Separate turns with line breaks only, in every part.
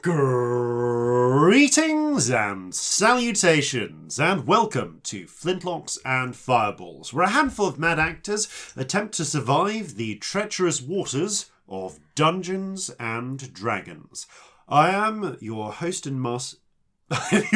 Greetings and salutations, and welcome to Flintlocks and Fireballs, where a handful of mad actors attempt to survive the treacherous waters of Dungeons and Dragons. I am your host and master. I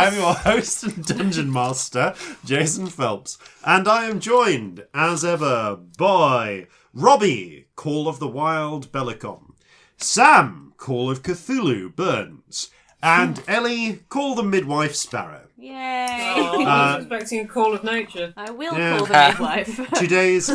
am your host and Dungeon Master, Jason Phelps, and I am joined, as ever, by Robbie, Call of the Wild Bellekom, Sam, Call of Cthulhu Burns, and Ellie, Call the Midwife Sparrow.
Yay!
Oh, I was expecting a call of nature.
I will call the midwife.
Today's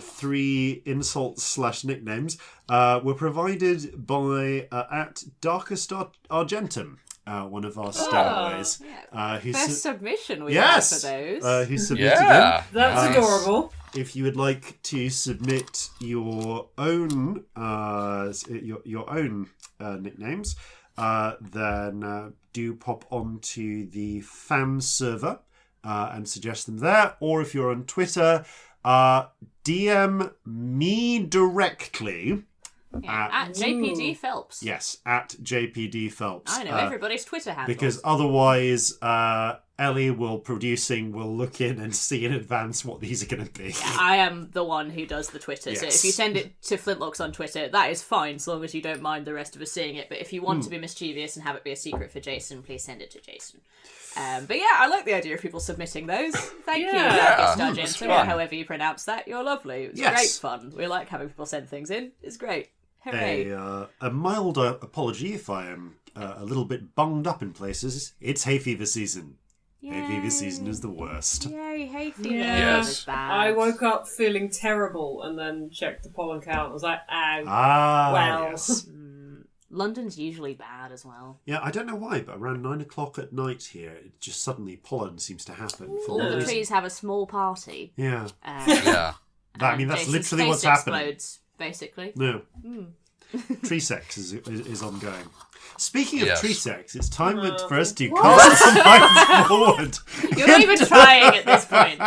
three insults / nicknames were provided by at Darkest Argentum, one of our stowaways.
First submission we have for those.
Who submitted them.
That's adorable.
If you would like to submit your own nicknames, then do pop onto the fan server and suggest them there. Or if you're on Twitter, DM me directly.
At JPD Phelps.
Yes, at JPD Phelps.
I know everybody's Twitter handle.
Because otherwise, Ellie will look in and see in advance what these are going to be.
Yeah, I am the one who does the Twitter. Yes. So if you send it to Flintlocks on Twitter, that is fine, as long as you don't mind the rest of us seeing it. But if you want to be mischievous and have it be a secret for Jason, please send it to Jason. But yeah, I like the idea of people submitting those. Thank you, Darkest Argentum, however you pronounce that. You're lovely. It's great fun. We like having people send things in. It's great. Hooray.
A mild apology if I am a little bit bunged up in places. It's hay fever season.
Yay.
Hay fever season is the worst.
Yay, hay fever.
Yes.
Bad.
I woke up feeling terrible and then checked the pollen count. I was like, ow.
Yes.
London's usually bad as well.
Yeah, I don't know why, but around 9 o'clock at night here, it just suddenly pollen seems to happen.
All the trees have a small party.
Yeah.
Yeah.
That's
Jason's
literally
face
what's happening.
Explodes, basically.
No. Tree sex is ongoing. Speaking of tree sex, it's time for us to cast our minds forward.
You're not even trying at this point.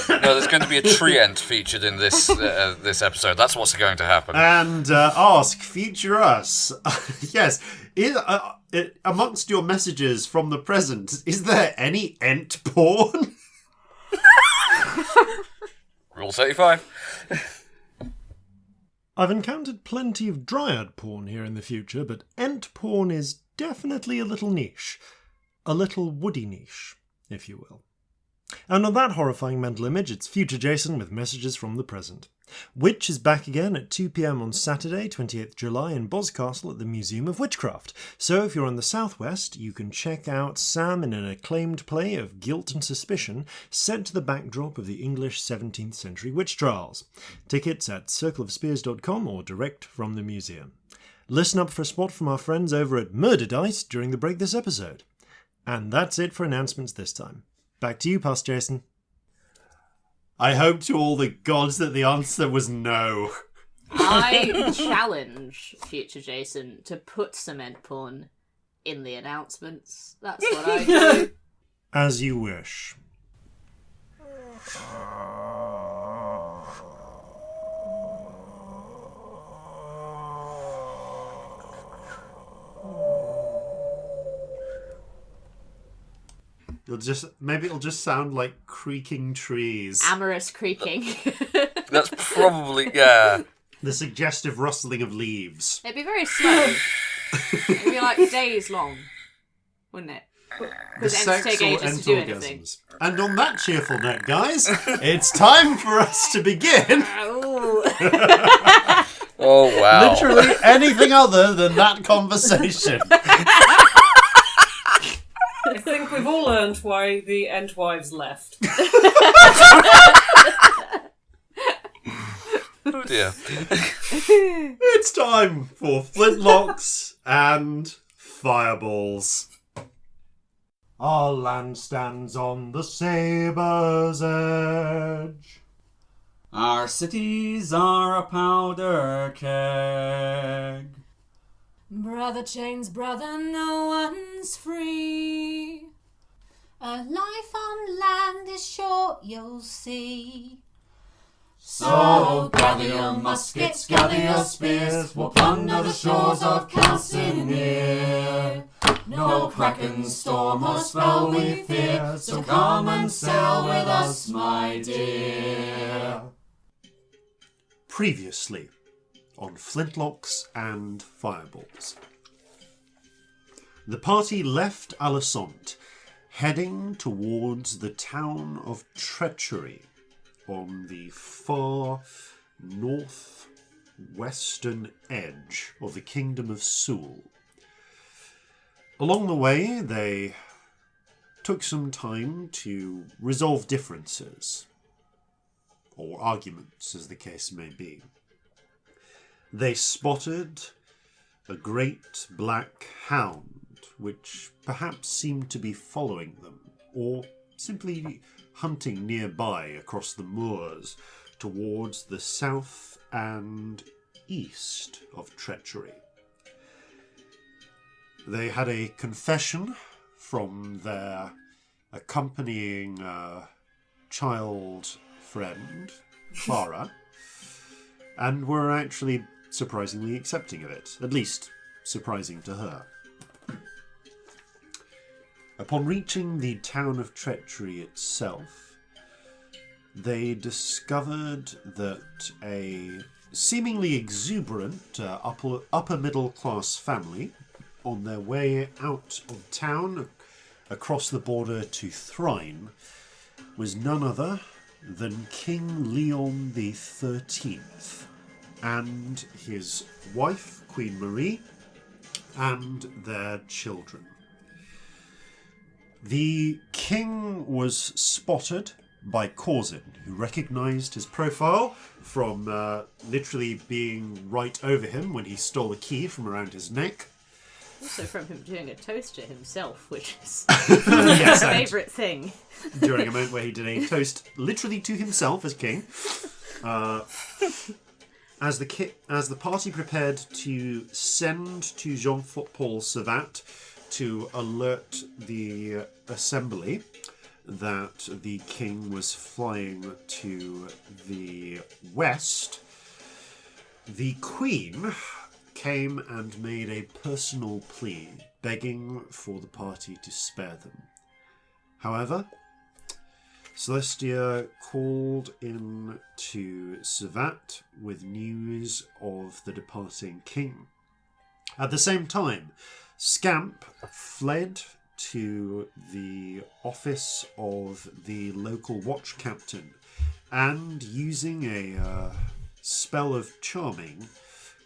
No, there's going to be a tree ent featured in this this episode. That's what's going to happen.
And ask future us. Yes. Amongst your messages from the present, is there any ent porn?
Rule 35.
I've encountered plenty of dryad porn here in the future, but ent porn is definitely a little niche. A little woody niche, if you will. And on that horrifying mental image, it's future Jason with messages from the present. Witch is back again at 2 p.m. on Saturday, 28th July in Boscastle at the Museum of Witchcraft. So if you're in the southwest, you can check out Sam in an acclaimed play of guilt and suspicion set to the backdrop of the English 17th century witch trials. Tickets at circleofspears.com or direct from the museum. Listen up for a spot from our friends over at Murder Dice during the break this episode. And that's it for announcements this time. Back to you, Past Jason.
I hope to all the gods that the answer was no.
I challenge future Jason to put cement porn in the announcements. That's what I do.
As you wish.
It'll just sound like creaking trees.
Amorous creaking.
That's probably, yeah.
The suggestive rustling of leaves.
It'd be very slow. It'd be like days long, wouldn't it? Because ents take ages to do anything.
And on that cheerful note, guys, it's time for us to begin.
Oh, wow.
Literally anything other than that conversation.
I think we've all learned why the Entwives left.
Oh dear.
It's time for Flintlocks and Fireballs. Our land stands on the sabre's edge.
Our cities are a powder keg.
Brother chains, brother, no one's free. A life on land is short, you'll see.
So gather your muskets, gather your spears, we'll plunder the shores of Calcinea. No kraken, storm or spell we fear, so come and sail with us, my dear.
Previously on Flintlocks and Fireballs. The party left Alicent, heading towards the town of Treachery on the far northwestern edge of the Kingdom of Sul. Along the way, they took some time to resolve differences, or arguments, as the case may be. They spotted a great black hound, which perhaps seemed to be following them, or simply hunting nearby across the moors towards the south and east of Treachery. They had a confession from their accompanying child friend, Clara, and were actually surprisingly accepting of it, at least surprising to her. Upon reaching the town of Treachery itself, they discovered that a seemingly exuberant upper middle class family on their way out of town across the border to Thrine was none other than King Leon the 13th and his wife, Queen Marie, and their children. The king was spotted by Corzin, who recognised his profile from literally being right over him when he stole a key from around his neck.
Also from him doing a toast to himself, which is
Yes,
his favourite thing.
During a moment where he did a toast literally to himself as king. As the party prepared to send to Jean-Paul Savat to alert the assembly that the king was flying to the west, the queen came and made a personal plea, begging for the party to spare them. However, Celestia called in to Savat with news of the departing king. At the same time, Scamp fled to the office of the local watch captain and, using a spell of charming,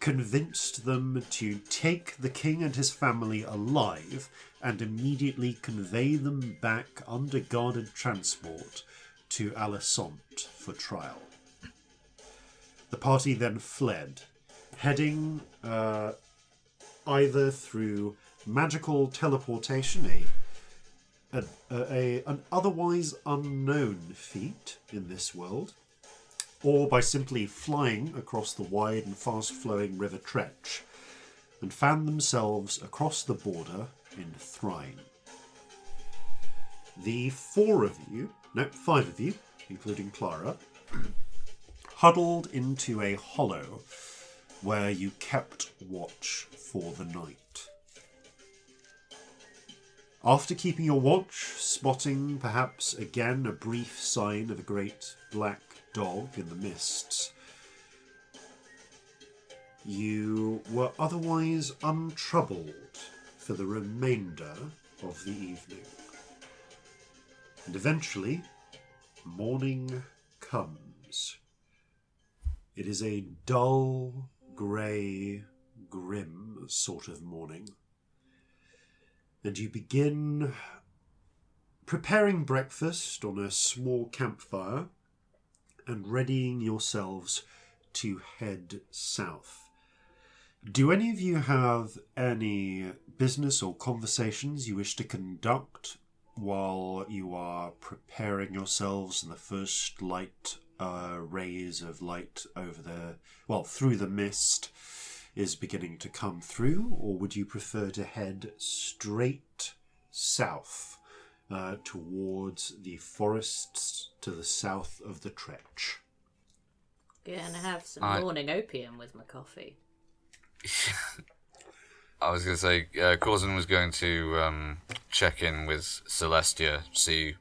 convinced them to take the king and his family alive and immediately convey them back under guarded transport to Alicent for trial. The party then fled, heading either through magical teleportation, an otherwise unknown feat in this world, or by simply flying across the wide and fast-flowing River Tretch, and found themselves across the border in Thrine. The five of you, including Clara, huddled into a hollow where you kept watch for the night. After keeping your watch, spotting perhaps again a brief sign of a great black dog in the mists, you were otherwise untroubled for the remainder of the evening. And eventually, morning comes. It is a dull, grey, grim sort of morning. And you begin preparing breakfast on a small campfire and readying yourselves to head south. Do any of you have any business or conversations you wish to conduct while you are preparing yourselves in the first light rays of light through the mist is beginning to come through, or would you prefer to head straight south towards the forests to the south of the Tretch?
Gonna have some morning opium with my coffee.
I was going to say, Corzin was going to check in with Celestia, see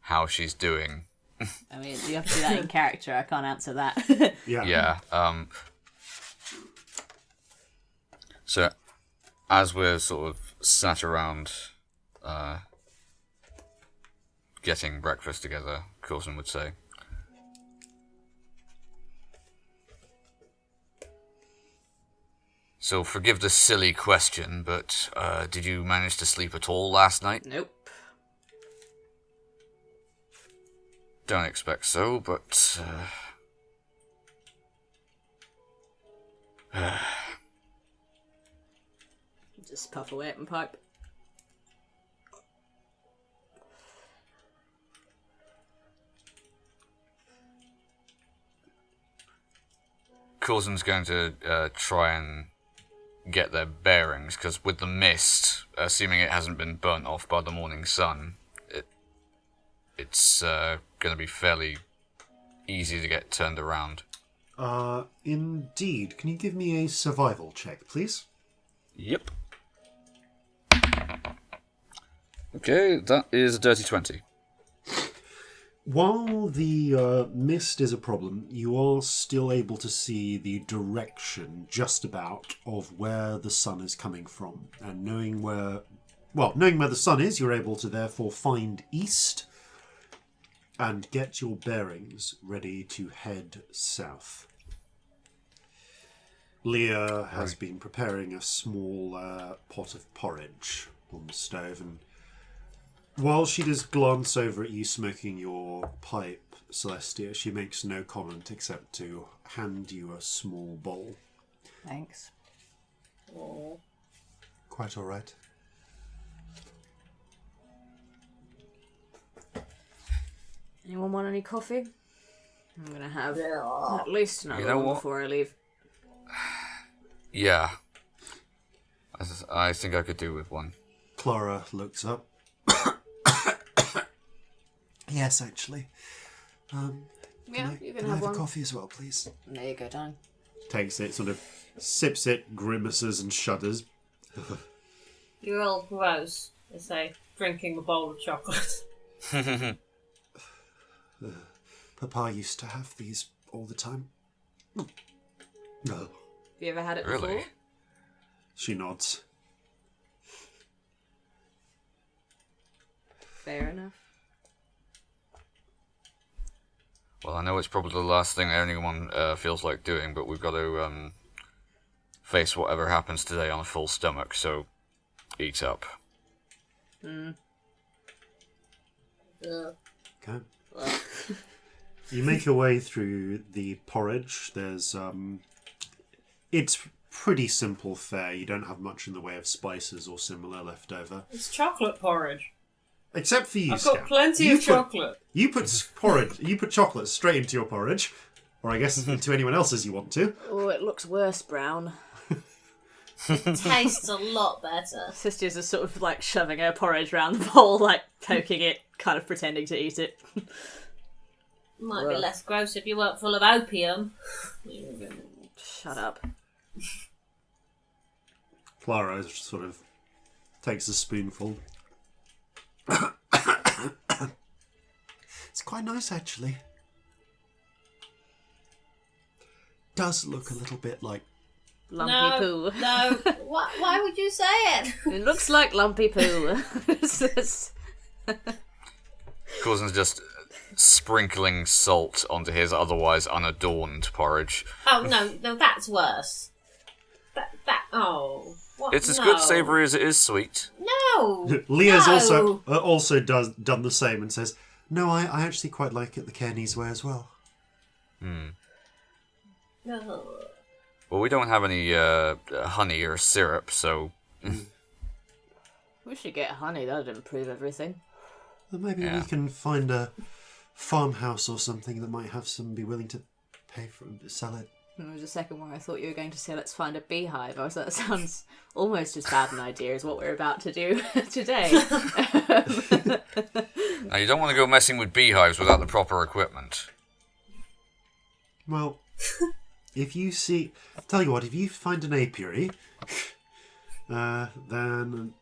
how she's doing.
I mean, you have to do that in character. I can't answer that.
Yeah.
So, as we're sort of sat around getting breakfast together, Corzin would say, "So forgive the silly question, but did you manage to sleep at all last night?"
Nope.
Don't expect so, but...
Just puff away at my pipe.
Corzin's going to try and get their bearings, because with the mist, assuming it hasn't been burnt off by the morning sun, it's going to be fairly easy to get turned around.
Indeed. Can you give me a survival check, please?
Yep. Okay, that is a dirty 20.
While the mist is a problem, you are still able to see the direction, just about, of where the sun is coming from. And knowing where the sun is, you're able to therefore find east and get your bearings ready to head south. Leah has been preparing a small pot of porridge on the stove, and while she does glance over at you smoking your pipe, Celestia, she makes no comment except to hand you a small bowl.
Thanks.
Aww.
Quite all right.
Anyone want any coffee? I'm gonna have at least another one before I leave.
Yeah. I think I could do with one.
Clara looks up. Yes, actually.
You can
I
have
have
one.
a coffee as well, please?
There you go, Dan.
Takes it, sort of sips it, grimaces and shudders.
You're all gross, they say, drinking a bowl of chocolate.
Papa used to have these all the time. No.
Have you ever had it before?
Really?
She nods.
Fair enough.
Well, I know it's probably the last thing anyone feels like doing, but we've got to face whatever happens today on a full stomach, so eat up.
Ugh.
Okay. You make your way through the porridge. There's it's pretty simple fare. You don't have much in the way of spices or similar left over.
It's chocolate porridge.
Except for you,
I've got
Scamp.
plenty of chocolate.
You put porridge. You put chocolate straight into your porridge, or I guess to anyone else's you want to.
Oh, it looks worse brown.
Tastes a lot better.
Sister's just sort of like shoving her porridge around the bowl, like poking it, kind of pretending to eat it.
Might be less gross if you weren't full of opium.
Shut up.
Clara sort of takes a spoonful. It's quite nice, actually. Does look a little bit like
Lumpy poo.
No. Why would you say it?
It looks like lumpy poo.
Corzin's just sprinkling salt onto his otherwise unadorned porridge.
Oh, no, that's worse. What?
It's as good savoury as it is sweet.
No!
Leah's
No!
also done the same and says, "No, I actually quite like it the Cairney's way as well."
No.
Well, we don't have any honey or syrup, so...
We should get honey, that'd improve everything.
Well, maybe we can find a farmhouse or something that might have be willing to pay for it, sell it.
There was a second one I thought you were going to say, let's find a beehive. I was like, that sounds almost as bad an idea as what we're about to do today.
Now, you don't want to go messing with beehives without the proper equipment.
Well, if you see... Tell you what, if you find an apiary, then,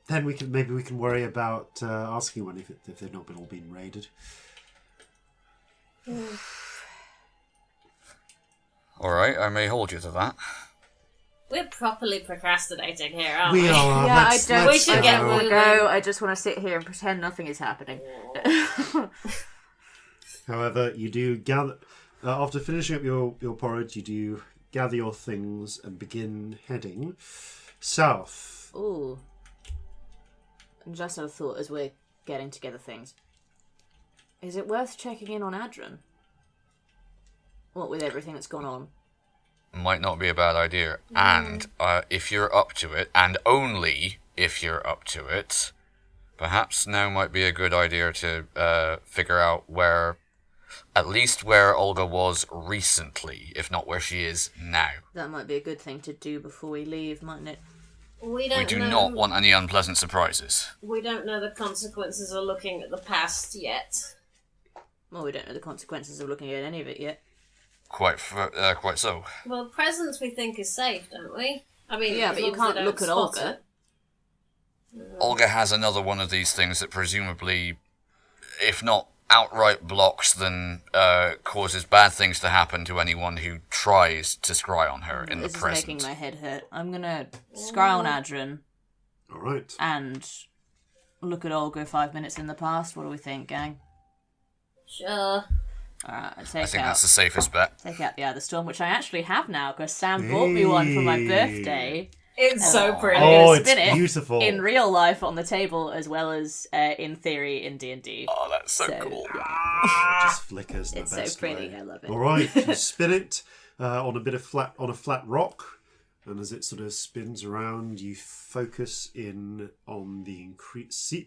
then we can worry about asking one if they've not all been raided.
Alright, I may hold you to that.
We're properly procrastinating here, aren't we?
We are.
Yeah,
let's
We should get
I don't want to
moving.
go. I just want to sit here and pretend nothing is happening.
However, you do gather... after finishing up your porridge, you do gather your things and begin heading south.
Ooh. Just had a thought as we're getting together things. Is it worth checking in on Adrian? What with everything that's gone on?
Might not be a bad idea. And if you're up to it, and only if you're up to it, perhaps now might be a good idea to figure out at least where Olga was recently, if not where she is now.
That might be a good thing to do before we leave, mightn't it?
We
Do not want any unpleasant surprises.
We don't know the consequences of looking at the past yet.
Well, we don't know the consequences of looking at any of it yet.
Quite so.
Well, presence we think is safe, don't we? I mean,
Yeah,
as
but you
long as
can't
they don't
look at
spot
Olga.
it.
Olga has another one of these things that presumably, if not outright blocks, then causes bad things to happen to anyone who tries to scry on her in the
This is
present.
making my head hurt. I'm gonna scry on Adrian
All right.
and look at Olga 5 minutes in the past. What do we think, gang?
Sure.
Alright,
I think that's the safest bet.
take out the Eye of the Storm, which I actually have now, because Sam bought me one for my birthday.
It's so pretty.
I'm gonna
it's
spin it
beautiful.
in real life on the table, as well as in theory in D&D.
Oh, that's so cool.
It just flickers in
It's
the
so
best
pretty,
way.
I love it.
All right, you spin it on a flat rock, and as it sort of spins around, you focus in on the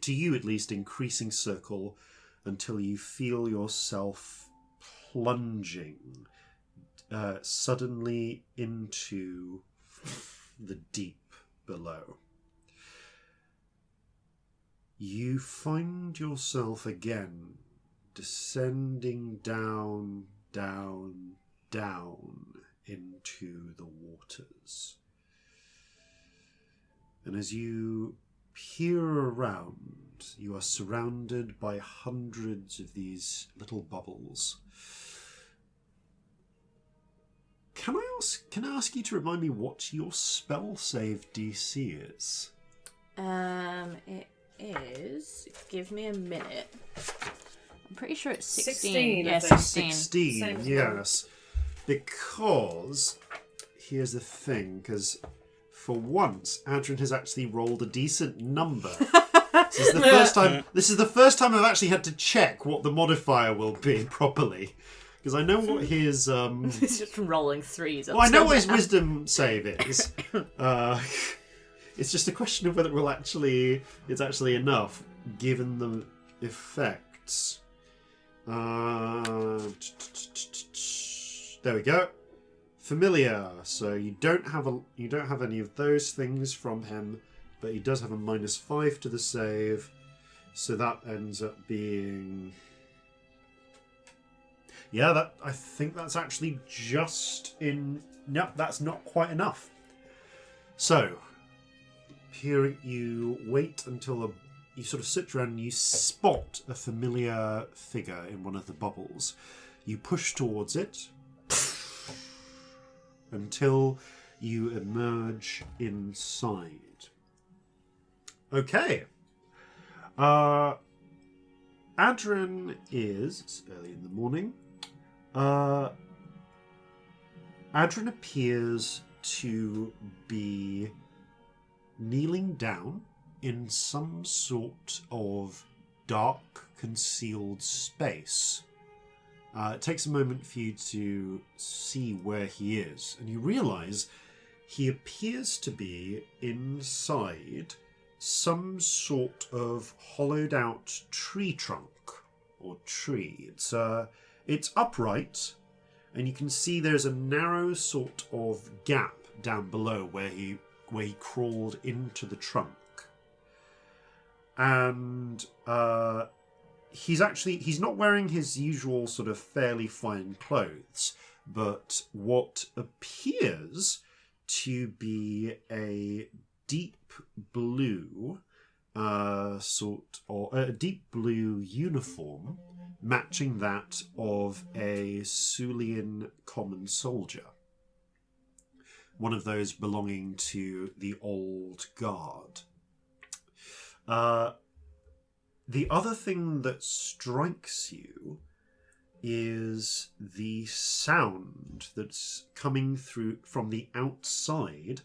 to you at least, increasing circle until you feel yourself plunging suddenly into the deep below. You find yourself again descending down, down, down into the waters. And as you peer around, you are surrounded by hundreds of these little bubbles. Can I ask you to remind me what your spell save DC is?
It is... Give me a minute. I'm pretty sure it's 16.
16, I
Yeah,
think.
16.
16,
Same as
yes. Because, here's the thing, because for once, Adrian has actually rolled a decent number. This is the first time I've actually had to check what the modifier will be properly. Because I know what his...
It's just from rolling threes.
Well, I know what his wisdom save is. It's just a question of whether it's actually enough, given the effects. There we go. Familiar. So you don't have any of those things from him, but he does have a -5 to the save. So that ends up being... Yeah, I think that's actually just in... No, that's not quite enough. So, here you wait until you sort of sit around and you spot a familiar figure in one of the bubbles. You push towards it until you emerge inside. Okay. Adrian is... It's early in the morning. Adrian appears to be kneeling down in some sort of dark, concealed space. It takes a moment for you to see where he is, and you realise he appears to be inside some sort of hollowed out tree trunk or tree. It's upright, and you can see there's a narrow sort of gap down below where he crawled into the trunk. And he's not wearing his usual sort of fairly fine clothes, but what appears to be a deep blue a deep blue uniform matching that of a Sulian common soldier. One of those belonging to the old guard. The other thing that strikes you is the sound that's coming through from the outside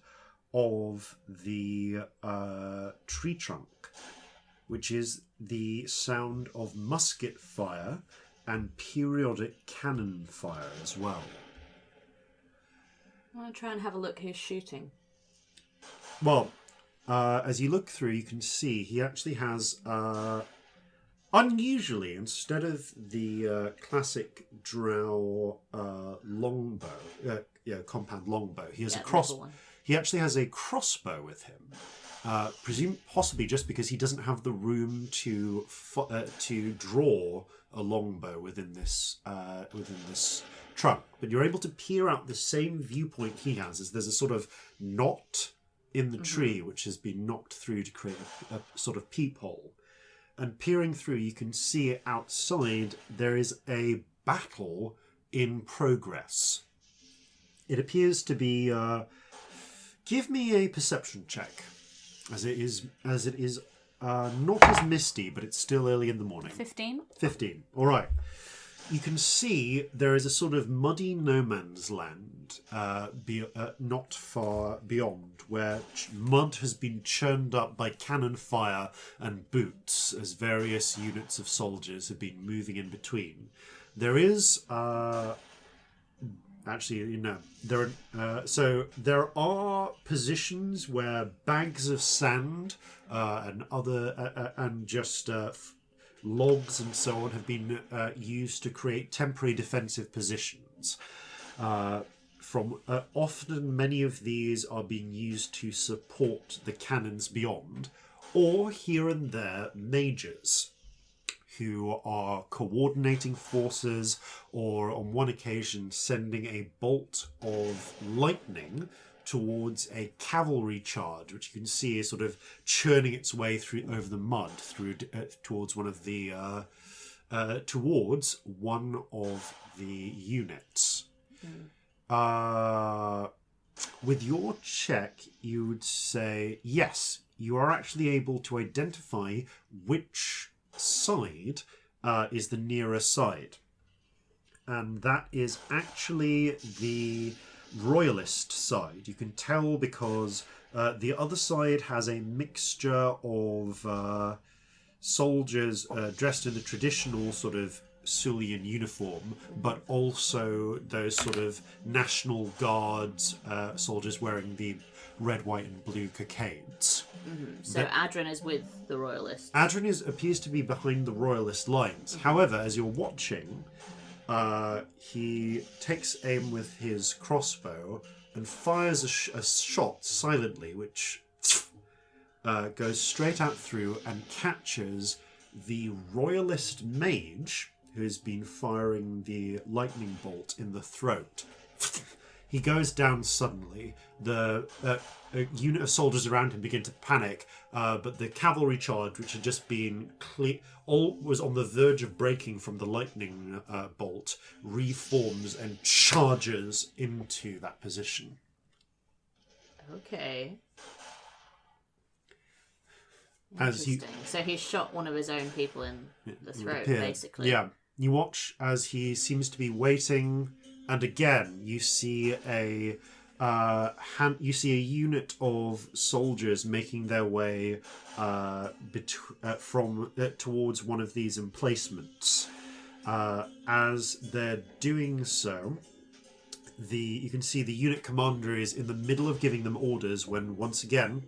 of the tree trunk, which is the sound of musket fire and periodic cannon fire as well.
I want to try and have a look who's shooting.
Well, as you look through, you can see he actually has, unusually, instead of the classic drow longbow, compound longbow, he has a crossbow. He actually has a crossbow with him. Possibly just because he doesn't have the room to draw a longbow within this trunk. But you're able to peer out the same viewpoint he has, as there's a sort of knot in the tree which has been knocked through to create a sort of peephole. And peering through, you can see outside there is a battle in progress. It appears to be. Give me a perception check, as it is not as misty, but it's still early in the morning.
15.
All right. You can see there is a sort of muddy no man's land not far beyond, where mud has been churned up by cannon fire and boots as various units of soldiers have been moving in between. There is... there are positions where bags of sand and other logs and so on have been used to create temporary defensive positions. Often many of these are being used to support the cannons beyond, or here and there mages who are coordinating forces, or on one occasion sending a bolt of lightning towards a cavalry charge, which you can see is sort of churning its way through over the mud towards one of the units. With your check, you would say yes, you are actually able to identify which side is the nearer side, and that is actually the royalist side. You can tell because the other side has a mixture of soldiers dressed in the traditional sort of Sulian uniform, but also those sort of National Guards soldiers wearing the red, white and blue cockades.
So Adren is with the royalist.
Adren appears to be behind the royalist lines. However, as you're watching, he takes aim with his crossbow and fires a shot silently, which goes straight out through and catches the royalist mage who has been firing the lightning bolt in the throat. He goes down suddenly. The unit of soldiers around him begin to panic, but the cavalry charge, which had just been was on the verge of breaking from the lightning bolt, reforms and charges into that position.
Okay.
As
Interesting. So he shot one of his own people in the throat, basically.
Yeah. You watch as he seems to be waiting, and again you see a unit of soldiers making their way towards one of these emplacements. As they're doing so, you can see the unit commander is in the middle of giving them orders when once again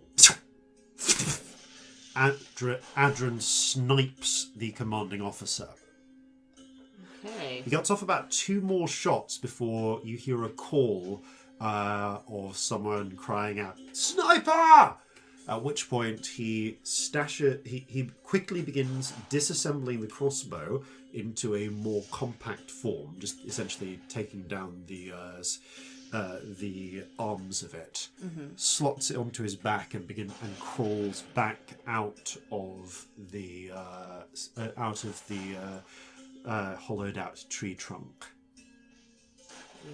Adren snipes the commanding officer.
Okay.
He gets off about 2 more shots before you hear a call of someone crying out, "Sniper!" At which point he quickly begins disassembling the crossbow into a more compact form, just essentially taking down the arms of it, slots it onto his back and crawls back out of the hollowed out tree trunk.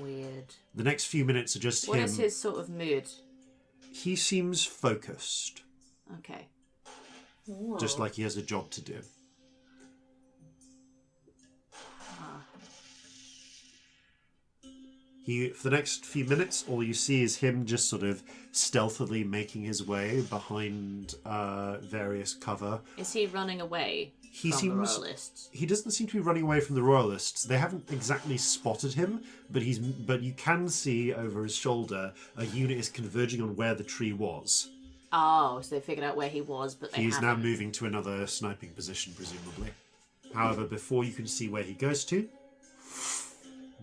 Weird.
The next few minutes are just
What
him.
is his sort of mood?
He seems focused,
Okay.
just like he has a job to do. For the next few minutes, all you see is him just sort of stealthily making his way behind various cover.
Is he running away from the Royalists?
He doesn't seem to be running away from the Royalists. They haven't exactly spotted him, but you can see over his shoulder a unit is converging on where the tree was.
Oh, so they figured out where he was, but they
He's
haven't.
now moving to another sniping position, presumably. However, before you can see where he goes to,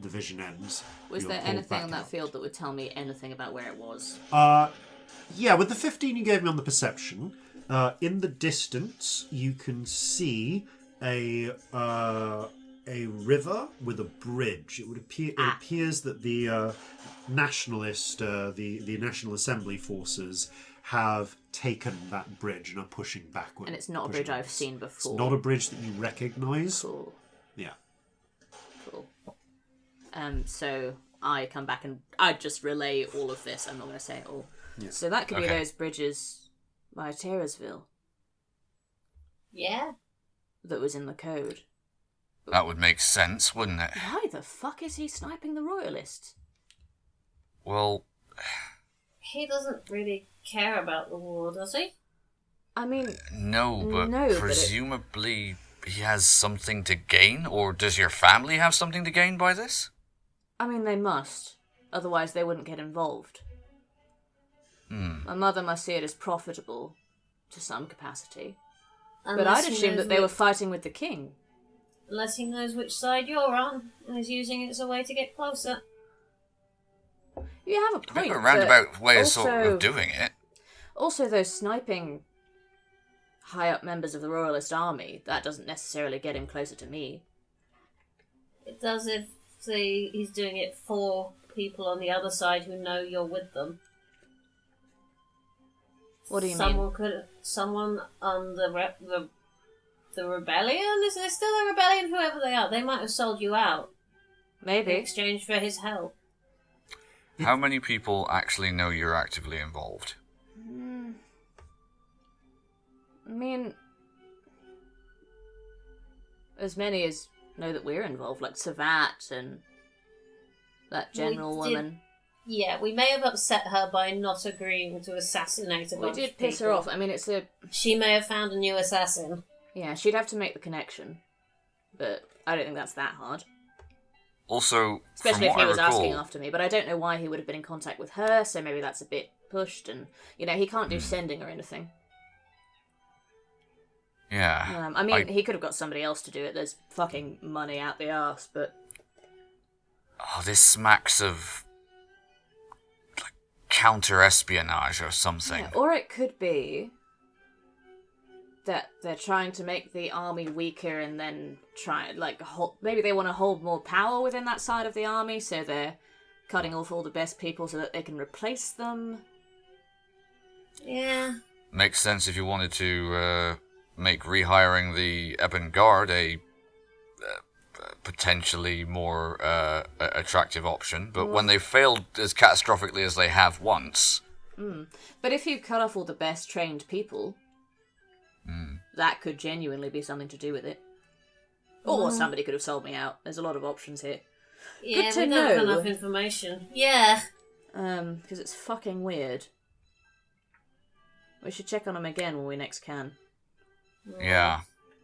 the vision ends.
Was
You're
there
pulled
anything
back
on that
out.
field that would tell me anything about where it was?
Yeah, with the 15 you gave me on the perception, in the distance you can see a river with a bridge. It would appear. It appears that the nationalist, the National Assembly forces have taken that bridge and are pushing backward.
And it's not a bridge I've seen before.
It's not a bridge that you recognise.
Cool.
Yeah.
Cool. So I come back and I just relay all of this. I'm not going to say it all.
Yeah.
So that could be
Okay.
those bridges by Terrorsville
Yeah.
that was in the code.
That would make sense, wouldn't it?
Why the fuck is he sniping the Royalists?
Well,
He doesn't really care about the war, does he?
I mean,
no, but
No, but it-
presumably he has something to gain, or does your family have something to gain by this?
they must. Otherwise they wouldn't get involved. My mother must see it as profitable to some capacity. But
Unless
I'd
he
assume
knows
that they were
which-
fighting with the king.
Unless he knows which side you're on and is using it as a way to get closer.
You have a
A bit
point.
of a roundabout way
also,
of doing it.
Also, those sniping high-up members of the Royalist army, that doesn't necessarily get him closer to me.
It does if, say, he's doing it for people on the other side who know you're with them.
What do you mean?
Someone on the rebellion? Is there still a rebellion? Whoever they are, they might have sold you out in
Maybe.
exchange for his help.
How many people actually know you're actively involved?
As many as know that we're involved, like Savat and that general woman.
Yeah, we may have upset her by not agreeing to assassinate a
We
bunch
did
of
piss her
people.
off.
She may have found a new assassin.
Yeah, she'd have to make the connection. But I don't think that's that hard.
Also,
Especially if
from
he
what
was
I recall,
asking after me. But I don't know why he would have been in contact with her, so maybe that's a bit pushed. And, he can't do sending or anything.
Yeah.
He could have got somebody else to do it. There's fucking money out the arse, but...
Oh, this smacks of like, counter-espionage or something.
Yeah, or it could be that they're trying to make the army weaker and then maybe they want to hold more power within that side of the army, so they're cutting off all the best people so that they can replace them.
Yeah.
Makes sense if you wanted to make rehiring the Ebon Guard a potentially more attractive option, but when they've failed as catastrophically as they have once...
But if you cut off all the best trained people, that could genuinely be something to do with it. Or somebody could have sold me out. There's a lot of options here.
Yeah,
Good to
we don't have
know.
enough information. Yeah.
Because it's fucking weird. We should check on him again when we next can.
Yeah.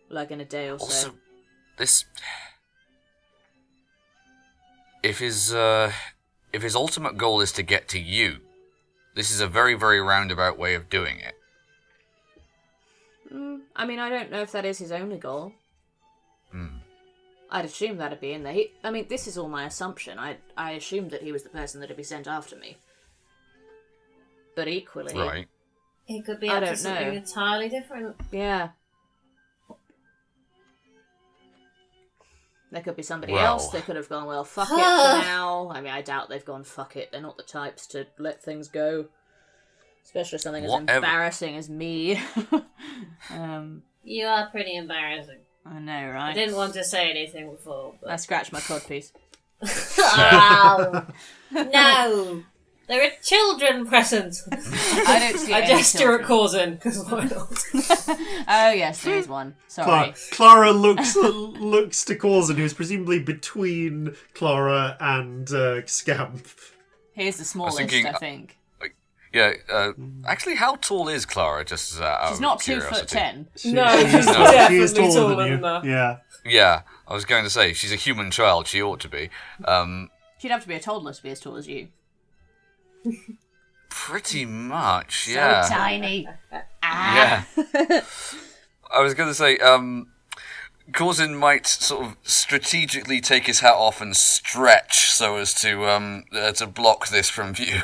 Like in a day or so.
Also, this... If his ultimate goal is to get to you, this is a very, very roundabout way of doing it.
I don't know if that is his only goal. I'd assume that'd be in there. This is all my assumption. I assumed that he was the person that'd be sent after me. But equally...
Right.
It could be
I
up to
don't
something
know.
entirely different.
Yeah. There could be somebody
Well.
else. They could have gone, well, fuck it for now. I mean, I doubt they've gone, fuck it. They're not the types to let things go. Especially something as embarrassing as me.
You are pretty embarrassing.
I know, right?
I didn't want to say anything before, but...
I scratched my codpiece.
Oh, no! There are children present!
I don't see
I
any
gesture at
children.
Corzin, because why not?
Oh, yes, there is one. Sorry.
Clara looks to Corzin, who's presumably between Clara and Scamp.
Here's the smallest,
thinking-
I think.
Yeah, actually, how tall is Clara, just out
She's
of
not
curiosity?
2'10".
No, she's
She is
definitely
taller than you.
that.
Yeah.
Yeah, I was going to say, she's a human child, she ought to be.
She'd have to be a toddler to be as tall as you.
Pretty much, yeah.
So tiny.
Yeah. I was going to say, Corzin might sort of strategically take his hat off and stretch so as to block this from view.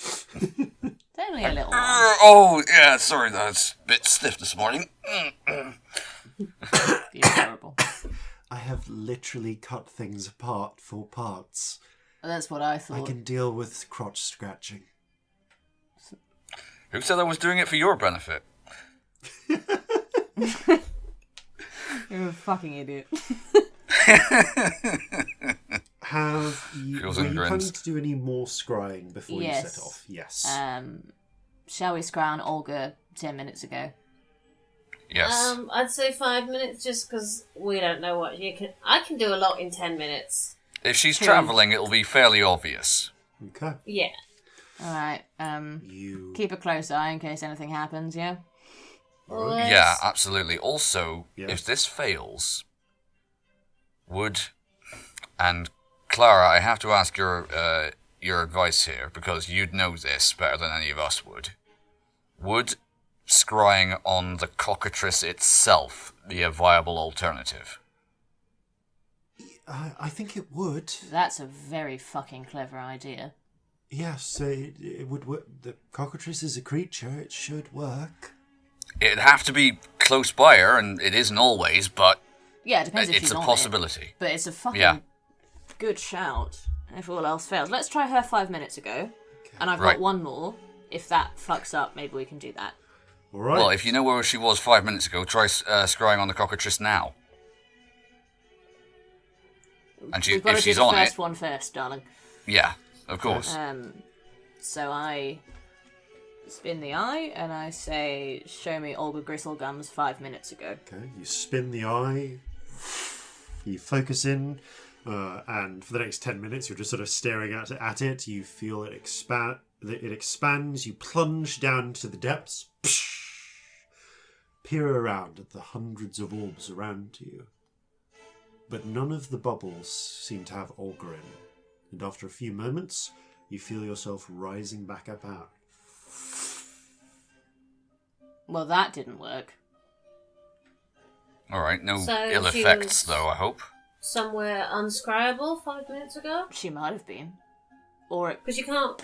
It's only a little one.
Oh, yeah, sorry, that's a bit stiff this morning.
You're terrible.
I have literally cut things apart for parts.
That's what I
I
thought.
can deal with crotch scratching.
Who said I was doing it for your benefit?
You're a fucking idiot.
Have you,
Feels
were you
and
planning
grins.
to do any more scrying before you
Yes.
set off? Yes.
Shall we scry on Olga 10 minutes ago?
Yes.
I'd say 5 minutes, just because we don't know what you can... I can do a lot in 10 minutes.
If she's travelling, it'll be fairly obvious.
Okay.
Yeah.
Alright,
You.
keep a close eye in case anything happens, yeah?
Let's-
Yeah, absolutely. Also,
Yeah.
if this fails, and Clara, I have to ask your advice here, because you'd know this better than any of us would scrying on the cockatrice itself be a viable alternative?
I think it would.
That's a very fucking clever idea.
Yes, it would work. The cockatrice is a creature. It should work.
It'd have to be close by her, and it isn't always, but
Yeah, it depends if
it's
she's
a
on
possibility.
it. But it's a fucking
Yeah.
good shout, if all else fails. Let's try her 5 minutes ago. And I've
Right.
got one more. If that fucks up, maybe we can do that.
All right.
Well, if you know where she was 5 minutes ago, try scrying on the cockatrice now. And
We've got
if
to do
she's
the
on
first
it,
one first, darling.
yeah, of course.
So I spin the eye and I say, show me Olga Gristlegums 5 minutes ago.
Okay, you spin the eye, you focus in, and for the next 10 minutes you're just sort of staring at it. You feel it expand. It expands. You plunge down to the depths. Peer around at the hundreds of orbs around you. But none of the bubbles seem to have Olga in. And after a few moments, you feel yourself rising back up out.
Well, that didn't work.
All right, no
So
ill
she
effects,
was-
though, I hope.
Somewhere unscribable 5 minutes ago?
She might have been. Or it...
Because you can't...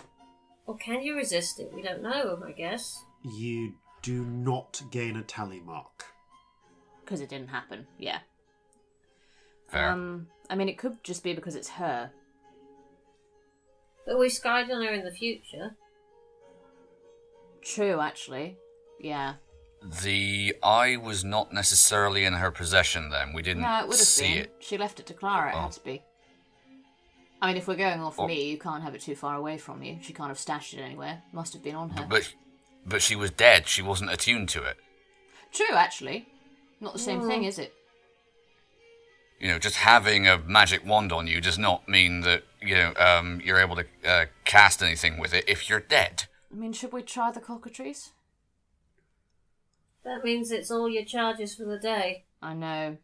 Or can you resist it? We don't know, I guess.
You do not gain a tally mark.
Because it didn't happen, yeah.
Fair.
I mean, it could just be because it's her.
But we skied on her in the future.
True, actually. Yeah.
The eye was not necessarily in her possession then. We didn't
No, it would have
see
been.
it.
She left it to Clara, it
Oh.
had to be. I mean, if we're going off
Oh.
me, you can't have it too far away from you. She can't have stashed it anywhere. Must have been on her.
But she was dead. She wasn't attuned to it.
True, actually. Not the same thing, is it?
You know, just having a magic wand on you does not mean that, you're able to cast anything with it if you're dead.
I mean, should we try the cockatrice?
That means it's all your charges for the day.
I know.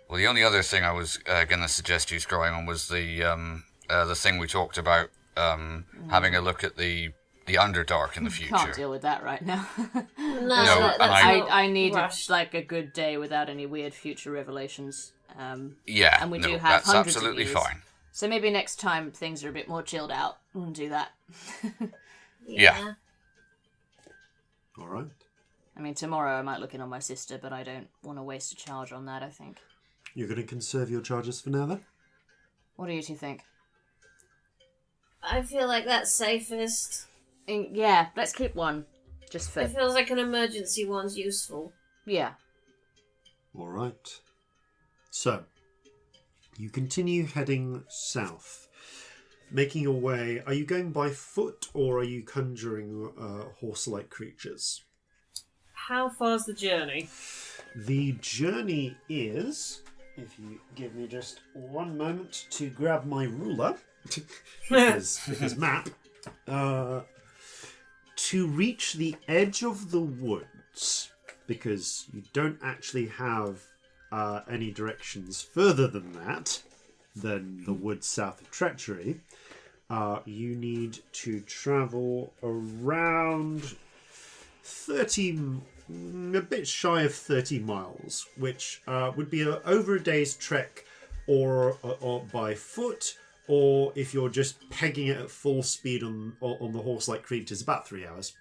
Well, the only other thing I was going to suggest you scrolling on was the thing we talked about, having a look at the Underdark in the future.
Can't deal with that right now.
No,
and
that's not
I need
rushed.
like a good day without any weird future revelations.
Yeah,
And we
no,
do have
that's
hundreds of
absolutely
years.
fine.
So maybe next time things are a bit more chilled out, we'll do that.
Yeah.
All right.
I mean, tomorrow I might look in on my sister, but I don't want to waste a charge on that, I think.
You're going to conserve your charges for now, then?
What do you two think?
I feel like that's safest.
Yeah, let's keep one. Just for...
It feels like an emergency one's useful.
Yeah.
All right. So, you continue heading south, making your way. Are you going by foot or are you conjuring horse-like creatures?
How far's the journey?
The journey is, if you give me just one moment to grab my ruler, because map, to reach the edge of the woods, because you don't actually have any directions further than that, than the woods south of Treachery, you need to travel around 30, a bit shy of 30 miles, which would be over a day's trek or by foot, or if you're just pegging it at full speed on the horse-like creatures, about 3 hours.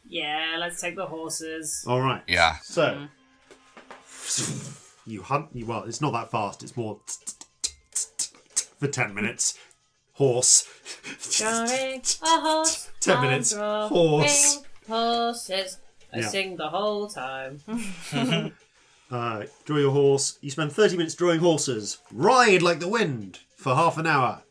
Yeah, let's take the horses.
All right.
Yeah.
So, you hunt. Well, it's not that fast. It's more for 10 minutes. Horse.
Drawing a horse.
10 minutes. Horse.
Horses. I
Yeah.
sing the whole time.
Draw your horse. You spend 30 minutes drawing horses. Ride like the wind for half an hour.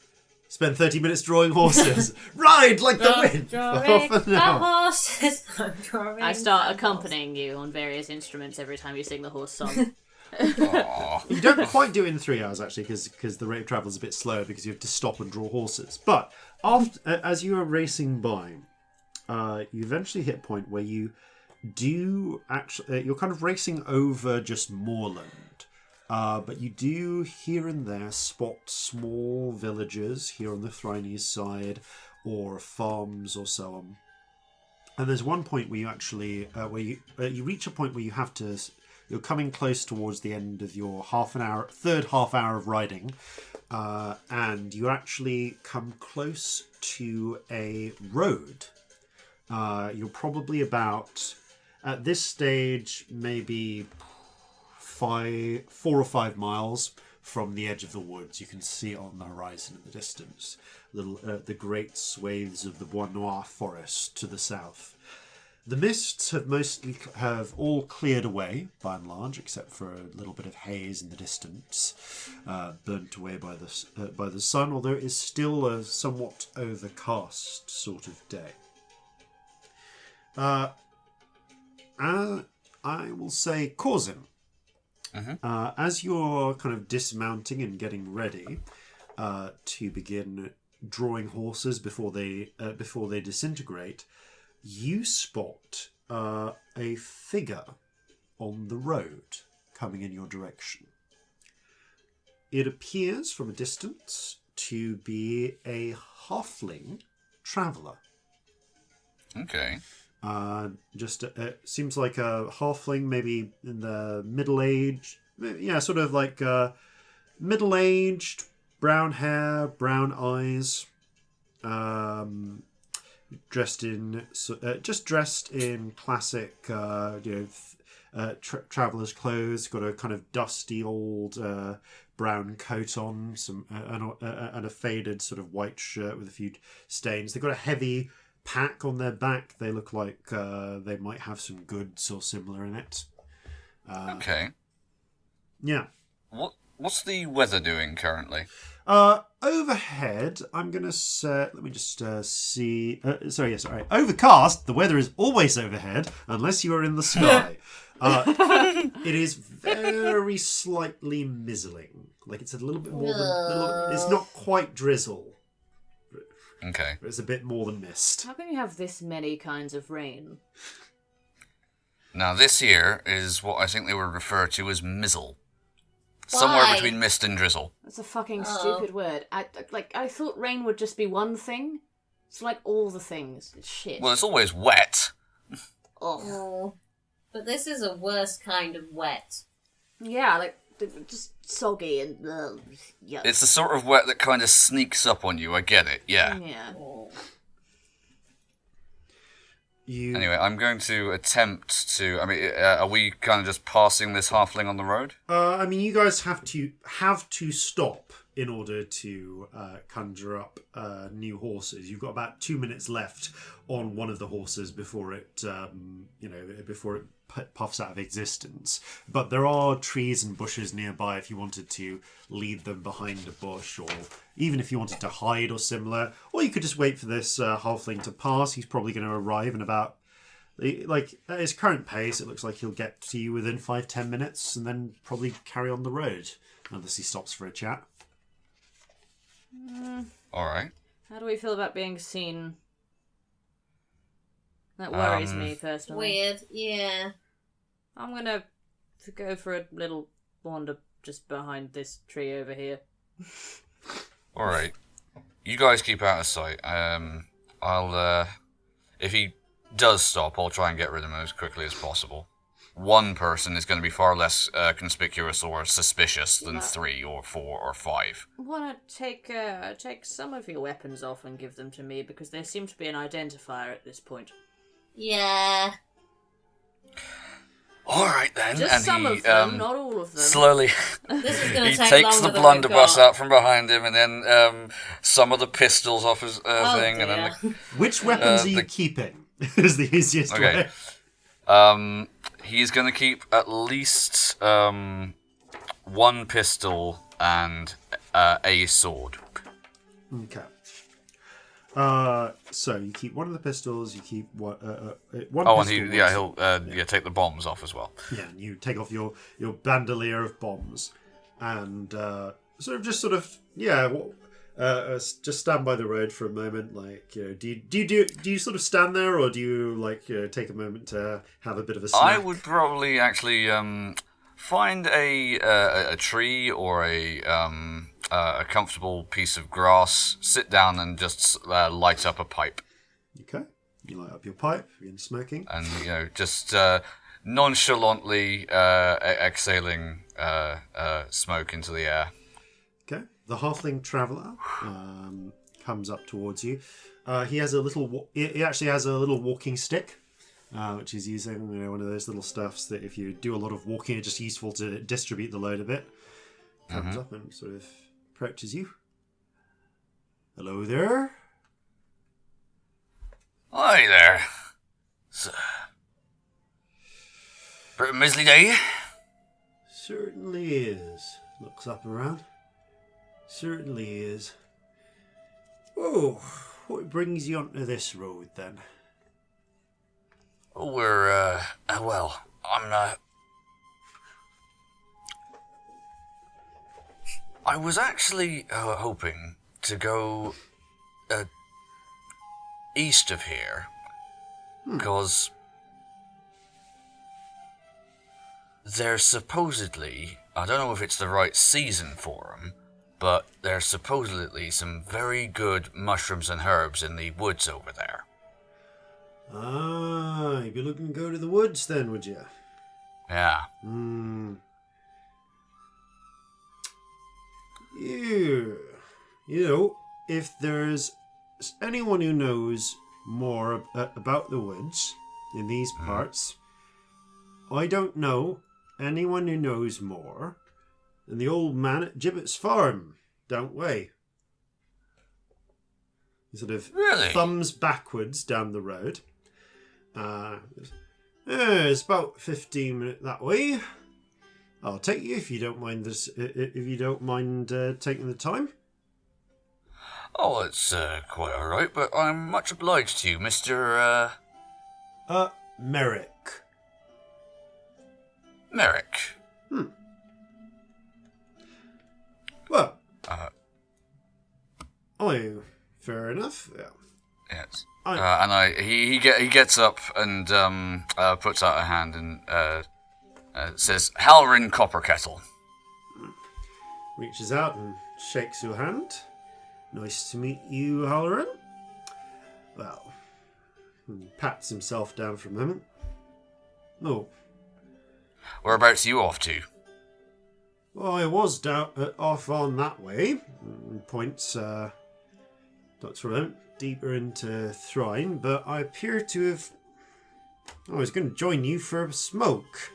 Spend 30 minutes drawing horses. Ride like the wind for half an hour.
Horses. I'm drawing
I start accompanying you on various instruments every time you sing the horse song.
Aw.
You don't quite do it in 3 hours, actually, because the rate of travel is a bit slower because you have to stop and draw horses. But as you are racing by, you eventually hit a point where you do actually... you're kind of racing over just moorland. But you do here and there spot small villages here on the Thrinese side, or farms or so on. And there's one point where you actually... where you reach a point where you have to... You're coming close towards the end of your third half hour of riding, and you actually come close to a road. You're probably about, at this stage, maybe 4 or 5 miles from the edge of the woods. You can see it on the horizon in the distance, the great swathes of the Bois Noir forest to the south. The mists have all cleared away by and large, except for a little bit of haze in the distance, burnt away by the sun. Although it is still a somewhat overcast sort of day. I will say, Corzin, as you're kind of dismounting and getting ready to begin drawing horses before they disintegrate. You spot a figure on the road coming in your direction. It appears from a distance to be a halfling traveller.
Okay.
Seems like a halfling, maybe in the middle age. Yeah, sort of like middle-aged, brown hair, brown eyes. Dressed in classic, traveller's clothes. Got a kind of dusty old brown coat on, and a faded sort of white shirt with a few stains. They've got a heavy pack on their back. They look like they might have some goods or similar in it.
Okay.
Yeah.
What's the weather doing currently?
Overhead, I'm going to set... Let me just see... Sorry. Overcast. The weather is always overhead, unless you are in the sky. It is very slightly mizzling. Like, it's a little bit more than... It's not quite drizzle.
Okay.
It's a bit more than mist.
How can you have this many kinds of rain?
Now, this here is what I think they would refer to as mizzle. Somewhere
Why?
between mist and drizzle.
That's a fucking stupid word. I thought rain would just be one thing. It's like all the things. It's shit.
Well, it's always wet.
Ugh.
Oh. But this is a worse kind of wet.
Yeah, like just soggy and yuck.
It's the sort of wet that kind of sneaks up on you. I get it. Yeah.
Yeah.
Oh.
Anyway, I'm going to attempt to... I mean, are we kind of just passing this halfling on the road?
I mean, you guys have to stop in order to conjure up new horses. You've got about 2 minutes left on one of the horses before it, before it puffs out of existence. But there are trees and bushes nearby if you wanted to lead them behind a bush, or even if you wanted to hide or similar. Or you could just wait for this halfling to pass. He's probably going to arrive in about... Like, at his current pace, it looks like he'll get to you within 5-10 minutes and then probably carry on the road, unless he stops for a chat.
Alright.
How do we feel about being seen? That worries me, personally.
Weird, yeah.
I'm gonna go for a little wander just behind this tree over here.
Alright. You guys keep out of sight. I'll, if he does stop, I'll try and get rid of him as quickly as possible. One person is going to be far less conspicuous or suspicious than 3 or 4 or 5.
I want to take some of your weapons off and give them to me, because they seem to be an identifier at this point.
Yeah.
Alright then.
Just
and
some
he,
of them, not all of them.
Slowly,
This is going
he
to take
takes
longer
the
than
blunderbuss
we've got.
out from behind him, and then some of the pistols off his thing,
Dear.
and then
Which weapons are you keeping? Is the easiest
Okay.
way.
He's going to keep at least 1 pistol and a sword.
Okay. So you keep one of the pistols. You keep one.
Oh, and
pistol,
he'll take the bombs off as well.
Yeah, and you take off your bandolier of bombs, and just stand by the road for a moment. Like, do you sort of stand there, or do you take a moment to have a bit of a snack?
I would probably actually find a tree or a comfortable piece of grass, sit down and just light up a pipe.
Okay, you light up your pipe, begin smoking,
And just nonchalantly exhaling smoke into the air.
Okay, the halfling traveller comes up towards you. He has a little. He actually has a little walking stick, which he's using. One of those little stuffs that if you do a lot of walking, it's just useful to distribute the load a bit. Comes up and sort of approaches you. Hello there.
Hi there. It's a pretty miserly day.
Certainly is. Looks up around. Certainly is. Oh, what brings you onto this road then?
Oh, we're, I was actually hoping to go east of here, because there's supposedly, I don't know if it's the right season for them, but there's supposedly some very good mushrooms and herbs in the woods over there.
Ah, you'd be looking to go to the woods then, would you?
Yeah.
If there's anyone who knows more about the woods in these parts, I don't know anyone who knows more than the old man at Gibbet's farm, don't we? He sort of thumbs backwards down the road. It's about 15 minutes that way. I'll take you if you don't mind this. If you don't mind taking the time.
Oh, it's quite all right, but I'm much obliged to you, Mr.
Merrick.
Merrick.
Well. Oh, fair enough. Yeah.
Yes. He gets up and puts out a hand and says, Halrin Copperkettle.
Reaches out and shakes your hand. Nice to meet you, Halloran. Well, he pats himself down for a moment. Oh.
Whereabouts are you off to?
Well, I was down off on that way. Points sort of deeper into Thrine, but I appear to have I was going to join you for a smoke.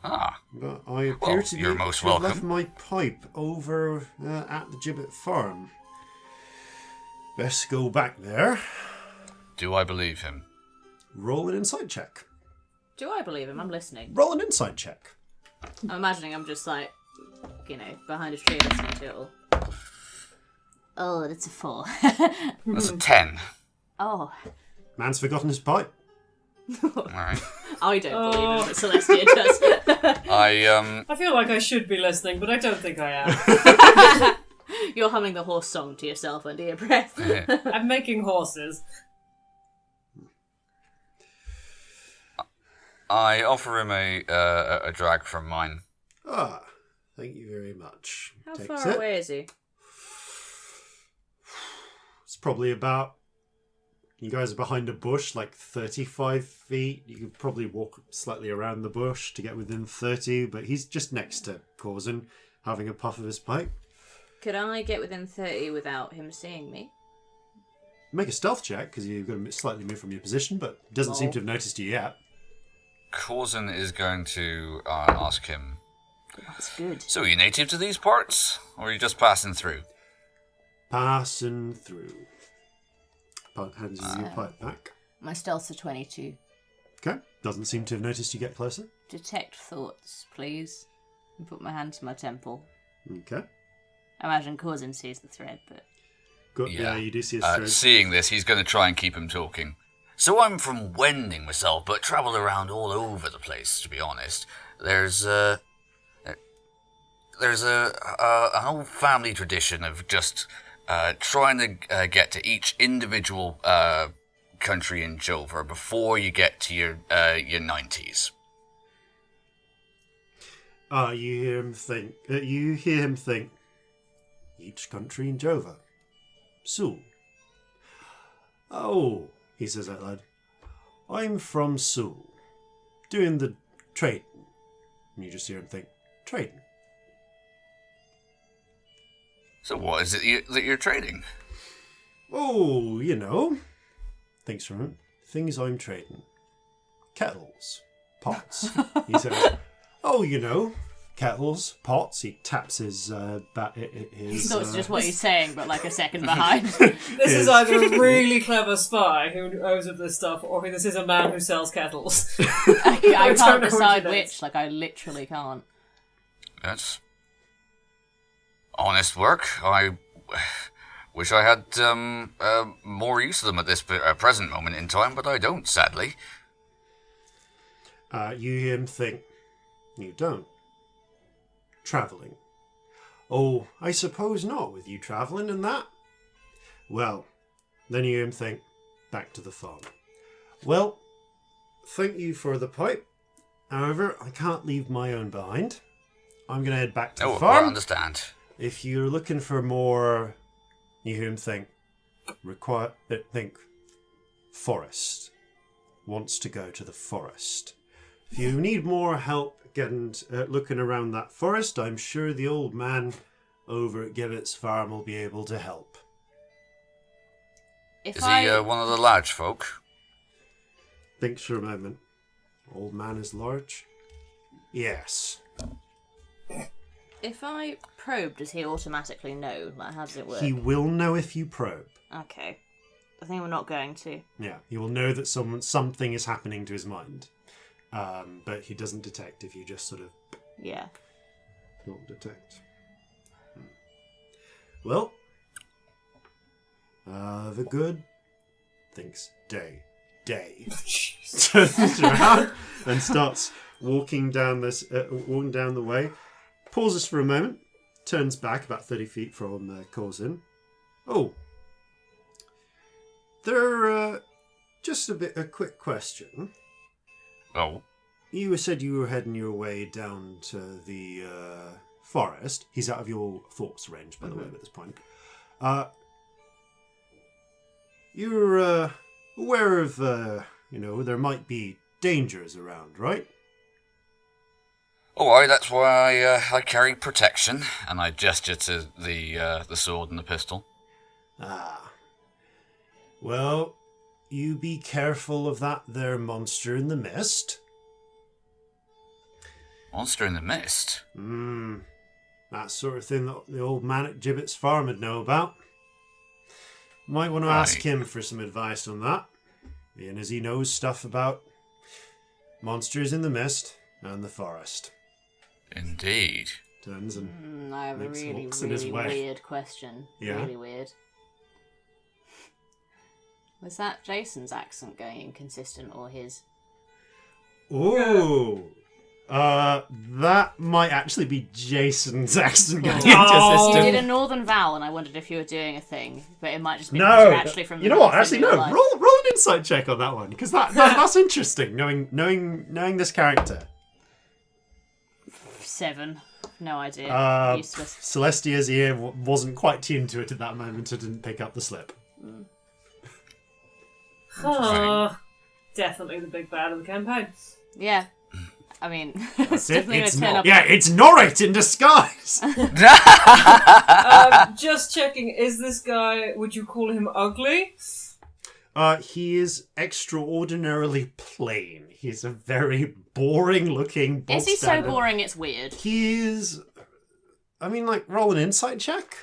Ah,
But I appear to
you're
be
most
to have left
welcome.
my pipe over at the Gibbet Farm. Best go back there.
do I believe him?
Roll an insight check.
Do I believe him? I'm listening.
Roll an insight check.
I'm imagining I'm just like, behind a tree listening to it all. Oh, that's a 4.
That's a 10.
Oh,
Man's forgotten his pipe.
Alright.
I don't believe him, but Celestia does.
I feel like I should be listening, but I don't think I am.
You're humming the horse song to yourself under your breath.
I'm making horses.
I offer him a drag from mine.
Ah, thank you very much.
How
Takes
far
it.
away is he?
It's probably about... You guys are behind a bush, like 35 feet. You could probably walk slightly around the bush to get within 30, but he's just next to Corzin, having a puff of his pipe.
Could I get within 30 without him seeing me?
Make a stealth check, because you've got to slightly move from your position, but doesn't seem to have noticed you yet.
Corzin is going to ask him,
That's good.
so are you native to these parts? Or are you just passing through?
Passing through. Hands you your pipe back.
My stealth's a 22.
Okay. Doesn't seem to have noticed you get closer.
Detect thoughts, please. And put my hand to my temple.
Okay.
I imagine Corzin sees the thread, but...
Good. Yeah, you do see a thread.
Seeing this, he's going to try and keep him talking. So I'm from Wending myself, but travelled around all over the place, to be honest. There's an old family tradition of just trying to get to each individual country in Jover before you get to your 90s.
You hear him think. Each country in Jova. Sul. Oh, he says out loud. I'm from Sul. Doing the trading. And you just hear him think, trading.
So what is it that you're trading?
Oh, thinks from it. Things I'm trading. Kettles. Pots. He says, kettles, pots. He taps his his.
So it's just what he's saying, but like a second behind.
This is either a really clever spy who knows of this stuff, or this is a man who sells kettles.
I
don't
can't
know
decide
which it
which. Like, I literally can't.
That's honest work. I wish I had more use of them at this present moment in time, but I don't, sadly.
You hear him think. You don't. Travelling. Oh, I suppose not, with you travelling and that. Well, then you hear him think. Back to the farm. Well, thank you for the pipe. However, I can't leave my own behind. I'm going to head back to the farm.
I understand.
If you're looking for more, you hear him think. Think. Forest. Wants to go to the forest. If you need more help looking around that forest, I'm sure the old man over at Gibbet's farm will be able to help.
Is he one of the large folk?
Thinks for a moment. Old man is large? Yes.
If I probe, does he automatically know? Like, how does it work?
He will know if you probe.
Okay. I think we're not going to.
Yeah, he will know that something is happening to his mind. But he doesn't detect if you just sort of...
Yeah.
Not detect. Well, the good thinks day. Turns around and starts walking down the way. Pauses for a moment. Turns back about 30 feet from Corzin. Oh. Just a quick question.
Oh.
You said you were heading your way down to the forest. He's out of your thoughts range, by the way, at this point. You're aware of, there might be dangers around, right?
Oh, aye, that's why I carry protection, and I gesture to the sword and the pistol.
Ah. Well, you be careful of that there monster in the mist.
Monster in the mist?
That sort of thing that the old man at Gibbet's farm would know about. Might want to ask him for some advice on that, being as he knows stuff about monsters in the mist and the forest.
Indeed.
Turns and
I have a
makes
really,
walks in his
really
way.
weird question.
Yeah?
Really weird. Was that Jason's accent going inconsistent or his?
Ooh. That might actually be Jason's accent going
You
inconsistent.
did a northern vowel, and I wondered if you were doing a thing, but it might just be
No,
actually from.
you
the
know what?
north
Actually,
in
no.
real life.
Roll an insight check on that one because that's interesting. Knowing this character.
7. No idea. Useless.
Celestia's ear wasn't quite tuned to it at that moment, so didn't pick up the slip.
Oh, definitely the big bad of the campaign.
Yeah. I mean, it's
That's it.
definitely going
It's
to turn up.
Yeah, it's Norrit in disguise.
Just checking, is this guy, would you call him ugly?
He is extraordinarily plain. He's a very boring-looking.
Is he so
bog-standard-
boring it's weird?
He is. I mean, like, roll an insight check.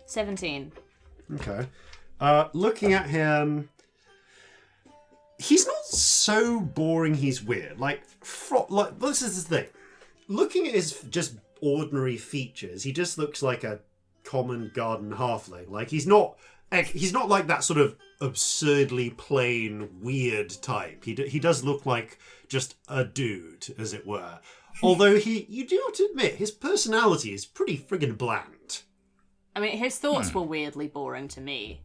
17.
Okay. Looking at him, he's not so boring. He's weird. Like this is the thing. Looking at his just ordinary features, he just looks like a common garden halfling. Like he's not like that sort of absurdly plain weird type. He does look like just a dude, as it were. Although you do have to admit his personality is pretty friggin' bland.
I mean, his thoughts were weirdly boring to me.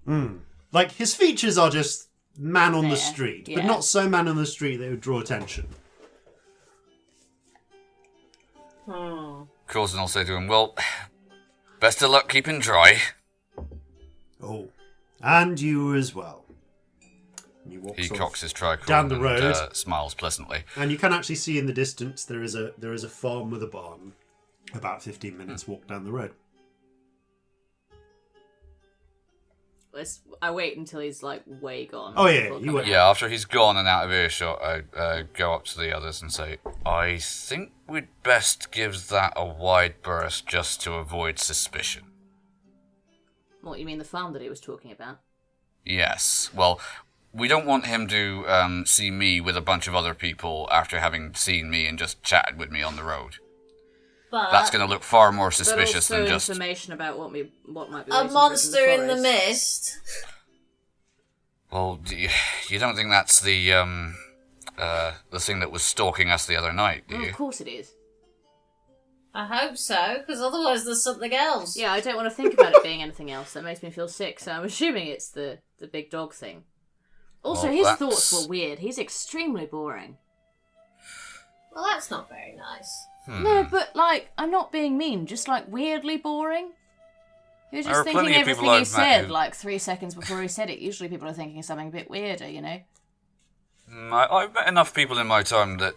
Like his features are just man on the
There,
street,
yeah.
but not so man on the street they would draw attention.
Corzin will say to him, well, best of luck keeping dry.
Oh, and you as well. And he walks
He
off
cocks his tricorn
down the
and
road.
smiles pleasantly.
And you can actually see in the distance there is a farm with a barn. About 15 minutes walk down the road.
I wait until he's like way gone.
Oh, yeah,
before
you
coming
wait.
out.
Yeah, after he's gone and out of earshot, I go up to the others and say, I think we'd best give that a wide berth just to avoid suspicion.
What, you mean the farm that he was talking about?
Yes, well, we don't want him to see me with a bunch of other people after having seen me and just chatted with me on the road.
But
That's going to look far more
But
suspicious
also
than just...
information about what might be
a
waiting for us
monster in the
forest.
mist.
Well, you don't think that's the thing that was stalking us the other night, do
Well,
you?
of course it is.
I hope so, because otherwise there's something else.
Yeah, I don't want to think about it being anything else. That makes me feel sick, so I'm assuming it's the big dog thing. Also,
Well,
his
that's-
thoughts were weird. He's extremely boring.
Well, that's not very nice.
No, but, like, I'm not being mean, just, like, weirdly boring. You're
There are
just
plenty
thinking
of people
everything he
I've met
said,
who-
like, 3 seconds before he said it. Usually people are thinking something a bit weirder, you know?
I've met enough people in my time that,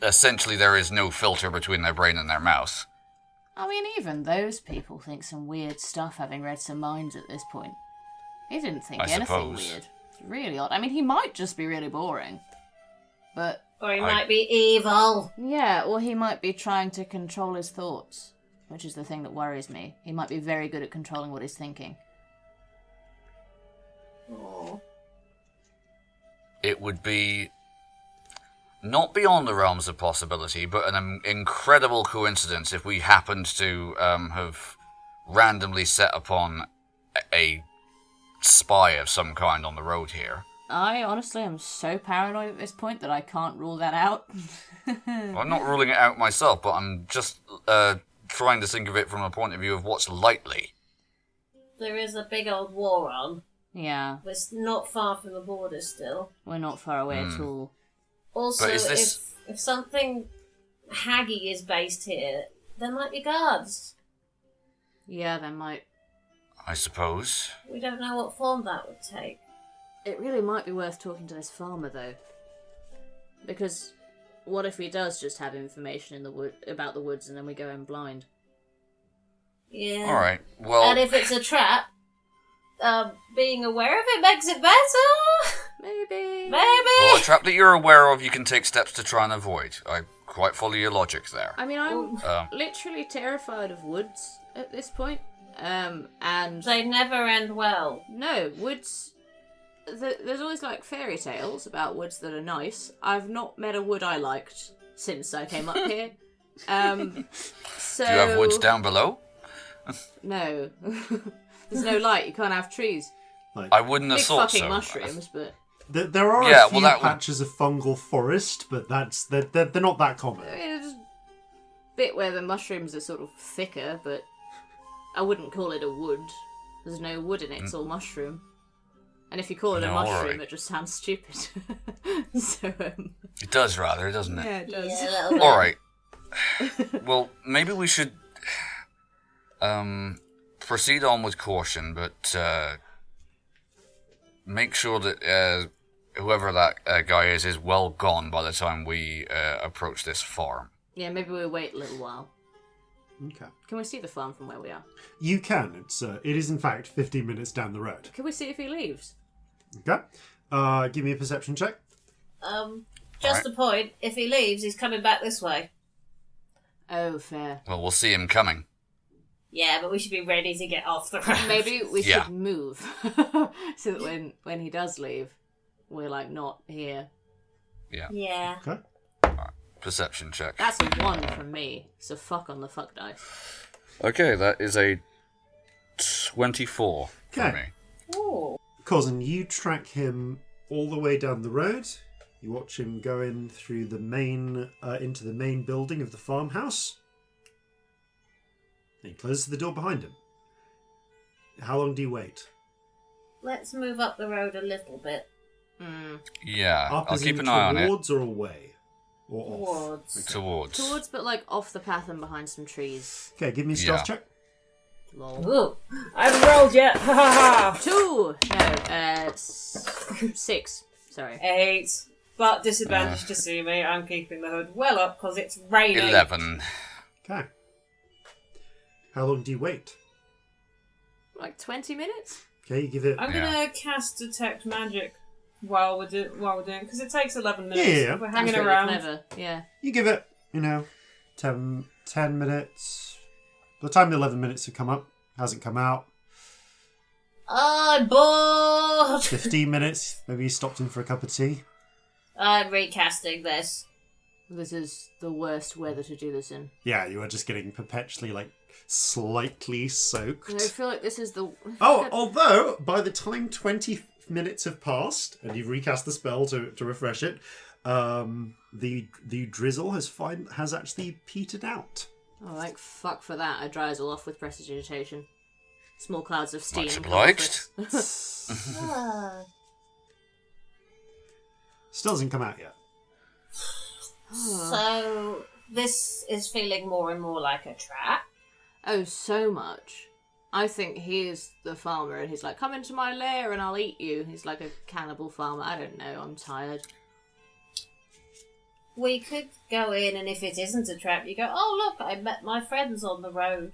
essentially there is no filter between their brain and their mouth.
I mean, even those people think some weird stuff, having read some minds at this point. He didn't think
I
anything
suppose.
weird. It's really odd. I mean, he might just be really boring. But,
Or he might be evil.
yeah, or he might be trying to control his thoughts, which is the thing that worries me. He might be very good at controlling what he's thinking.
Oh.
It would be not beyond the realms of possibility, but an incredible coincidence if we happened to have randomly set upon a spy of some kind on the road here.
I honestly am so paranoid at this point that I can't rule that out.
Well, I'm not ruling it out myself, but I'm just trying to think of it from a point of view of what's likely.
There is a big old war on.
Yeah,
It's not far from the border still.
we're not far away at all.
Also,
But is this-
if something haggy is based here, there might be guards.
Yeah, there might.
I suppose.
We don't know what form that would take.
It really might be worth talking to this farmer, though. Because what if he does just have information in the wood about the woods and then we go in blind?
Yeah.
All right. Well,
And if it's a trap, being aware of it makes it better.
Maybe.
Well, a trap that you're aware of, you can take steps to try and avoid. I quite follow your logic there.
I mean, I'm literally terrified of woods at this point. And
They never end well.
no, woods. There's always like fairy tales about woods that are nice. I've not met a wood I liked since I came up here. So
Do you have woods down below?
No, there's no light. You can't have trees.
I wouldn't have
Big
thought
fucking
so.
mushrooms, but
There are
Yeah,
a few
well, that would-
patches of fungal forest, but they're not that common.
there's a bit where the mushrooms are sort of thicker, but I wouldn't call it a wood. There's no wood in it. It's all mushroom. And if you call it a
No,
mushroom,
alright.
it just sounds stupid. So
It does rather, doesn't it?
yeah, it does.
Yeah, a little bit.
All right. Well, maybe we should proceed on with caution, but make sure that whoever that guy is well gone by the time we approach this farm.
Yeah, maybe we'll wait a little while.
Okay.
Can we see the farm from where we are?
You can. It is in fact 15 minutes down the road.
Can we see if he leaves?
Okay. Give me a perception check.
Just a point. If he leaves, he's coming back this way.
Oh, fair.
Well, we'll see him coming.
Yeah, but we should be ready to get off the road.
Maybe we
Yeah.
should move so that when he does leave, we're like not here.
Yeah.
Okay.
Perception check.
That's a 1 from me. So fuck on the fuck dice.
Okay, that is a 24 for
Okay.
me.
Ooh.
Corzin, you track him all the way down the road. You watch him go in through the main, into the main building of the farmhouse. And he closes the door behind him. How long do you wait?
Let's move up the road a little bit.
Yeah,
Up
I'll
as
keep
in
an eye on it.
towards or away? Or off?
Towards.
Towards.
Towards, but like off the path and behind some trees.
Okay, give me a stealth
Yeah.
check.
Lol.
Ooh.
I haven't rolled yet. Ha ha ha.
2! No, 6. Sorry.
8. But disadvantage to see me. I'm keeping the hood well up because it's raining.
11.
Okay. How long do you wait?
Like 20 minutes?
Okay, you give it...
I'm gonna cast detect magic while we're doing because it takes 11 minutes.
Yeah.
We're hanging
That's really
around.
clever. Yeah.
You give it, 10 minutes. By the time the 11 minutes have come up, hasn't come out.
I'm bored.
15 minutes, maybe you stopped in for a cup of tea.
I'm recasting this.
This is the worst weather to do this in.
Yeah, you are just getting perpetually, slightly soaked.
I feel like this is the...
Oh, although, by the time 20 minutes have passed, and you've recast the spell to refresh it, the drizzle has actually petered out.
Oh, like, fuck for that. I dry us all off with prestidigitation. Small clouds of steam.
Much
come off
obliged.
us.
Still hasn't come out yet.
So this is feeling more and more like a trap.
Oh, so much. I think he's the farmer and he's like, come into my lair and I'll eat you. He's like a cannibal farmer. I don't know. I'm tired.
We could go in, and if it isn't a trap, you go, oh, look, I met my friends on the road.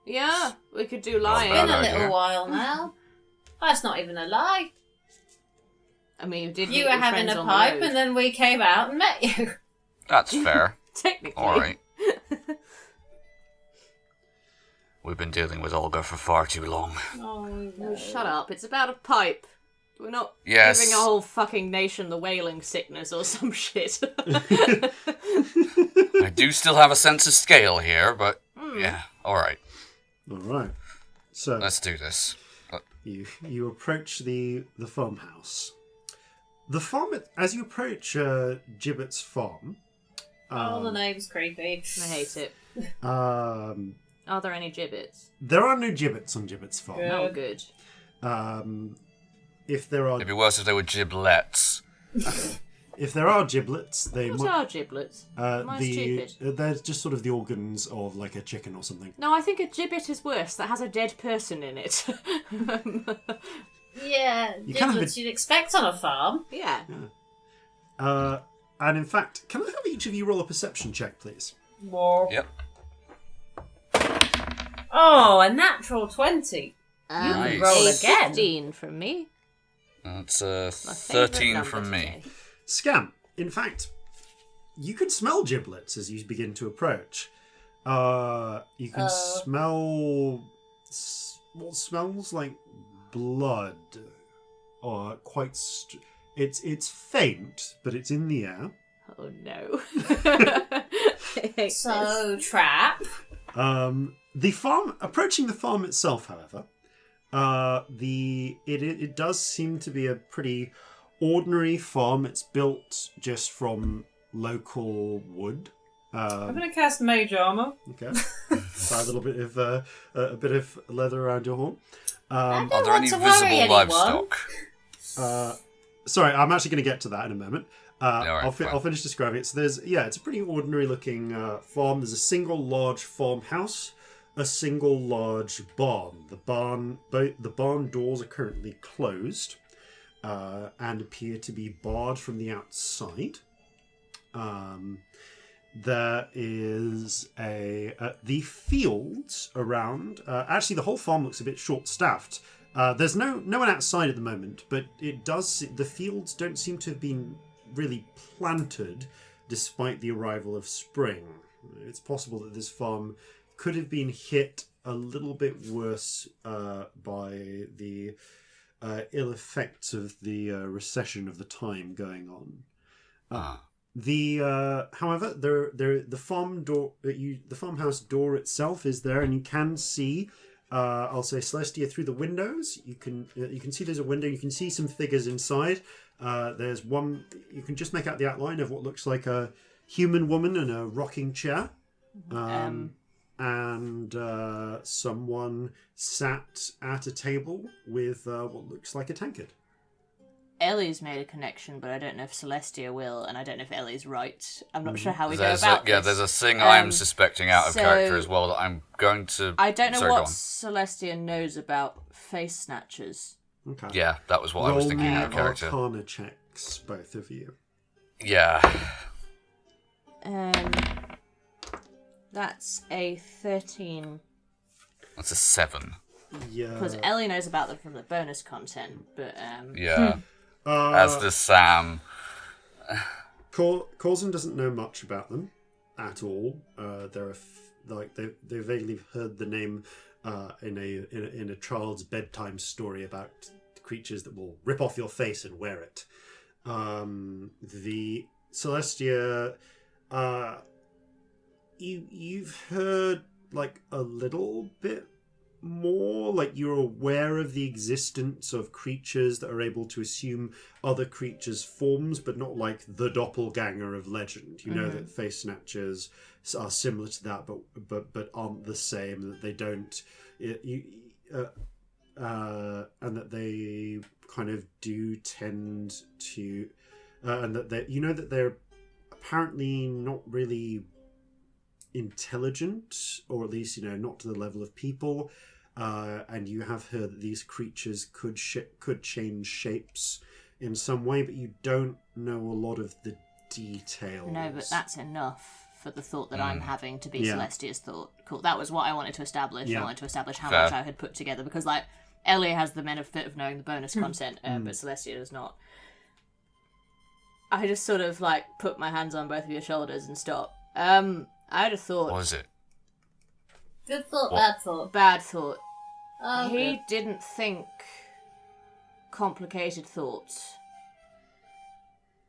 Yeah, we could do
It's
lying.
been
bad
a
idea.
little while now. That's not even a lie.
I mean, you did
You
meet
were
your
having
friends
a
on the
pipe,
road.
and then we came out and met you.
That's fair.
Technically.
Alright. We've been dealing with Olga for far too long.
Oh,
No, shut up. It's about a pipe. We're not
Yes.
giving a whole fucking nation the whaling sickness or some shit.
I do still have a sense of scale here, but yeah, alright.
All right. So
Let's do this.
you approach the farmhouse. The farm, as you approach Gibbet's farm,
Oh, the name's creepy.
I hate it.
Are
there any gibbets?
there are no gibbets on Gibbet's farm.
Good.
Oh, good.
If there are
It'd be worse if they were giblets.
giblets, they
What
might.
are giblets? Am I stupid?
They're just sort of the organs of like a chicken or something.
No, I think a gibbet is worse. That has a dead person in it.
Yeah,
You kind of
giblets you'd expect on a farm.
yeah.
And in fact, can I have each of you roll a perception check, please?
More.
Yep.
Oh, a natural 20.
Nice.
roll
A
again.
15 from me.
That's
My
13
favourite
from
number
me.
today.
Scamp, in fact, you can smell giblets as you begin to approach. You can smell what smells like blood, or quite. It's faint, but it's in the air.
Oh no.
So, trap.
The farm, approaching the farm itself, however, it does seem to be a pretty ordinary farm. It's built just from local wood.
I'm going to cast Mage Armor.
Okay, so a little bit of a bit of leather around your horn.
I don't
Are there
want
any
to worry
visible
anyone.
Sorry, I'm actually going to get to that in a moment.
Alright,
I'll
fine.
finish describing it. So it's a pretty ordinary looking farm. There's a single large farmhouse, a single large barn. The barn doors are currently closed and appear to be barred from the outside. There is the fields around. Actually, the whole farm looks a bit short-staffed. There's no one outside at the moment, but the fields don't seem to have been really planted despite the arrival of spring. It's possible that this farm could have been hit a little bit worse by the ill effects of the recession of the time going on. However, the farmhouse door itself is there, and you can see. I'll say Celestia through the windows. You can see there's a window. You can see some figures inside. There's one. You can just make out the outline of what looks like a human woman in a rocking chair, and someone sat at a table with what looks like a tankard.
Ellie's made a connection, but I don't know if Celestia will, and I don't know if Ellie's right. I'm not sure how we
There's
go about this.
there's a thing I'm suspecting out of
so-
character as well that I'm going to...
I don't know
Sorry, go
what
on.
Celestia knows about face snatchers.
Okay.
Yeah, that was what I was
Roll
thinking
me
out of character.
Arcana checks, both of you.
Yeah.
That's a 13.
That's a 7.
Yeah.
Because Ellie knows about them from the bonus content, but
Yeah. As does Sam.
Corzin doesn't know much about them at all. They vaguely heard the name in a child's bedtime story about creatures that will rip off your face and wear it. The Celestia, you've heard like a little bit more, like you're aware of the existence of creatures that are able to assume other creatures' forms, but not like the doppelganger of legend. You know that face snatchers are similar to that, but aren't the same. That they don't, and that they kind of do tend to, and that that they're apparently not really intelligent, or at least not to the level of people, and you have heard that these creatures could change shapes in some way, but you don't know a lot of the details.
no, but that's enough for the thought that I'm having to be
Yeah.
Celestia's thought. Cool. That was what I wanted to establish.
Yeah.
I wanted to establish how
Fair.
much I had put together, because like Ellie has the benefit of knowing the bonus content, but Celestia does not. I just sort of like put my hands on both of your shoulders and stop. I had a thought.
What is it?
Good thought,
What?
bad thought.
Bad thought.
Oh,
He
good.
didn't think complicated thoughts.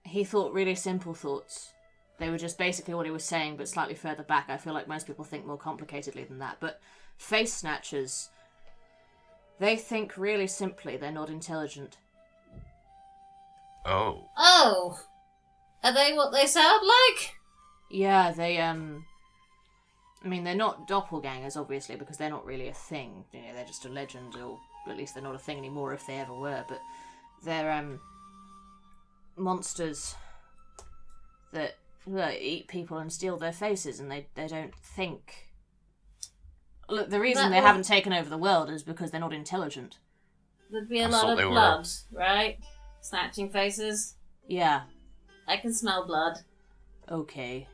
He thought really simple thoughts. They were just basically what he was saying, but slightly further back. I feel like most people think more complicatedly than that. But face snatchers, they think really simply. They're not intelligent.
Oh.
Oh! Are they what they sound like?
Yeah, they, I mean, they're not doppelgangers, obviously, because they're not really a thing. They're just a legend, or at least they're not a thing anymore if they ever were. But they're, monsters that eat people and steal their faces, and they don't think. Look, the reason they haven't taken over the world is because they're not intelligent.
There'd be a
I
lot
thought
of
they were-
blood, right? Snatching faces.
Yeah,
I can smell blood.
okay.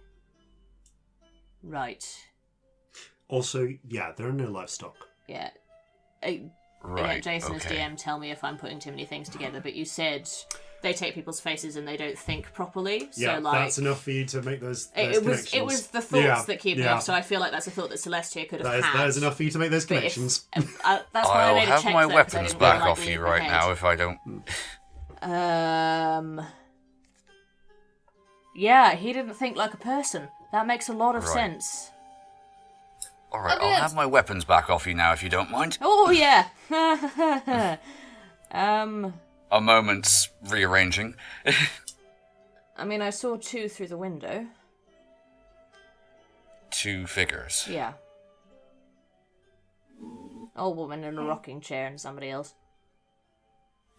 Right.
Also, yeah, there are no livestock.
Yeah.
Right.
Again, Jason
okay.
as DM, tell me if I'm putting too many things together, but you said they take people's faces and they don't think properly. So,
Yeah,
like,
that's enough for you to make those
it
connections.
was the thoughts that keep me
yeah.
off, so I feel like that's a thought that Celestia could have had.
That is enough for you to make those
But if-
connections.
that's why I
I'll
made a
have
check
my
there, 'cause I
weapons
didn't
back
feel like
off you
leaving
right
ahead.
now if I don't.
Yeah, he didn't think like a person. That makes a lot of
Right.
sense.
Alright,
Okay.
I'll have my weapons back off you now if you don't mind.
Oh yeah.
A moment's rearranging.
I mean, I saw 2 through the window.
2 figures.
Yeah. Old woman in a rocking chair and somebody else.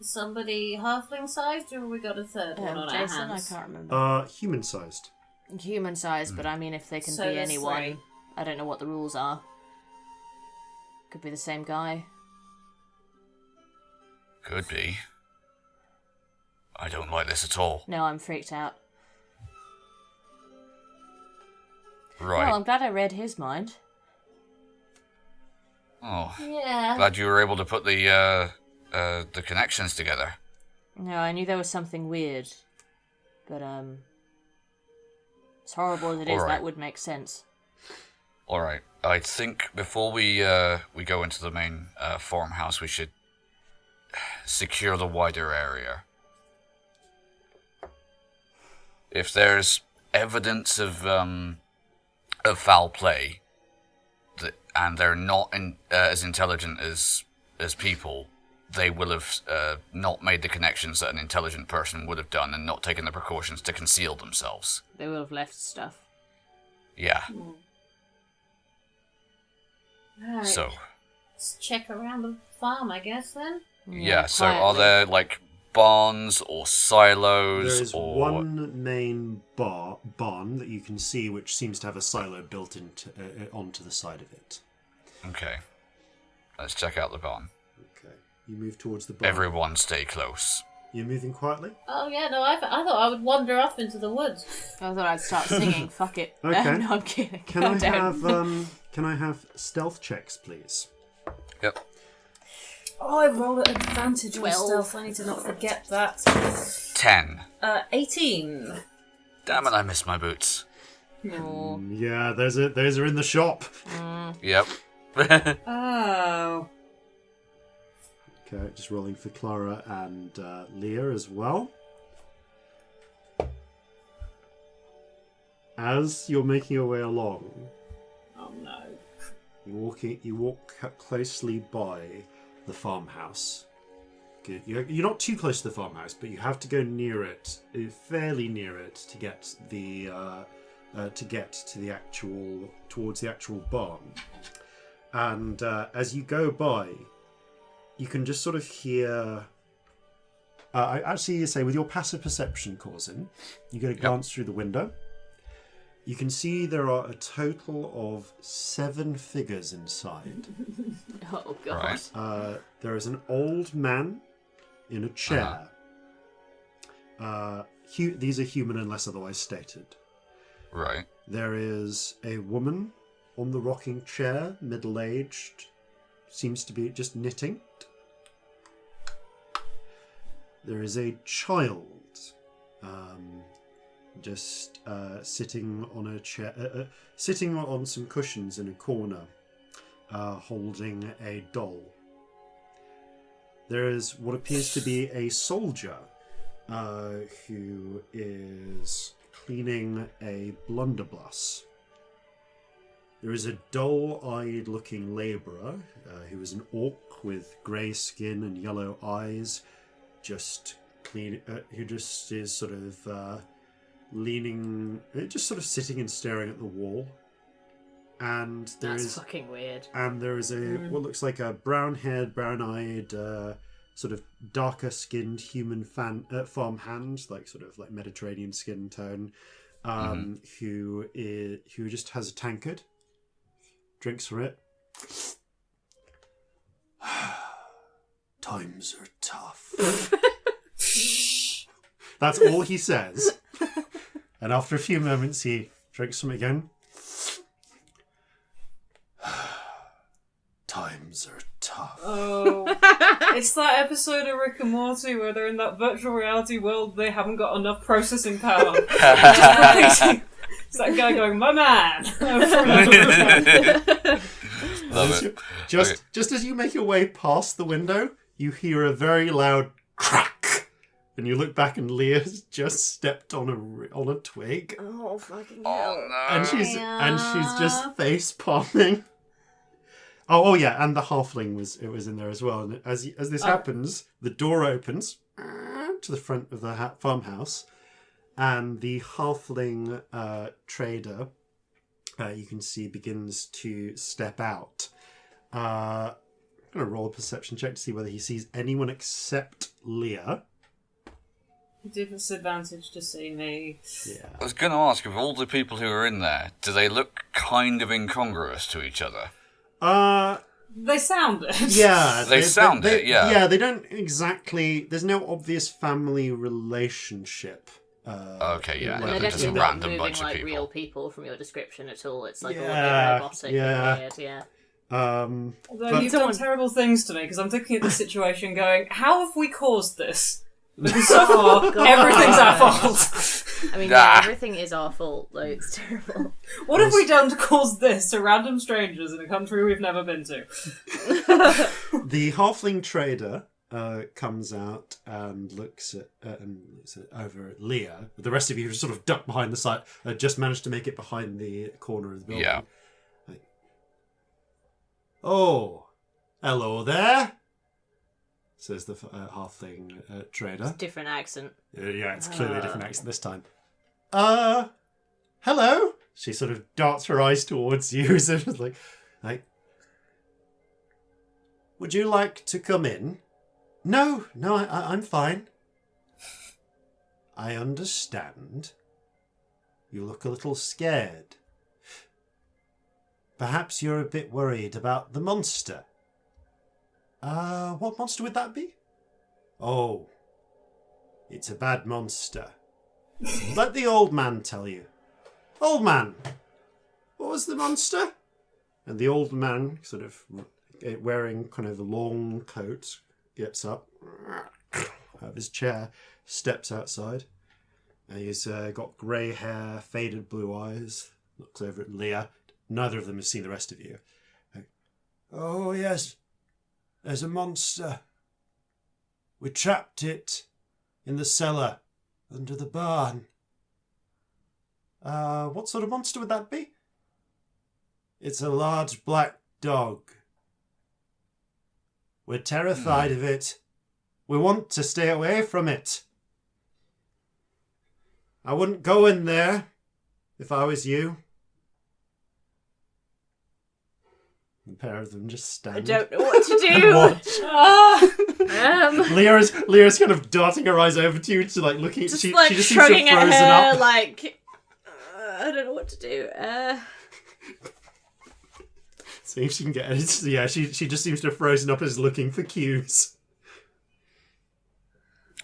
Somebody halfling sized, or we got a third one on
Jason,
our hands?
I can't remember.
Human-sized.
Human size, but I mean, if they can
So
be
there's
anyone,
3.
I don't know what the rules are. Could be the same guy.
Could be. I don't like this at all.
No, I'm freaked out.
Right.
Well, I'm glad I read his mind.
Oh,
Yeah.
glad you were able to put the connections together.
No, I knew there was something weird, but as horrible as it is,
Alright.
that would make sense.
All right. I think before we go into the main farmhouse, we should secure the wider area. If there's evidence of foul play, and they're not as intelligent as people, they will have not made the connections that an intelligent person would have done, and not taken the precautions to conceal themselves.
They will have left stuff.
Yeah.
Alright.
So.
Let's check around the farm, I guess, then.
Yeah, so are
quietly.
there, like, barns or silos
There is
or...
one main barn that you can see, which seems to have a silo built into onto the side of it.
Okay. Let's check out the barn.
Okay, you move towards the barn.
Everyone stay close.
You're moving quietly.
Oh, yeah, no, I thought I would wander off into the woods.
I thought I'd start singing. Fuck it.
Okay.
No, I'm kidding.
Can
Calm
I
down.
have stealth checks, please?
Yep.
Oh, I roll at advantage on
12.
stealth. I need to not forget that.
10.
18.
Damn it, I missed my boots.
Oh.
Yeah, those are in the shop.
Yep.
Oh.
Okay, just rolling for Clara and Leah as well. As you're making your way along,
Oh no.
you walk closely by the farmhouse. Good. You're not too close to the farmhouse, but you have to go near it, fairly near it, to get towards the actual barn. And as you go by, you can just sort of hear. I actually say with your passive perception, Corzin, you get a glance through the window. You can see there are a total of 7 figures inside.
Oh, God.
Right.
There is an old man in a chair. These are human unless otherwise stated.
Right.
There is a woman on the rocking chair, middle-aged, seems to be just knitting. There is a child just sitting on a chair, sitting on some cushions in a corner, holding a doll. There is what appears to be a soldier who is cleaning a blunderbuss. There is a dull-eyed looking labourer who is an orc with grey skin and yellow eyes, who just is sort of leaning, just sort of sitting and staring at the wall. And
That's fucking weird.
And there is what looks like a brown-haired, brown-eyed, sort of darker-skinned human farm hand, like sort of like Mediterranean skin tone, who just has a tankard, drinks from it. Times are tough. That's all he says. And after a few moments, he drinks from it again. Times Times are tough.
Oh, it's that episode of Rick and Morty where they're in that virtual reality world. They haven't got enough processing power. It's that guy going, "My man."
Love it.
Just as you make your way past the window, you hear a very loud crack, and you look back, and Leah's just stepped on a twig,
Oh fucking
Oh
hell!
no.
and she's just face palming. Oh yeah, and the halfling was in there as well. And as this happens, the door opens to the front of the farmhouse, and the halfling trader, you can see, begins to step out. I'm going to roll a perception check to see whether he sees anyone except Leah.
Disadvantage to see me.
Yeah.
I was going to ask, of all the people who are in there, do they look kind of incongruous to each other?
They sound it.
Yeah.
They sound it, yeah.
Yeah, they don't exactly... There's no obvious family relationship.
Okay, yeah.
They're
Just a
definitely not
random
moving
bunch of
like
people.
real people from your description at all. It's like all
Yeah,
robotic
yeah.
and weird, yeah.
Although
But-
you've done terrible things to me, because I'm looking at the situation going, how have we caused this? Because so far, everything's our fault.
I mean,
Ah.
everything is our fault. Like, it's terrible.
What have we done to cause this to random strangers in a country we've never been to?
The halfling trader comes out and looks over at Leah. The rest of you sort of duck behind the side. Just managed to make it behind the corner of the building.
Yeah.
Like, oh, hello there, says the halfling trader.
Different accent.
Yeah, it's clearly a different accent this time. Hello. She sort of darts her eyes towards you, so it's like, would you like to come in? No, I'm fine. I understand. You look a little scared. Perhaps you're a bit worried about the monster. What monster would that be? Oh, it's a bad monster. Let the old man tell you. Old man, what was the monster? And the old man, sort of wearing kind of a long coat, gets up out of his chair, steps outside, and he's got grey hair, faded blue eyes, looks over at Leah. Neither of them has seen the rest of you. Oh, yes, there's a monster. We trapped it in the cellar under the barn. What sort of monster would that be? It's a large black dog. We're terrified of it. We want to stay away from it. I wouldn't go in there if I was you. The pair of them just stand.
I don't know what to do.
Watch. Leah's kind of darting her eyes over to you, to like looking at
Just
she
like
just seems to have
shrugging at
frozen
her,
up.
like, I don't know what to do.
See if she can get it. Yeah, she just seems to have frozen up as looking for cues.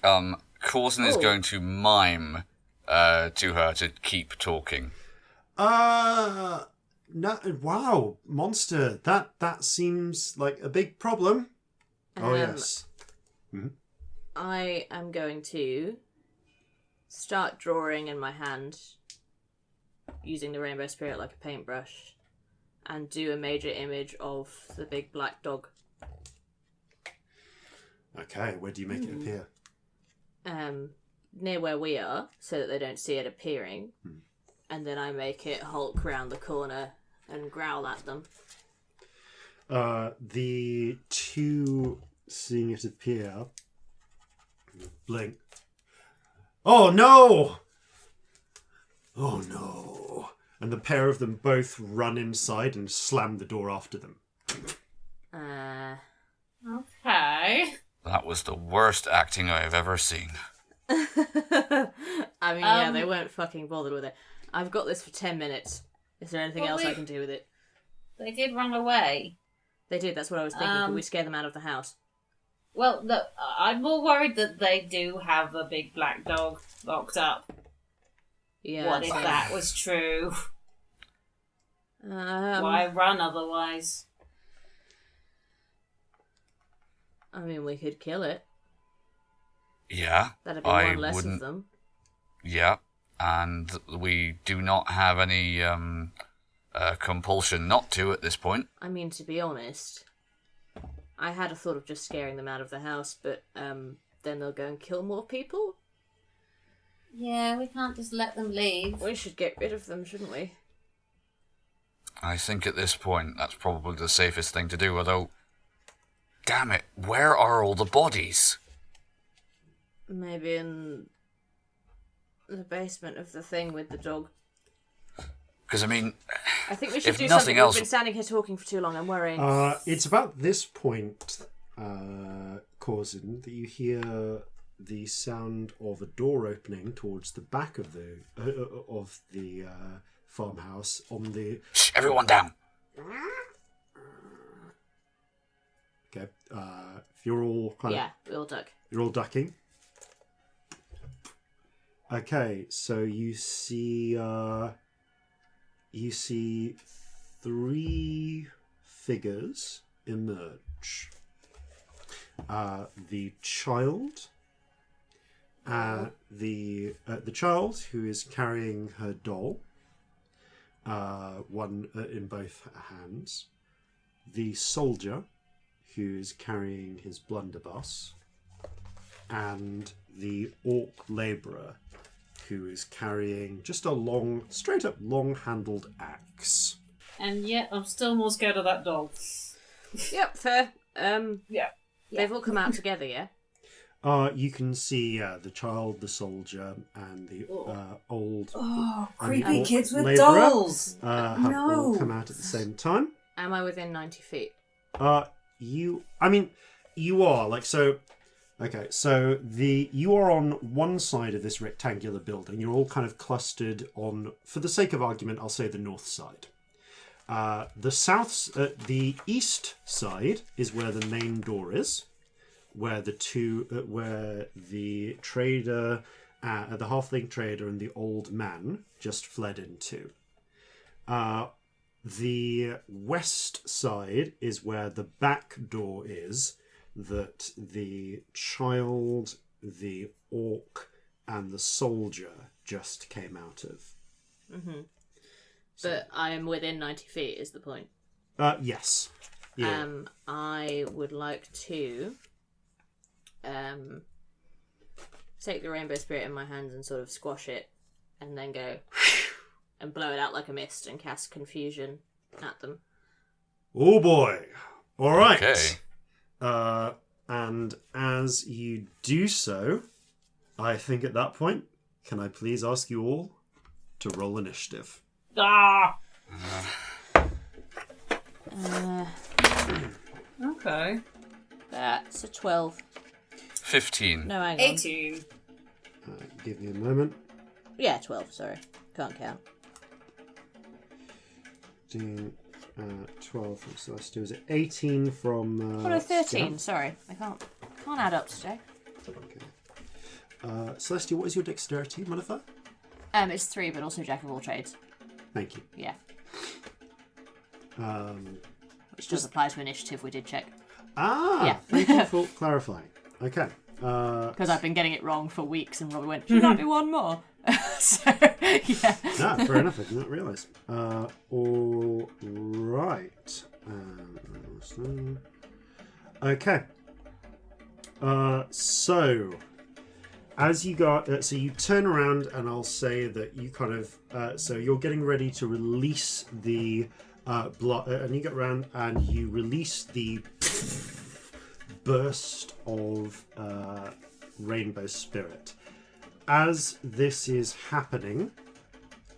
Corzin is
Oh.
going to mime to her to keep talking.
No, wow, monster. That seems like a big problem. Oh yes.
I am going to start drawing in my hand, using the rainbow spirit like a paintbrush, and do a major image of the big black dog.
Okay, where do you make it appear?
Near where we are, so that they don't see it appearing. And then I make it hulk round the corner and growl at them.
The two seeing it appear blink. Oh no! Oh no! And the pair of them both run inside and slam the door after them.
Okay.
That was the worst acting I have ever seen.
I mean, yeah, they weren't fucking bothered with it. I've got this for 10 minutes. Is there anything else I can do with it?
They did run away.
They did, that's what I was thinking. Could we scare them out of the house?
Well, no, I'm more worried that they do have a big black dog locked up.
Yeah.
What if that was true? Why run otherwise?
I mean, we could kill it.
Yeah,
That'd be
I
one less
wouldn't.
of them.
Yeah, and we do not have any compulsion not to at this point.
I mean, to be honest, I had a thought of just scaring them out of the house, but then they'll go and kill more people.
Yeah, we can't just let them leave.
We should get rid of them, shouldn't we?
I think at this point that's probably the safest thing to do, although... Damn it, where are all the bodies?
Maybe in the basement of the thing with the dog.
Because, I mean...
I think we should
if
do
nothing
something.
else...
We've been standing here talking for too long. I'm worrying.
It's about this point, Corzin, that you hear the sound of a door opening towards the back of the farmhouse on the...
Shh, everyone down!
Okay, if you're all kind
yeah, we'll duck.
You're all ducking. Okay, so you see 3 figures emerge. The child, the child who is carrying her doll, one in both hands. The soldier, who is carrying his blunderbuss, and the orc labourer, who is carrying just a straight-up long-handled axe.
And yet, I'm still more scared of that doll.
Yep, fair.
Yeah.
They've all come out together, yeah?
You can see the child, the soldier, and the old...
Oh,
and the
creepy
orc
kids with
labourer,
dolls!
have all
No.
come out at the same time.
Am I within 90 feet?
You are, like, so... Okay, so you are on one side of this rectangular building. You're all kind of clustered on, for the sake of argument, I'll say the north side. The east side is where the main door is, where the trader, the halfling trader, and the old man just fled into. The west side is where the back door is, that the child, the orc, and the soldier just came out of.
Mm-hmm. But I am within 90 feet, is the point.
Yes. Yeah.
I would like to take the rainbow spirit in my hands and sort of squash it, and then go and blow it out like a mist and cast confusion at them.
Oh boy! All right.
Okay.
And as you do so, I think at that point, can I please ask you all to roll initiative?
Ah! Okay.
That's a 12.
15.
No, hang on.
18.
Give me a moment.
Yeah, 12, sorry. Can't count.
12 from Celestia. Was it 18 from...
Oh, no, 13.
Scamp?
Sorry. I can't add up today.
Okay. Celestia, what is your dexterity modifier?
It's 3, but also jack of all trades.
Thank you.
Yeah. Which does apply to initiative, we did check.
Yeah. Thank you for clarifying. Okay.
Because I've been getting it wrong for weeks, and Robbie went, should not be one more. So, yeah.
No, fair enough. I did not realise. All right. Okay. So, as you got, so you turn around, and I'll say that you kind of, so you're getting ready to release the blood, and you get around and you release the burst of rainbow spirit. As this is happening,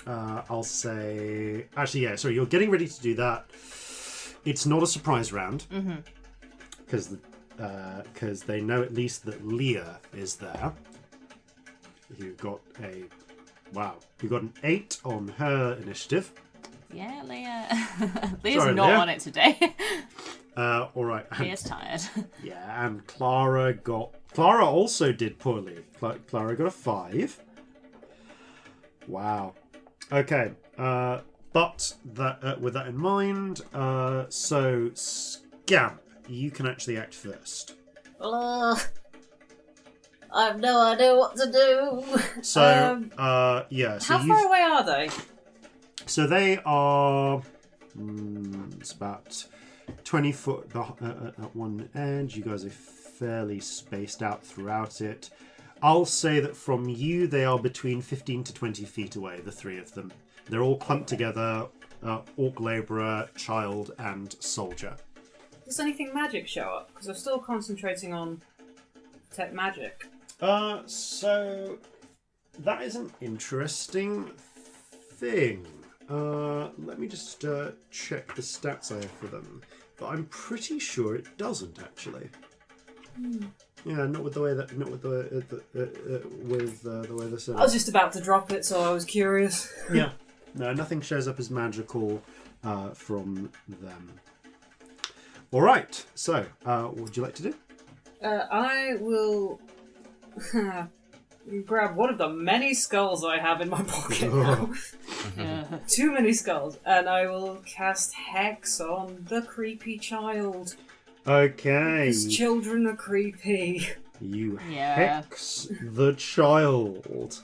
I'll say... Actually, yeah, sorry, you're getting ready to do that. It's not a surprise round. Because they know at least that Leah is there. You've got an 8 on her initiative.
Yeah, Leah. Leah's
Sorry,
not
Leah.
on it today.
All right.
Leah's tired.
Yeah, and Clara also did poorly. Clara got a 5. Wow. Okay. But that with that in mind, so Scamp, you can actually act first.
I have no idea what to do.
So, yeah. So
How far away are they?
So they are. It's about 20 foot at one edge. You guys are fairly spaced out throughout it. I'll say that from you, they are between 15 to 20 feet away, the three of them. They're all clumped together, orc labourer, child, and soldier.
Does anything magic show up? Because I'm still concentrating on detect magic.
So that is an interesting thing. Let me just check the stats I have for them. But I'm pretty sure it doesn't actually. Yeah, not with the way that, the way this.
I was just about to drop it, so I was curious.
Yeah, no, nothing shows up as magical from them. All right, so what would you like to do?
I will grab one of the many skulls I have in my pocket now. Too many skulls. And I will cast Hex on the creepy child.
Okay.
Because children are creepy.
You hex the child.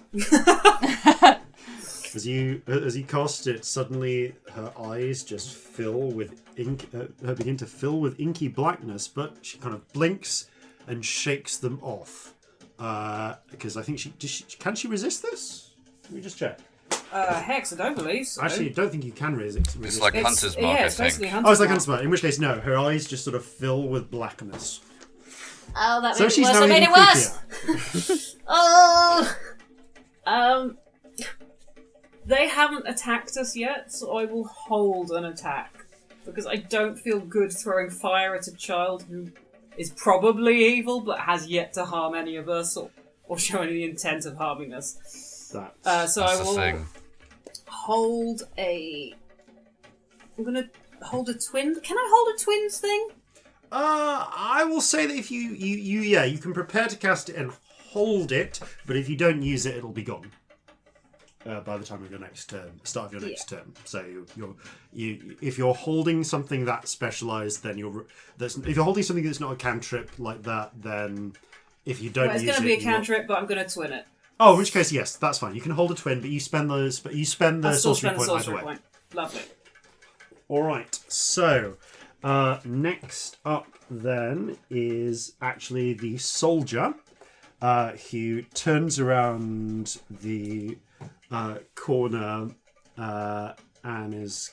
As you cast it, suddenly her eyes just fill with ink. Begin to fill with inky blackness, but she kind of blinks and shakes them off. Because I think can she resist this? Let me just check.
Hex, I don't believe so.
Actually, I don't think you can resist.
It's like Hunter's Mark,
yeah,
I
it's basically
think.
Hunter's
Oh, it's like
Mark.
Hunter's Mark. In which case, no. Her eyes just sort of fill with blackness.
Oh, that
So
made it
she's
worse.
now
I made
even
it worse. Oh.
They haven't attacked us yet, so I will hold an attack. Because I don't feel good throwing fire at a child who is probably evil, but has yet to harm any of us, or show any intent of harming us. So
That's
I
the
will
thing.
hold a... I'm going to hold a twin... Can I hold a twins thing?
I will say that if you can prepare to cast it and hold it, but if you don't use it, it'll be gone by the time of your next turn, start of your next turn. So if you're holding something that specialised, then if you're holding something that's not a cantrip like that, then if you don't use it,
it's going to be a cantrip, but I'm going to twin it.
Oh, in which case, yes, that's fine. You can hold a twin, but you spend the
I'll still
sorcery
spend the
point
sorcery
either way.
point. Lovely.
All right, so next up then is actually the soldier who turns around the corner and is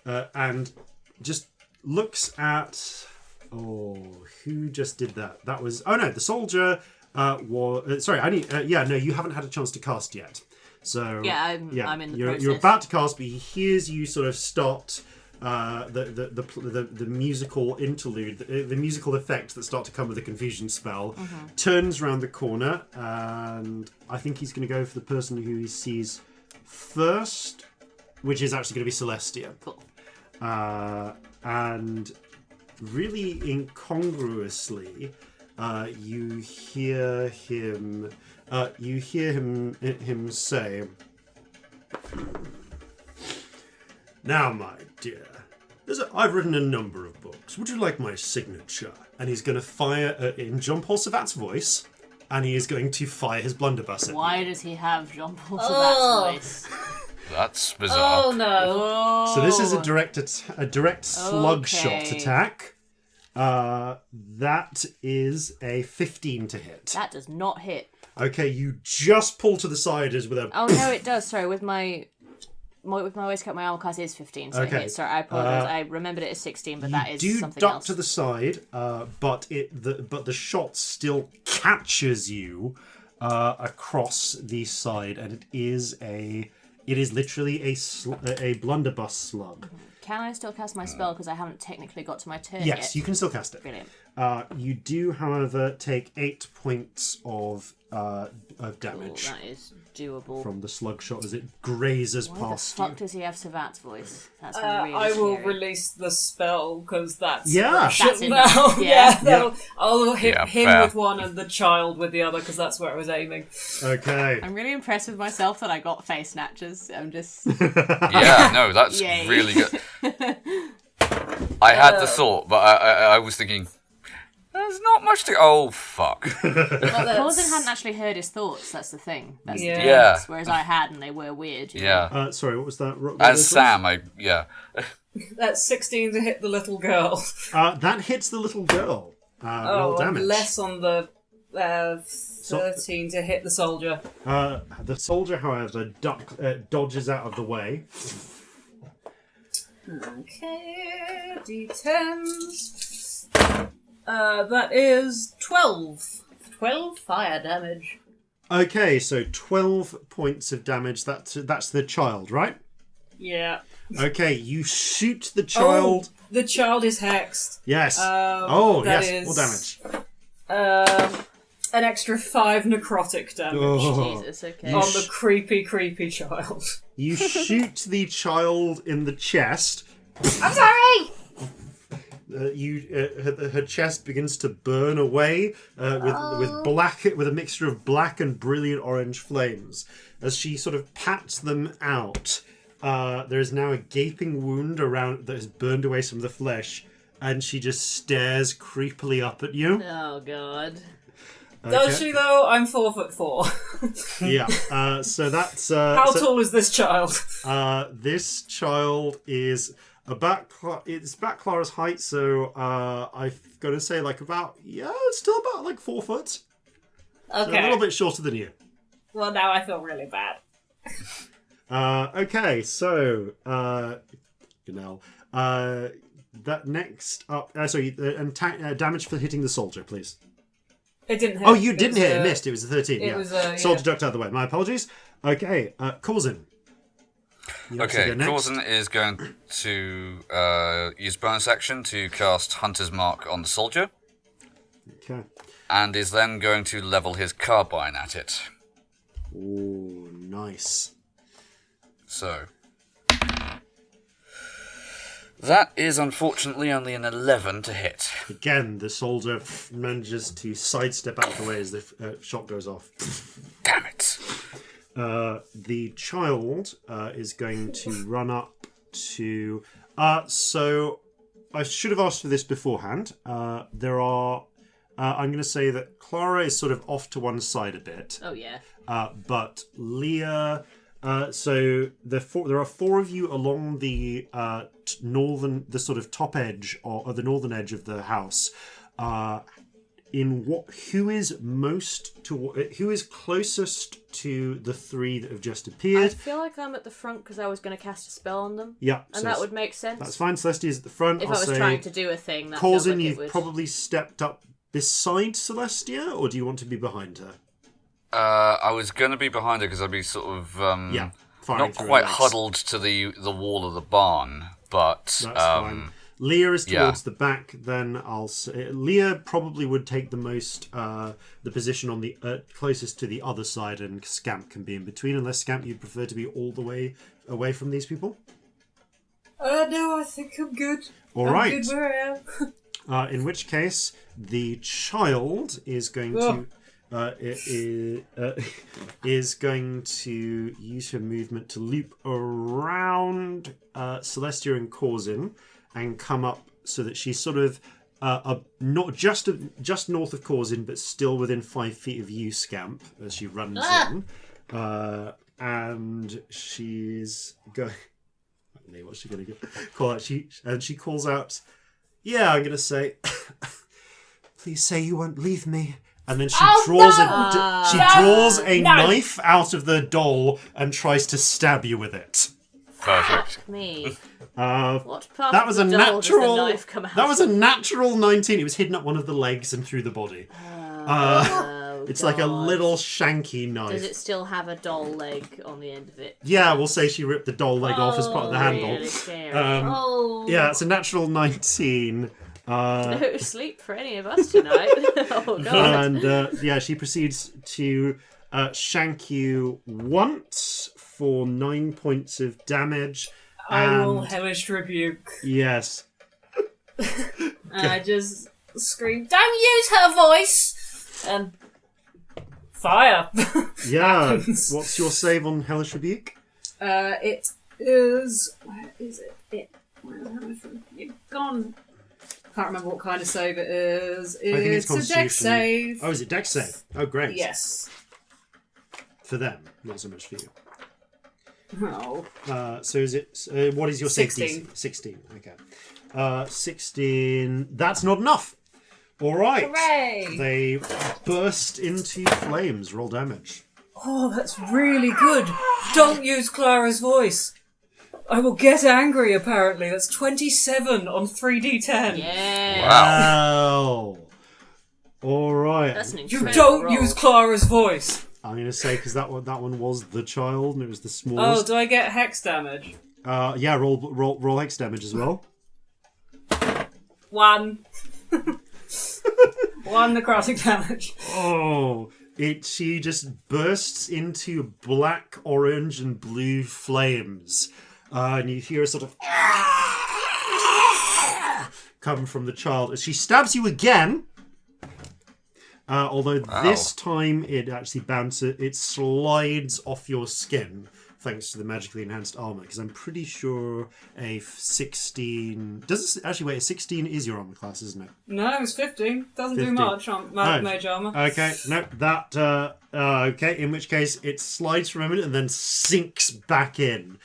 and just looks at who just did that? That was the soldier was sorry. no, you haven't had a chance to cast yet. So
I'm in the process.
You're about to cast, but he hears you sort of start the musical interlude, the musical effects that start to come with the confusion spell. Turns around the corner, and I think he's going to go for the person who he sees first, which is actually going to be Celestia.
Cool.
And really incongruously, you hear him. Him say, "Now, my dear, I've written a number of books. Would you like my signature?" And he's going to fire in Jean-Paul Savat's voice, and he is going to fire his blunderbuss at you.
Why does he have Jean-Paul Savat's voice?
That's bizarre.
Oh no.
So this is a direct slug shot attack. That is a 15 to hit.
That does not hit.
Okay, you just pull to the side as with a...
Oh no, it does. Sorry, with my waistcoat, my armor class is 15. So
Okay.
it hits. Sorry, I apologize. I remembered it as 16, but that is
do
something
duck
else.
to the side, but the shot still catches you across the side, and it is literally a blunderbuss slug.
Can I still cast my spell because I haven't technically got to my turn yet?
Yes, you can still cast it.
Brilliant.
You do, however, take 8 points of damage
That is doable.
from the slug shot as it grazes
Why the
past
fuck
you.
does he have Savat's voice? That's really
I will
scary.
release the spell because that's
Yeah.
That's
now.
enough.
Yeah, I'll hit
Yeah,
him
fair.
with one and the child with the other because that's where I was aiming.
Okay.
I'm really impressed with myself that I got face snatchers. I'm just...
Yeah, no, that's
Yay.
really good. I had the thought, but I was thinking, There's not much to. Oh fuck!
Corzin hadn't actually heard his thoughts. That's the thing. That's the
Yeah.
difference. Whereas I had, and they were weird. You know?
Yeah.
Sorry, what was that?
As Sam,
That's 16 to hit the little girl.
That hits the little girl. Roll damage.
Less on the 13 to hit the soldier.
The soldier, however, dodges out of the way.
Okay, d10s. That is 12. 12 fire damage.
Okay, so 12 points of damage. That's the child, right?
Yeah.
Okay, you shoot the child.
Oh, the child is hexed.
Yes.
That
yes.
is-
More damage.
An extra 5 necrotic damage.
Oh.
Jesus, okay.
On the creepy, creepy child.
You shoot the child in the chest.
I'm sorry!
Her chest begins to burn away with a mixture of black and brilliant orange flames. As she sort of pats them out, there is now a gaping wound around that has burned away some of the flesh, and she just stares creepily up at you.
Oh god.
Does she though? I'm 4'4".
Yeah. So that's
How tall is this child?
this child is about Clara's height, so I've got to say it's still about like 4 foot. So
Okay.
a little bit shorter than you.
Well, now I feel really bad.
Okay, so that next up. Damage for hitting the soldier, please.
It didn't hit.
Oh, you
It
didn't
was
hit. It missed. It was a 13.
It
Yeah.
was
Soldier ducked out of the way. My apologies. Okay, Corzin.
Okay, Corzin is going to use bonus action to cast Hunter's Mark on the soldier,
Okay.
and is then going to level his carbine at it.
Ooh, nice.
So that is unfortunately only an 11 to hit.
Again, the soldier manages to sidestep out of the way as the shot goes off.
Damn it!
The child is going to run up to... so, I should have asked for this beforehand. There are... I'm going to say that Clara is sort of off to one side a bit.
Oh yeah.
But Leah... so there are 4 of you along the the sort of top edge or the northern edge of the house. Who is closest to the 3 that have just
I
appeared?
feel like I'm at the front because I was going to cast a spell on them.
Yeah,
And that would make sense.
That's fine. Celestia is at the front.
If
I'll
I was
say,
trying to do a thing, that feels
Corzin,
like
you've
it would...
probably stepped up beside Celestia, or do you want to be behind her?
I was going to be behind her because I'd be sort of
Firing
not
through her
quite
legs.
huddled to the wall of the barn, but
That's fine. Leah is towards the back. Then I'll say Leah probably would take the most the position on the closest to the other side, and Scamp can be in between. Unless Scamp, you'd prefer to be all the way away from these people.
No, I think I'm good.
All
I'm
right.
good where I am.
In which case, the child is going to. Is going to use her movement to loop around Celestia and Corzin and come up so that she's sort of not just north of Corzin, but still within 5 feet of you, Scamp, as she runs in. And she's going. What's she going to call out? She calls out, "Yeah, I'm going to say, please say you won't leave me." And then she draws a knife out of the doll and tries to stab you with it.
perfect.
Me.
What
part
that
of
was
the
a
doll does the
natural.
knife come out
That was a
of?
natural 19. It was hidden up one of the legs and through the body. It's like a
God.
little shanky knife.
Does it still have a doll leg on the end of it?
Yeah, we'll say she ripped the doll leg off as part of the handle.
Really scary.
Yeah, it's a natural 19.
No sleep for any of us tonight. Oh god.
And she proceeds to shank you once for 9 points of damage.
I will
And
hellish rebuke.
yes,
And I just scream, "Don't use her voice!" And fire.
yeah.
Happens.
What's your save on Hellish Rebuke?
It is. Where is it? Where is Hellish Rebuke gone? can't remember what kind of save it is.
I think it's
It's a dex
Constitution.
save.
Oh, is it dex save? Oh, great.
Yes.
For them, not so much for you.
Oh.
So is it? What is your safety?
16.
16. Okay. 16. That's not enough. All right.
Hooray!
They burst into flames. Roll damage.
Oh, that's really good. Don't use Clara's voice. I will get angry, apparently. That's 27 on 3d10.
Yeah.
Wow. All right.
That's an
You
incredible
don't
roll.
use Clara's voice.
I'm going to say because that one was the child and it was the
Oh,
smallest.
do I get hex damage?
Yeah. Roll hex damage as well.
1. 1 necrotic damage.
Oh. She just bursts into black, orange, and blue flames. And you hear a sort of come from the child as she stabs you again. Although this time it actually bounces, it slides off your skin thanks to the magically enhanced armor. Because I'm pretty sure a 16 does it actually wait? A 16 is your armor class, isn't it?
No, it's 15. Doesn't
15.
do much on mage armor.
Okay, no, that okay. In which case, it slides for a minute and then sinks back in.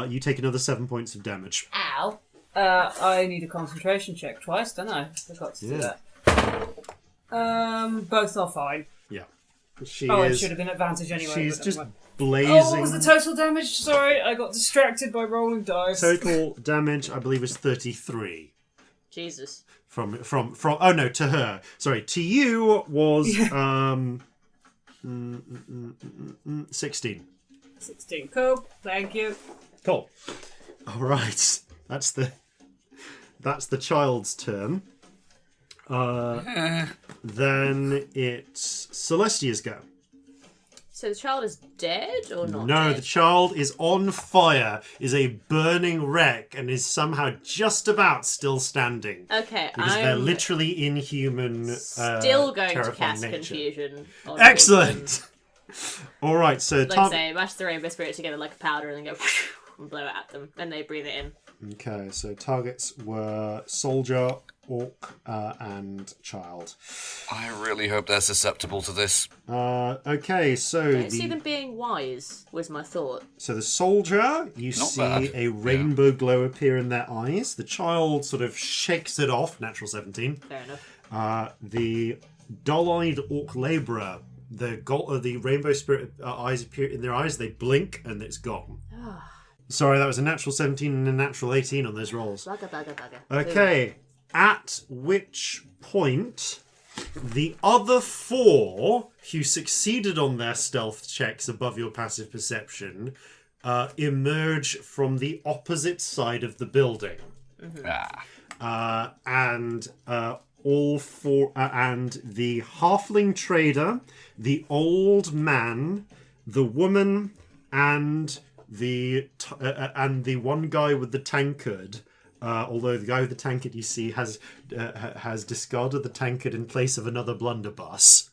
You take another 7 points of damage.
Ow.
I need a concentration check twice, don't I? Forgot to do that. Both are fine.
Yeah, it
should have been advantage anyway.
She's
but
just
never mind.
blazing.
Oh, what was the total damage? Sorry, I got distracted by rolling dice.
Total damage, I believe, is 33.
Jesus.
From oh no, to her. Sorry, to you was 16.
16. Cool. Thank you.
Cool. All right, that's the child's turn. Then it's Celestia's go.
So the child is dead or not?
No,
dead?
the child is on fire, is a burning wreck, and is somehow just about still standing.
Okay,
Because they're
I'm
literally inhuman.
still going to
terrifying
cast
nature.
confusion. On
Excellent! All right, so
Like I say, mash the rainbow spirit together like a powder and then go and blow it at them. Then they breathe it in.
Okay, so targets were soldier, orc, and child.
I really hope they're susceptible to this.
Okay, so
Don't see them being wise, was my thought.
So the soldier, you
Not
see
bad.
a rainbow glow appear in their eyes. The child sort of shakes it off, natural 17.
Fair enough.
The dull-eyed orc labourer, the rainbow spirit eyes appear in their eyes, they blink, and it's gone. Sorry, that was a natural 17 and a natural 18 on those rolls.
Bugger.
Okay, at which point the other 4 who succeeded on their stealth checks above your passive perception emerge from the opposite side of the building. And all 4 and the halfling trader, the old man, the woman, and the one guy with the tankard. Although the guy with the tankard you see has discarded the tankard in place of another blunderbuss,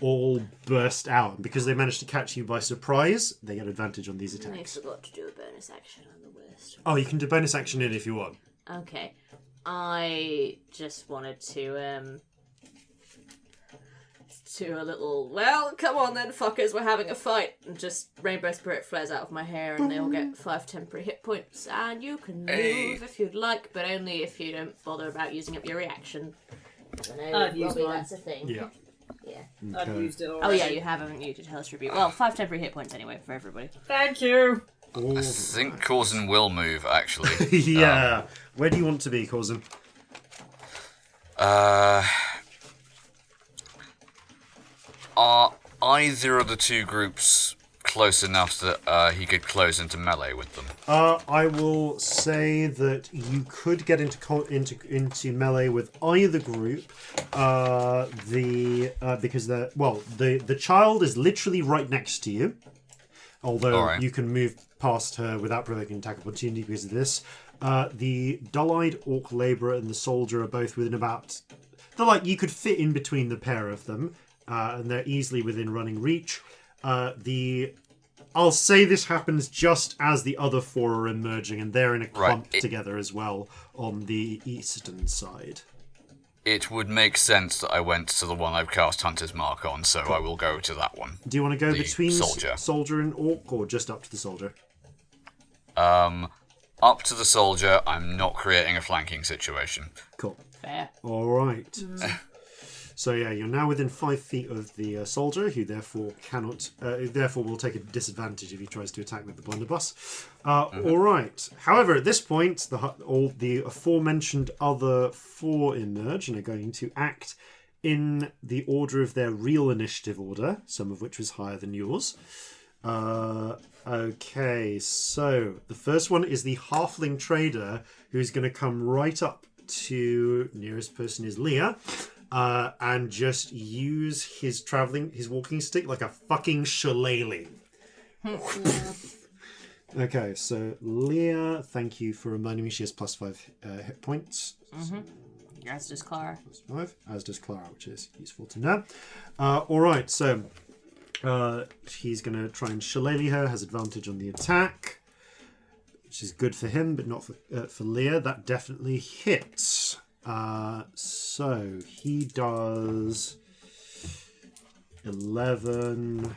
all burst out. And because they managed to catch you by surprise, they get advantage on these
I
attacks.
forgot to do a bonus action on the worst.
Oh, you can do bonus action in if you want.
Okay. I just wanted to do a little, well, come on then, fuckers, we're having a fight. And just rainbow spirit flares out of my hair and they all get 5 temporary hit points. And you can move if you'd like, but only if you don't bother about using up your reaction. I know,
I've used
Robbie,
mine.
that's a thing.
Yeah.
Yeah.
I've used it
Oh
already.
yeah, you haven't used Hellish Tribute. Well, 5 temporary hit points anyway for everybody.
Thank you.
I think Corzin will move, actually.
Yeah. Where do you want to be, Corzin?
Are either of the two groups close enough that he could close into melee with them?
I will say that you could get into melee with either group. Because the child is literally right next to you. Although
Alright.
you can move past her without provoking attack opportunity because of this. The dull-eyed orc labourer and the soldier are both within about... you could fit in between the pair of them. And they're easily within running reach. The I'll say this happens just as the other four are emerging, and they're in a clump
Right.
together as well on the eastern side.
It would make sense that I went to the one I've cast Hunter's Mark on, so I will go to that one.
Do you want to go
The
between
soldier.
soldier and orc, or just up to the soldier?
Up to the soldier, I'm not creating a flanking situation.
Cool.
Fair.
All right. So yeah, you're now within 5 feet of the soldier, who therefore will take a disadvantage if he tries to attack with the blunderbuss. All right. However, at this point, all the aforementioned other four emerge and are going to act in the order of their real initiative order, some of which was higher than yours. Okay, so the first one is the halfling trader, who's going to come right up to nearest person is Leah. And just use his walking stick like a fucking shillelagh. Okay, so Leah, thank you for reminding me she has +5 hit points.
As does Clara.
+5, as does Clara, which is useful to know. Alright, so he's going to try and shillelagh her, has advantage on the attack, which is good for him, but not for Leah. That definitely hits. So he does 11,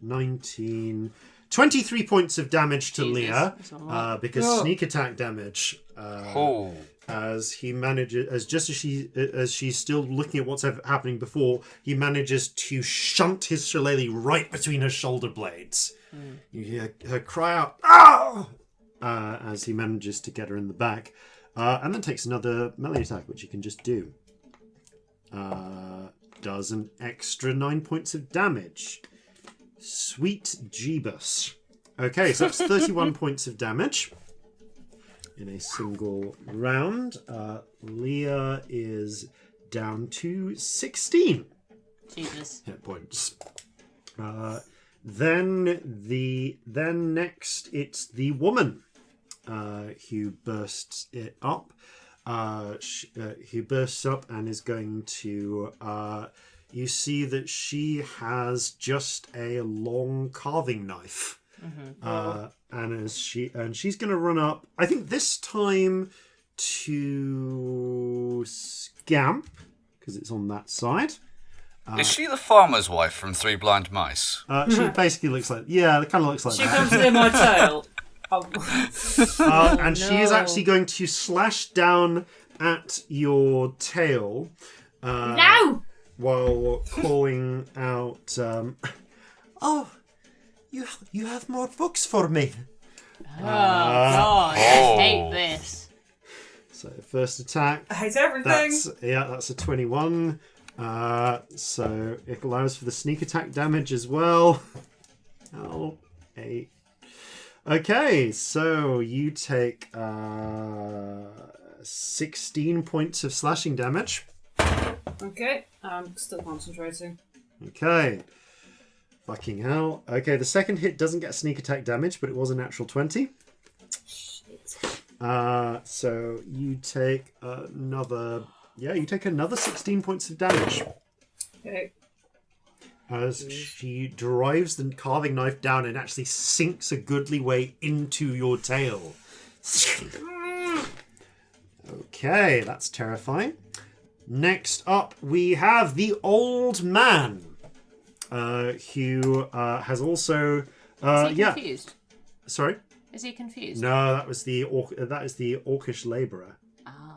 19, 23 points of damage to
Jesus,
Leah,
that's a lot.
because sneak attack damage.
Oh.
As he manages, as she's still looking at what's happening before, he manages to shunt his shillelagh right between her shoulder blades. You hear her cry out, "Ah!" As he manages to get her in the back, and then takes another melee attack, which he can just do. Does an extra 9 points of damage. Sweet Jeebus. Okay, so that's 31 points of damage in a single round. Leah is down to 16
Jesus.
hit points. Then next it's the woman who bursts it up. Who bursts up and is going to. You see that she has just a long carving knife, and she's going to run up. I think this time to Scamp because it's on that side.
Is she the farmer's wife from Three Blind Mice?
She basically looks like, it kind of looks like
She
that.
comes near my tail.
And she is actually going to slash down at your tail.
No!
While calling out, "Oh, you have more books for me."
Oh, God. I hate this.
So first attack.
I hate everything.
That's a 21. So it allows for the sneak attack damage as well. 8. Okay, so you take 16 points of slashing damage.
Okay, I'm still concentrating.
Okay. Fucking hell. Okay, the second hit doesn't get sneak attack damage, but it was a natural 20.
Shit.
So you take another 16 points of damage.
Okay.
As she drives the carving knife down and actually sinks a goodly way into your tail. Okay, that's terrifying. Next up, we have the old man, who has also.
Is he confused?
Sorry.
Is he confused?
No, that is the orcish labourer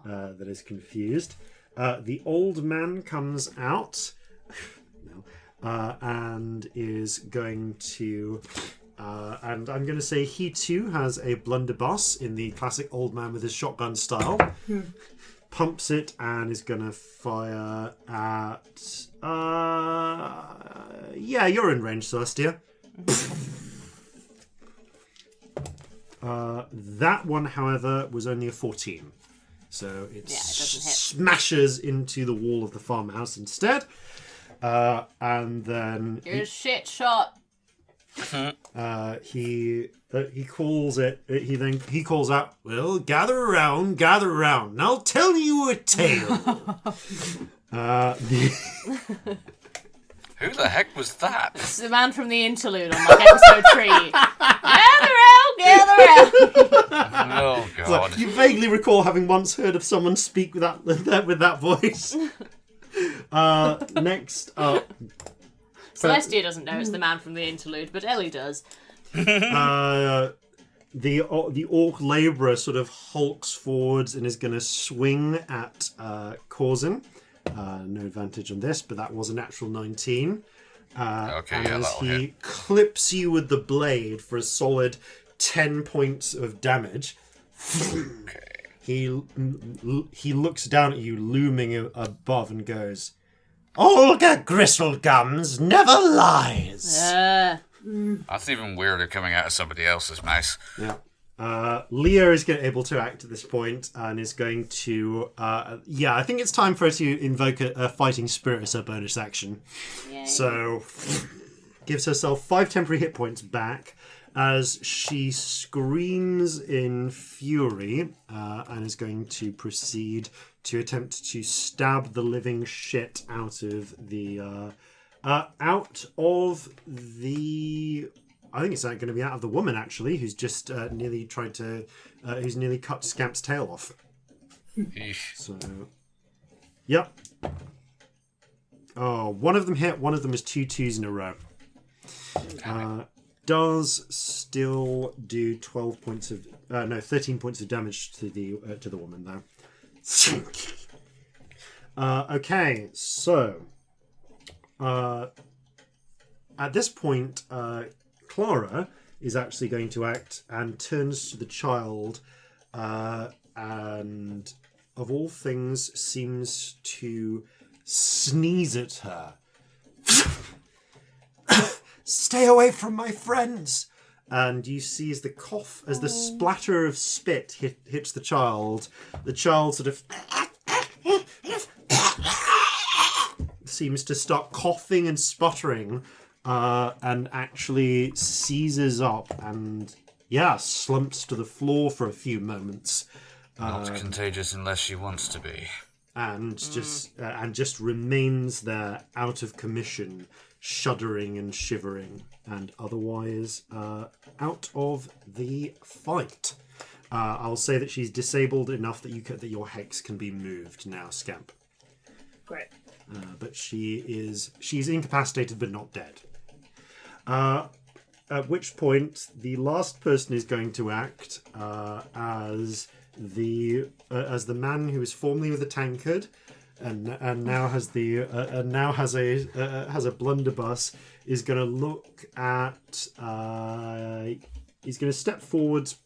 that is confused. The old man comes out and is going to. And I'm going to say he too has a blunderbuss in the classic old man with his shotgun style. Pumps it and is going to fire at. You're in range, Celestia. That one, however, was only a 14. So it
doesn't hit.
smashes into the wall of the farmhouse instead. And then
You're a shit shot.
he calls it. He calls out, "Well, gather around, and I'll tell you a tale."
Who the heck was that?
It's the man from the interlude on like episode 3. Gather round.
Oh
So
god.
you vaguely recall having once heard of someone speak with that voice. Next up,
Celestia doesn't know it's the man from the interlude, but Ellie does.
the orc labourer sort of hulks forwards and is going to swing at Corzin. No advantage on this, but that was a natural 19.
Okay,
and
yeah,
as
that'll
he
hit.
clips you with the blade for a solid 10 points of damage, he looks down at you, looming above, and goes, "Olga Gristlegums never lies."
That's even weirder coming out of somebody else's mouth.
Yeah. Leah is able to act at this point and is going to... I think it's time for her to invoke a fighting spirit as her bonus action.
Yay.
So, gives herself 5 temporary hit points back as she screams in fury and is going to proceed to attempt to stab the living shit out of the... I think it's going to be out of the woman, actually, who's just nearly cut Scamp's tail off.
Eesh.
So, yep. Oh, one of them hit. One of them is 2 2s in a row. Does still do 13 points of damage to the woman though. Okay, so at this point, Clara is actually going to act and turns to the child, and of all things seems to sneeze at her. "Stay away from my friends!" And you see as the splatter of spit hits the child sort of seems to start coughing and sputtering, and actually seizes up and slumps to the floor for a few moments.
Not contagious unless she wants to be.
And just remains there out of commission, shuddering and shivering, and otherwise out of the fight. I'll say that she's disabled enough that your hex can be moved now, Scamp.
Great.
But she's incapacitated but not dead. At which point the last person is going to act as the man who was formerly with the tankard and now has a blunderbuss, is going to look at he's going to step forwards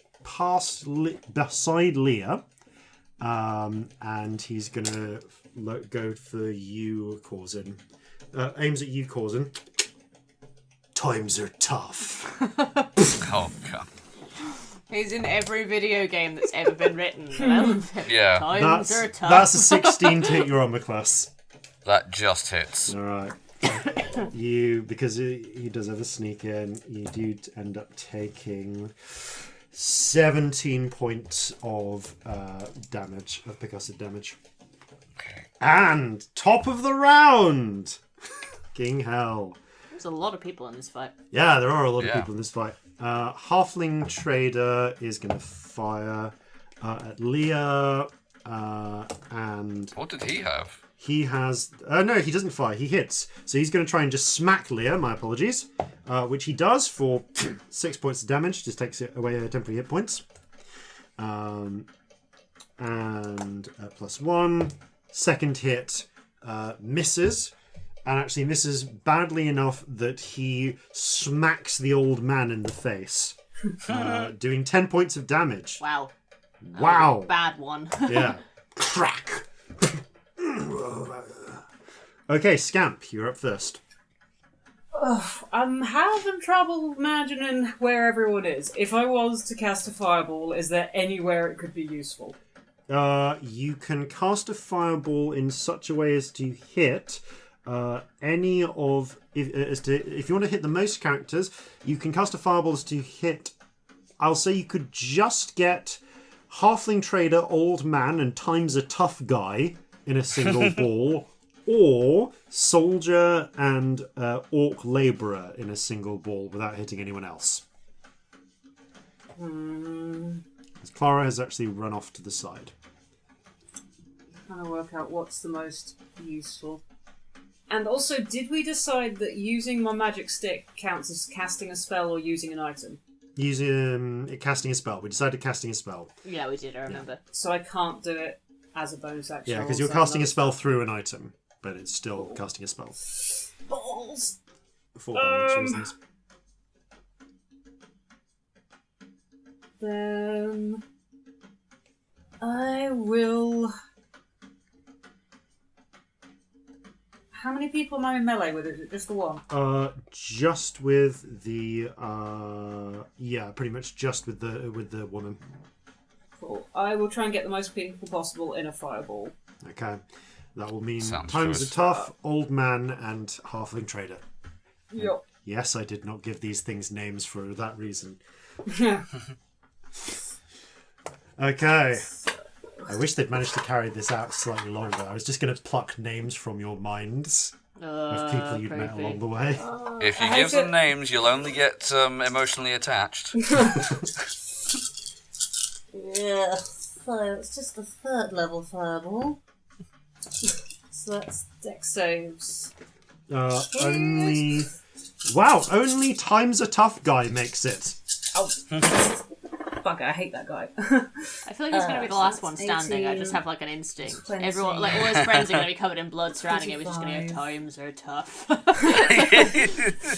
beside Leah, and he's going to go for you, Corzin. Aims at you, Corzin. "Times are tough."
Oh god.
He's in every video game that's ever been written.
Yeah.
Times are tough.
That's a 16 to hit your armor class.
That just hits.
All right. Because he does have a sneak in, you do end up taking 17 points of damage, of percussive damage.
Okay.
And top of the round, King Hell.
There's a lot of people in this fight.
Yeah, there are a lot of people in this fight. Halfling Trader is going to fire at Leah, and
What did he have?
he has... no, he doesn't fire. He hits. So he's going to try and just smack Leah, my apologies, which he does for 6 points of damage. Just takes it away temporary hit points. And +1. Second hit misses. And actually misses badly enough that he smacks the old man in the face, doing 10 points of damage.
Wow.
Wow.
Bad one.
Yeah. Crack. Okay, Scamp, you're up first.
I'm having trouble imagining where everyone is. If I was to cast a fireball, is there anywhere it could be useful?
You can cast a fireball in such a way as to hit... any of if you want to hit the most characters, you can cast a fireball to hit. I'll say you could just get Halfling Trader, Old Man, and Times a Tough Guy in a single ball, or soldier and orc labourer in a single ball without hitting anyone else. As Clara has actually run off to the side.
Trying to work out what's the most useful. And also, did we decide that using my magic stick counts as casting a spell or using an item?
Using casting a spell. We decided casting a spell.
Yeah, we did, I remember.
So I can't do it as a bonus action.
Yeah, because you're casting a spell through an item, but it's still casting a spell.
Balls!
For balance reasons.
Then I will. How many people am I in melee with? Is it just the one?
Just with the pretty much just with the woman.
Cool. I will try and get the most people possible in a fireball.
Okay, that will mean
Sounds
times
good.
are tough, old man, and halfling trader.
Yup.
Yes, I did not give these things names for that reason. Okay. I wish they'd managed to carry this out slightly longer. I was just going to pluck names from your minds of people you'd met
creepy.
along the way.
If you
I
give
hope
them names, you'll only get emotionally attached.
Yeah, so it's just the 3rd level fireball.
So that's dex saves.
Only times a tough guy makes it.
Oh. Fuck it, I hate that guy.
I feel like he's going to be the last one standing. I just have like an instinct.
20.
Everyone, like all his friends are going to be covered in blood surrounding him. He's just going to go,
25.
times are tough.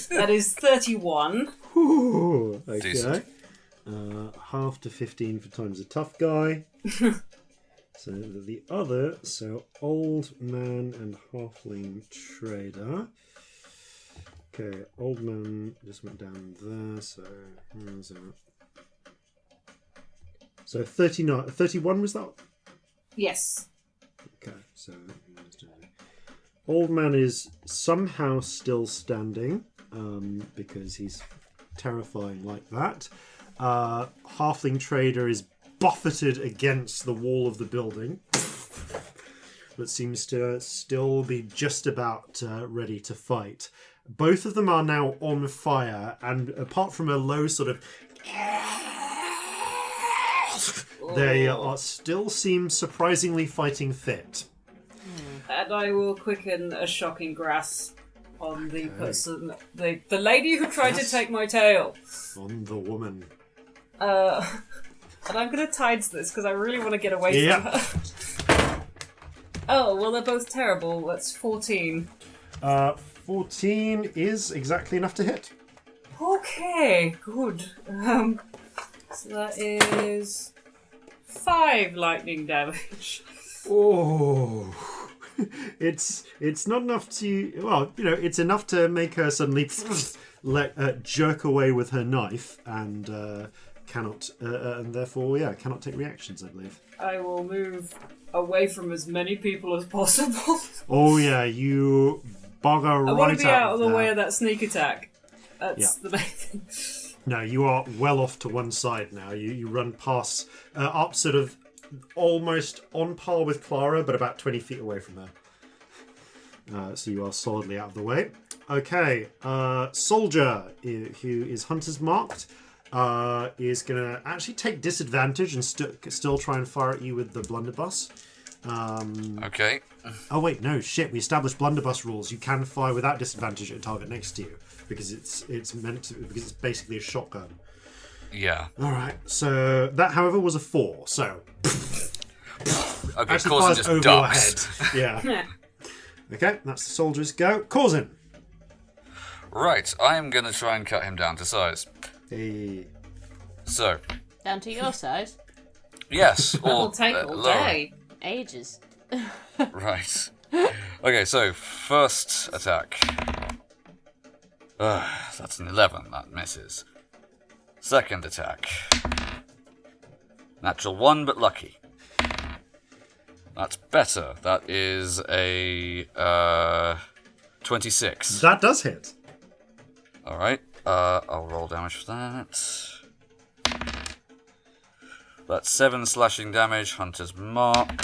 That is 31.
Ooh, okay.
Decent.
Half to 15 for times a tough guy. So the other, old man and halfling trader. Okay, old man just went down there, so where's that? So 39, 31 was that?
Yes.
Okay, so old man is somehow still standing because he's terrifying like that. Halfling trader is buffeted against the wall of the building, but seems to still be just about ready to fight. Both of them are now on fire, and apart from a low sort of they are still seem surprisingly fighting fit.
And I will quicken a shocking grasp on the person, the lady who tried to take my tail.
On the woman.
And I'm going to tides this because I really want to get away from her. Oh, well, they're both terrible. That's 14.
14 is exactly enough to hit.
Okay, good. So that is 5 lightning damage.
Oh, it's not enough to. Well, it's enough to make her suddenly jerk away with her knife and cannot, and therefore, cannot take reactions. I believe.
I will move away from as many people as possible.
Oh yeah, you bugger right
I want to be out of the
there.
way of that sneak attack. That's the main thing.
No, you are well off to one side now. You run past, up sort of almost on par with Clara, but about 20 feet away from her. So you are solidly out of the way. Okay, soldier, who is hunter's marked, is going to actually take disadvantage and still try and fire at you with the blunderbuss.
Okay.
Oh wait, no, shit. We established blunderbuss rules. You can fire without disadvantage at a target next to you because it's meant to, because it's basically a shotgun.
Yeah.
All right. So that, however, was a 4. So
Okay,
actually
Corzin
fires
just
over
ducks.
your head. Yeah. Okay, that's the soldier's go. Corzin.
Right, I am going to try and cut him down to size.
Hey.
So,
Down to your size.
yes, or
It'll take all
lower.
day.
Ages.
Right. Okay, so first attack. That's an 11. That misses. Second attack. Natural 1, but lucky. That's better. That is a 26.
That does hit.
Alright, I'll roll damage for that. That's 7 slashing damage, Hunter's Mark,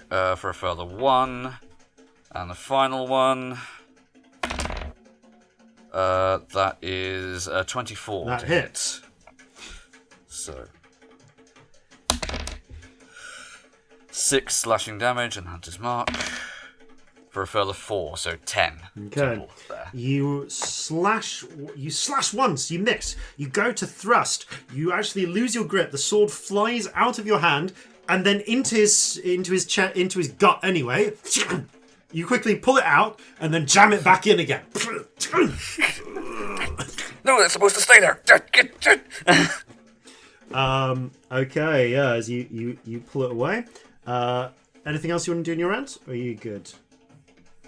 for a further 1. And the final one. That is 24.
That
to
hits.
hit. So 6 slashing damage and Hunter's Mark for a further 4, so 10.
Okay.
Total there.
You slash once, you miss. You go to thrust. You actually lose your grip. The sword flies out of your hand and then into his gut anyway. You quickly pull it out and then jam it back in again.
No, it's supposed to stay there.
Okay, yeah, as you pull it away. Anything else you want to do in your round? Or are you good?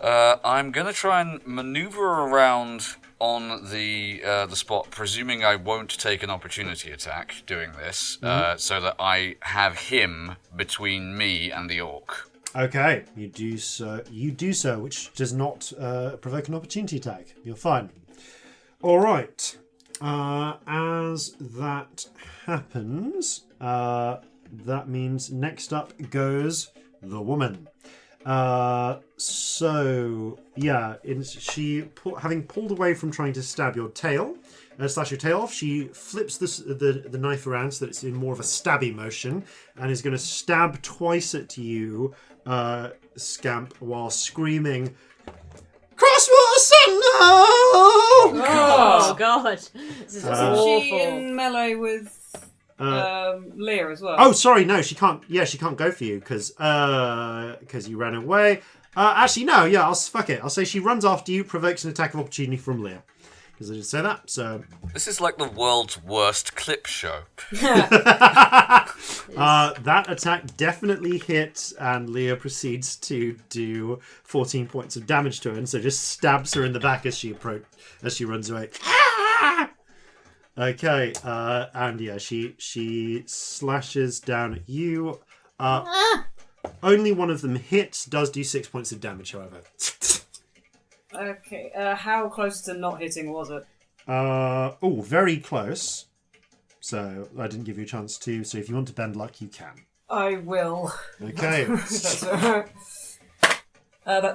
I'm gonna try and maneuver around on the spot, presuming I won't take an opportunity attack doing this, so that I have him between me and the orc.
Okay, you do so, which does not provoke an opportunity attack. You're fine. All right. As that happens, that means next up goes the woman. So yeah, having pulled away from trying to stab your tail, slash your tail off, she flips the knife around so that it's in more of a stabby motion, and is going to stab twice at you, Scamp, while screaming, "Crosswater Sun, no!"
Oh God! This is
Isn't
awful.
she in melee with Leah as well?
Oh, sorry, no, she can't. Yeah, she can't go for you because you ran away. Actually, no. Yeah, fuck it. I'll say she runs after you, provokes an attack of opportunity from Leah. Because I did say that. So
This is like the world's worst clip show.
that attack definitely hits, and Leah proceeds to do 14 points of damage to her, and so just stabs her in the back as she runs away. Okay, and yeah, she slashes down at you. Only one of them hits, does do 6 points of damage, however.
Okay, how close to not hitting was it?
Very close. So I didn't give you a chance to, so if you want to bend luck, you can.
I will.
Okay.
That's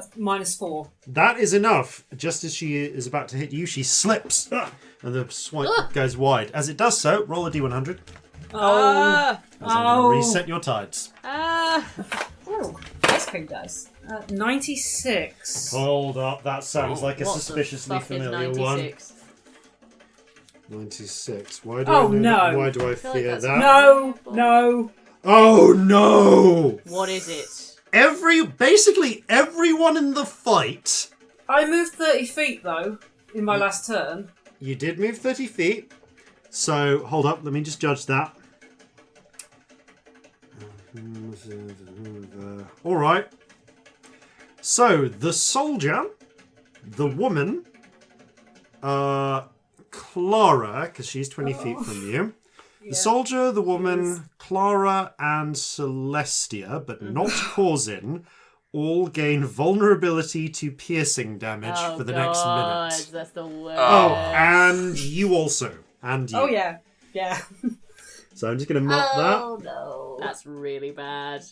-4.
That is enough. Just as she is about to hit you, she slips, and the swipe goes wide. As it does so, roll a d100.
Oh.
As I'm going to reset your tides.
Ooh, ice cream dice. 96.
Hold up, that sounds like a
What the
suspiciously
fuck is
familiar
96?
one. 96. Why do
Oh,
I know
no.
Why do I
feel like
fear
that's
that?
No.
Oh no!
What is it?
Basically everyone in the fight.
I moved 30 feet though in my last turn.
You did move 30 feet. So hold up, let me just judge that. All right. So the soldier, the woman, Clara, because she's 20 feet from you. The soldier, the woman, Clara, and Celestia, but not Corzin, all gain vulnerability to piercing damage for the next minute.
That's the worst.
Oh, and you also. And you.
Oh yeah.
So I'm just going to mark that.
Oh no.
That's really bad.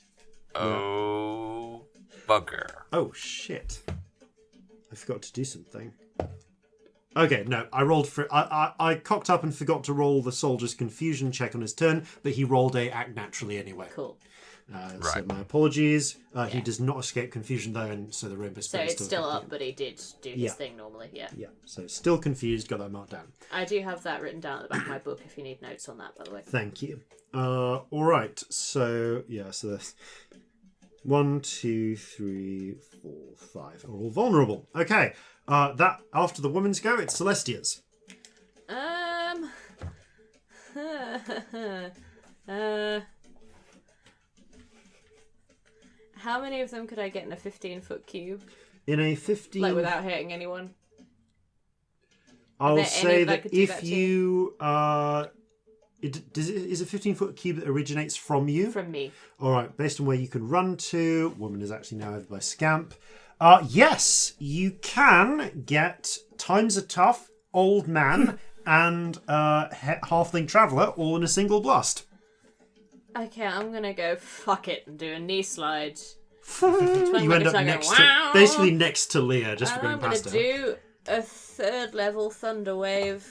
Oh, bugger.
Oh, shit. I forgot to do something. Okay, no, I rolled for... I cocked up and forgot to roll the soldier's confusion check on his turn, but he rolled a act naturally anyway.
Cool.
So my apologies. He does not escape confusion though, and so the rainbow
So
spirit
it's still up, but he did do his thing normally, yeah.
Yeah, so still confused, got that marked down.
I do have that written down at the back of my book if you need notes on that, by the way.
Thank you. Alright, so there's 1, 2, 3, 4, 5 are all vulnerable. Okay, that after the woman's go, it's Celestia's.
How many of them could I get in a 15-foot cube?
In a 15...
Like, without hitting anyone?
I'll
there
say
any that
that
could do
if
that
you... is a 15-foot cube that originates from you?
From me.
Alright, based on where you can run to, woman is actually now over by Scamp. Yes, you can get Times a Tough, Old Man, and Halfling Traveller all in a single blast.
Okay, I'm gonna go fuck it and do a knee slide
You end up basically next to Leah, just for going
I'm
past
gonna
her.
do a 3rd level thunder wave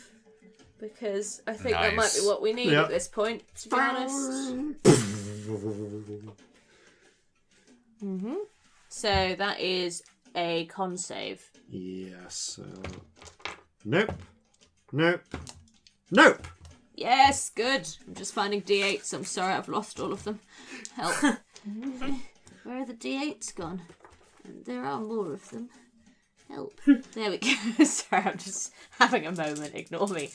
because I think that might be what we need at this point, to be honest. So that is a con save.
Yes. Nope. Nope.
Yes, good. I'm just finding D8s. I'm sorry, I've lost all of them. Help. Where are the D8s gone? There are more of them. Help. There we go. Sorry, I'm just having a moment. Ignore me.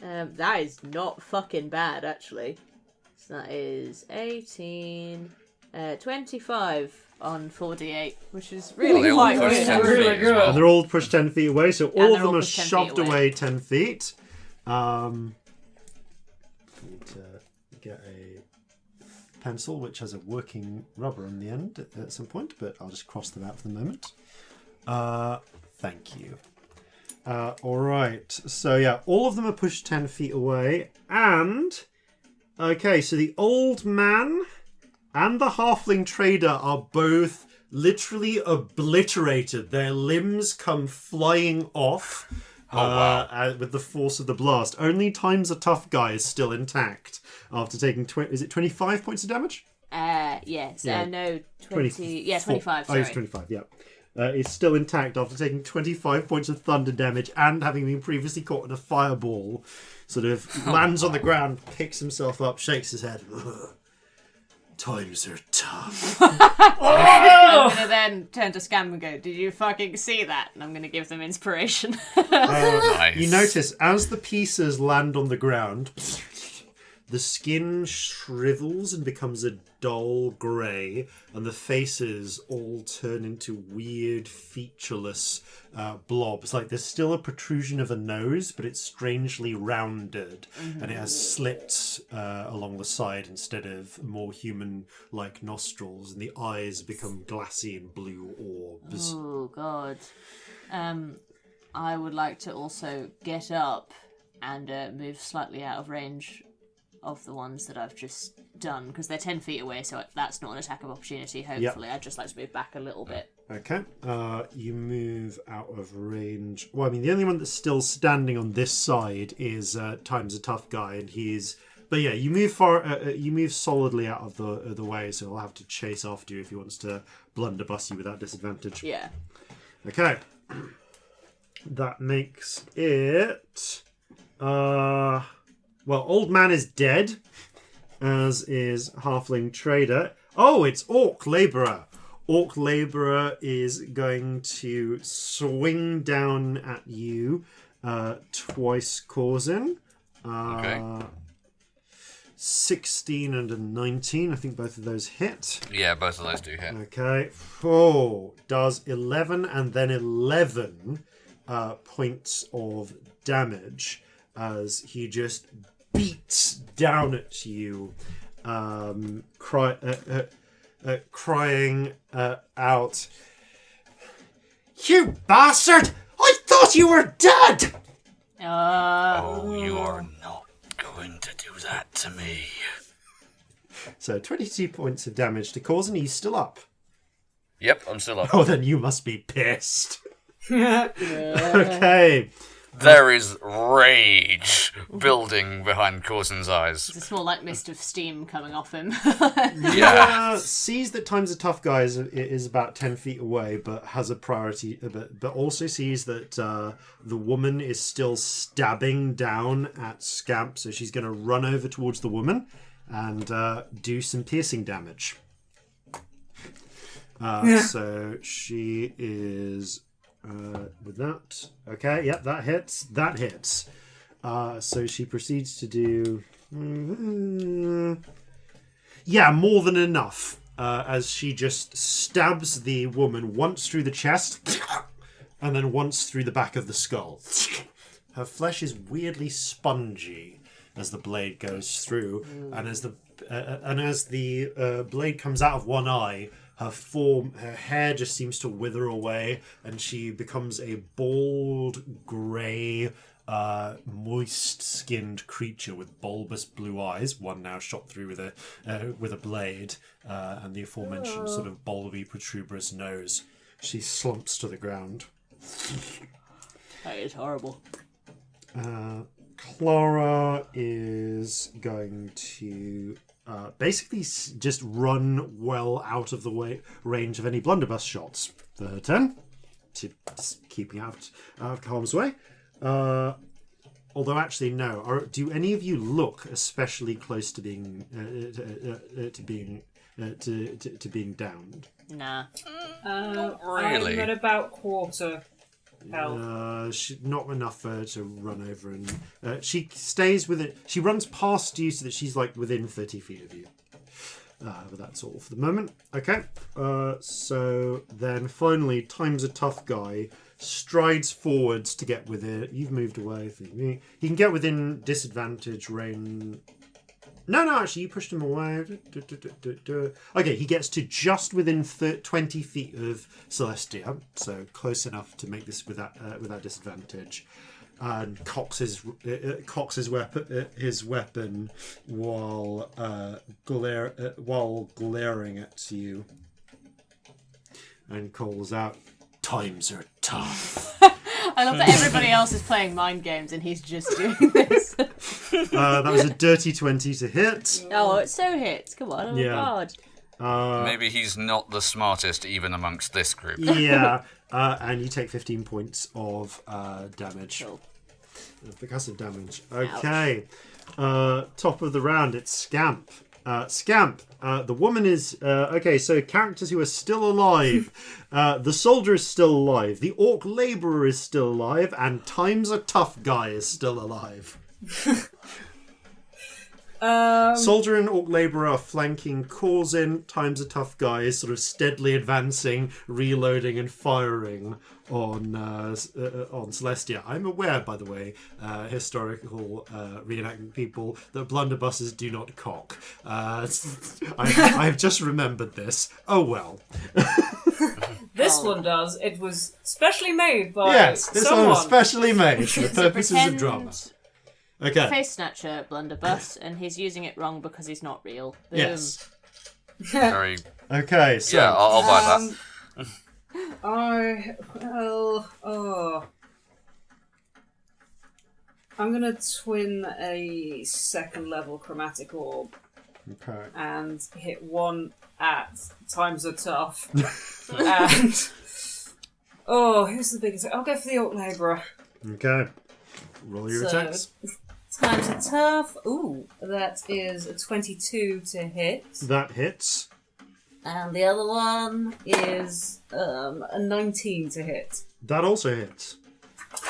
That is not fucking bad, actually. So that is 18, 25 on 4d8, which is really quite good.
Really good.
And they're all pushed 10 feet away, so all of
they're
them
all
are
pushed 10 feet
shoved
away.
away 10 feet. Need to get a pencil which has a working rubber on the end at some point, but I'll just cross them out for the moment. Thank you. Alright, so yeah, all of them are pushed 10 feet away, and... Okay, so the old man and the halfling trader are both literally obliterated. Their limbs come flying off with the force of the blast. Only Time's a Tough Guy is still intact after taking... is it 25 points of damage?
Yes. No, 20... Yeah, 25,
Oh,
sorry.
it's 25, yeah. It's still intact after taking 25 points of thunder damage and having been previously caught in a fireball. Sort of lands on the ground, picks himself up, shakes his head. Times are tough.
I'm going to then turn to Scamp and go, did you fucking see that? And I'm going to give them inspiration.
Nice.
You notice as the pieces land on the ground, the skin shrivels and becomes a dull grey, and the faces all turn into weird, featureless blobs. Like there's still a protrusion of a nose, but it's strangely rounded, and it has slits along the side instead of more human-like nostrils, and the eyes become glassy and blue orbs.
Oh, God. I would like to also get up and move slightly out of range of the ones that I've just done, because they're 10 feet away, so that's not an attack of opportunity, hopefully. I'd just like to move back a little bit.
Okay, you move out of range. Well, I mean, the only one that's still standing on this side is Time's a Tough Guy, and he's... But yeah, you move far. You move solidly out of the way, so he'll have to chase after you if he wants to blunderbuss you without disadvantage.
Yeah.
Okay, that makes it... Well, Old Man is dead, as is Halfling Trader. Oh, it's Orc Labourer. Orc Labourer is going to swing down at you twice, Corzin.
Okay.
16 and a 19. I think both of those hit.
Yeah, both of those do hit.
Okay. Oh, does 11 and then 11 points of damage as he just beats down at you, crying out, "You bastard! I thought you were dead!"
Oh, you are not going to do that to me.
So 22 points of damage to Corzin. He's still up.
Yep, I'm still up.
Oh, then you must be pissed. Okay.
There is rage building behind Corzin's eyes.
It's a small, mist of steam coming off him.
Yeah.
Sees that Time's a Tough Guy is about 10 feet away, but has a priority, but also sees that the woman is still stabbing down at Scamp, so she's going to run over towards the woman and do some piercing damage. So she is... with that, okay, yep, that hits. So she proceeds to do, more than enough. As she just stabs the woman once through the chest, and then once through the back of the skull. Her flesh is weirdly spongy as the blade goes through, and as the blade comes out of one eye. Her hair just seems to wither away, and she becomes a bald, grey, moist-skinned creature with bulbous blue eyes, one now shot through with a blade, and the aforementioned sort of bulby, protuberous nose. She slumps to the ground.
That is horrible.
Clara is going to basically just run well out of the range of any blunderbuss shots for her turn. She's just keeping out of harm's way. Although actually no. Do any of you look especially close to being downed?
Nah.
Not really.
I'm at about quarter health.
Not enough for her to run over, and she stays with it. She runs past you so that she's like within 30 feet of you. But that's all for the moment. Okay. So then finally, Time's a Tough Guy strides forwards to get within. You've moved away. He can get within disadvantage range. No, actually, you pushed him away. Okay, he gets to just within 20 feet of Celestia, so close enough to make this without disadvantage. And cocks his weapon while glaring at you, and calls out, "Times are tough."
I love that everybody else is playing mind games and he's just doing this.
That was a dirty 20 to hit.
Oh, it so hits. Come on, oh my god.
Maybe he's not the smartest even amongst this group.
Yeah, and you take 15 points of damage.
Cool.
Percussive damage. Okay. Top of the round, it's Scamp. Scamp, the woman is... okay, so characters who are still alive. The soldier is still alive. The orc labourer is still alive. And Time's a Tough Guy is still alive. Soldier and orc labourer are flanking Corzin. Time's a Tough Guy is sort of steadily advancing, reloading and firing on Celestia. I'm aware, by the way, historical reenactment people, that blunderbusses do not cock. I've just remembered this. Oh well.
This one does. It was specially made by
yes, this
someone.
one was specially made for the
It's a
purposes of
pretend
drama. Okay.
face snatcher blunderbuss, and he's using it wrong because he's not real. Boom.
Yes.
Very.
Okay. So.
Yeah, I'll buy that.
I'm gonna twin a second level chromatic orb
Okay.
and hit one at Times Are Tough. And who's the biggest? I'll go for the orc labourer.
Okay. Roll your attacks.
Times Are Tough. Ooh, that is a 22 to hit.
That hits.
And the other one is a 19 to hit.
That also hits.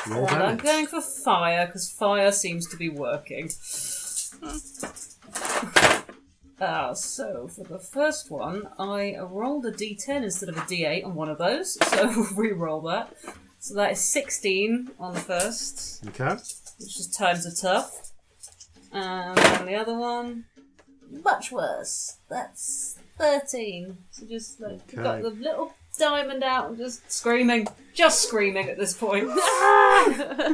Roll
And I'm
damage.
going for fire, because fire seems to be working. So for the first one, I rolled a d10 instead of a d8 on one of those, so re-roll that. So that is 16 on the first,
Okay.
which is Times Are Tough. And then the other one, much worse. That's 13. So just like,
Okay.
got the little diamond out and just screaming at this point.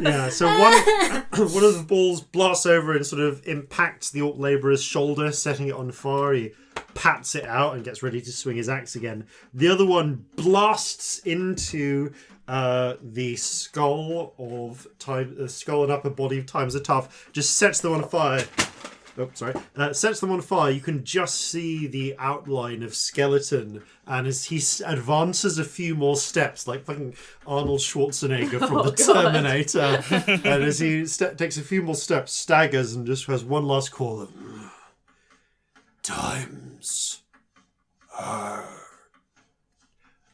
Yeah, so one of the balls blasts over and sort of impacts the orc labourer's shoulder, setting it on fire. He pats it out and gets ready to swing his axe again. The other one blasts into the skull and upper body of Times Are Tough, just sets them on fire. Oh, sorry. Sets them on fire. You can just see the outline of skeleton, and as he advances a few more steps, like fucking Arnold Schwarzenegger from the Terminator, and as he takes a few more steps, staggers and just has one last call of Times are,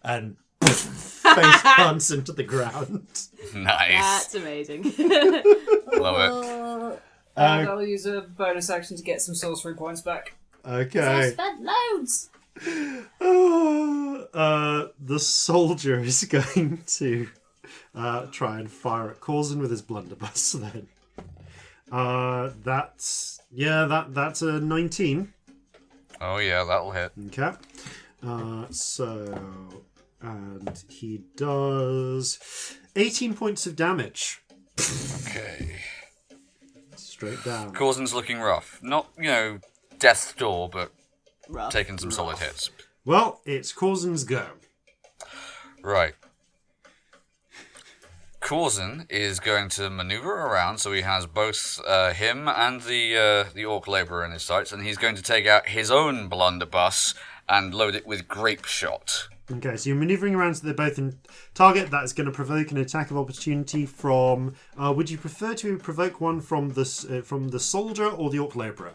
and face plants into the ground.
Nice.
That's amazing.
Love it.
And I'll use a bonus action to get some sorcery points back.
I
Okay.
spent loads.
The soldier is going to try and fire at Corzin with his blunderbuss then. That's a 19.
Oh yeah, that'll hit.
Okay. And he does 18 points of damage.
Okay.
Straight down.
Corzin's looking rough. Not, death's door, but
Rough.
taking some solid hits.
Well, it's Corzin's go.
Right. Corzin is going to maneuver around, so he has both him and the orc labourer in his sights, and he's going to take out his own blunderbuss and load it with grape shot.
Okay, so you're manoeuvring around so they're both in target. That's going to provoke an attack of opportunity from... would you prefer to provoke one from the soldier or the orc labourer?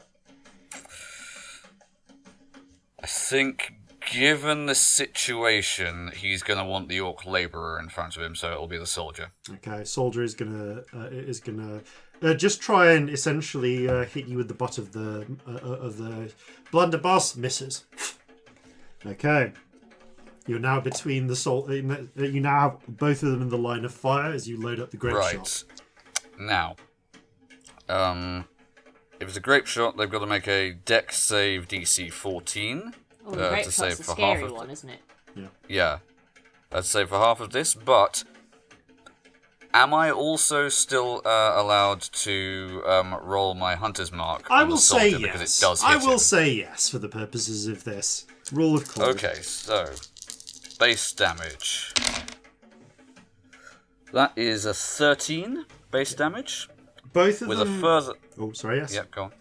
I think, given the situation, he's going to want the orc labourer in front of him, so it'll be the soldier.
Okay, soldier is gonna just try and essentially hit you with the butt of the blunderbuss. Misses. Okay, you're now between the you now have both of them in the line of fire as you load up the grape shot.
Now, if it's a grape shot, they've got to make a Dex save DC 14
Oh, the grape
to
shot's
save
the
for
scary
half of
one, isn't it?
Yeah, that's save for half of this. But am I also still allowed to roll my hunter's mark?
I
on the
will say
soldier
yes.
because it does hit
I will
him?
say yes for the purposes of this rule of course.
Okay, so base damage. That is a 13 base damage
Both of
with
them.
a further.
Oh, sorry. Yes.
Yep, go on.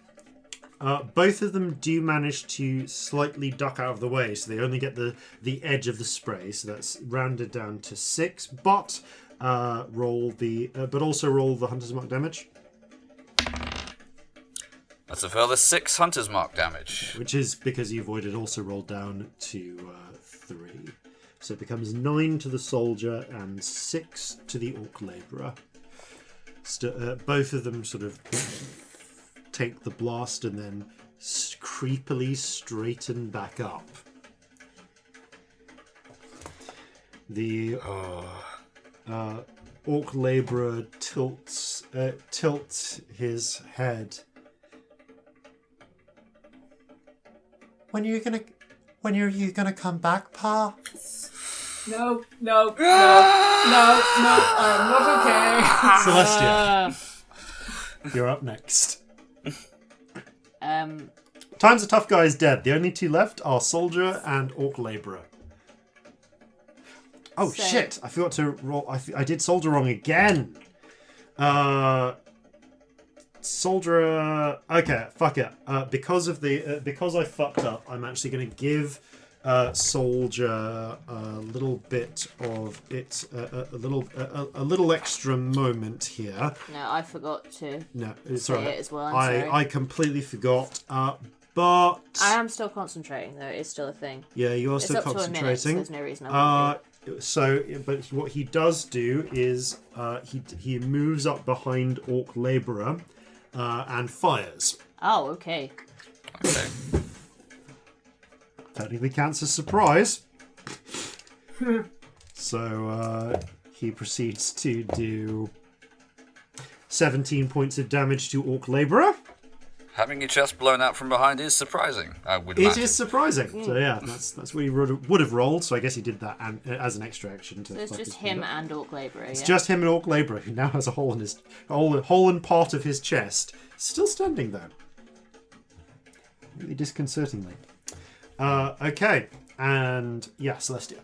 Both of them do manage to slightly duck out of the way, so they only get the edge of the spray. So that's rounded down to 6. But also roll the hunter's mark damage,
That's a further 6 hunter's mark damage.
which is because you avoided also rolled down to 3. So it becomes 9 to the soldier and 6 to the orc labourer. Both of them sort of take the blast and then creepily straighten back up. The orc labourer tilts his head. When are you gonna come back, Pa?
No, I'm not okay.
Celestia, you're up next.
Um,
Time's a Tough Guy is dead. The only two left are soldier and orc labourer. Oh
So-
shit! I forgot to roll. I did soldier wrong again. Soldier. Okay, fuck it. Because I fucked up, I'm actually going to give soldier a little bit of it, a little extra moment here.
no, I forgot to
No,
say
sorry.
it as well. I'm sorry.
I completely forgot. But
I am still concentrating, though. It's still a thing.
yeah, you are
It's
still
up to a minute, so
concentrating.
there's no reason I won't
But what he does do is he moves up behind orc labourer and fires.
Oh, okay.
Okay.
Technically counts as surprise. So he proceeds to do 17 points of damage to orc labourer.
Having your chest blown out from behind is surprising, I would
It
imagine.
is surprising. So yeah, that's what he would have rolled. So I guess he did that as an extra action. To
So it's
fuck
just
his
him
food up.
and Orc Labourer,
It's
yeah?
just him and orc labourer who now has a hole in his hole in part of his chest. Still standing though. Really disconcertingly. Okay, and yeah, Celestia.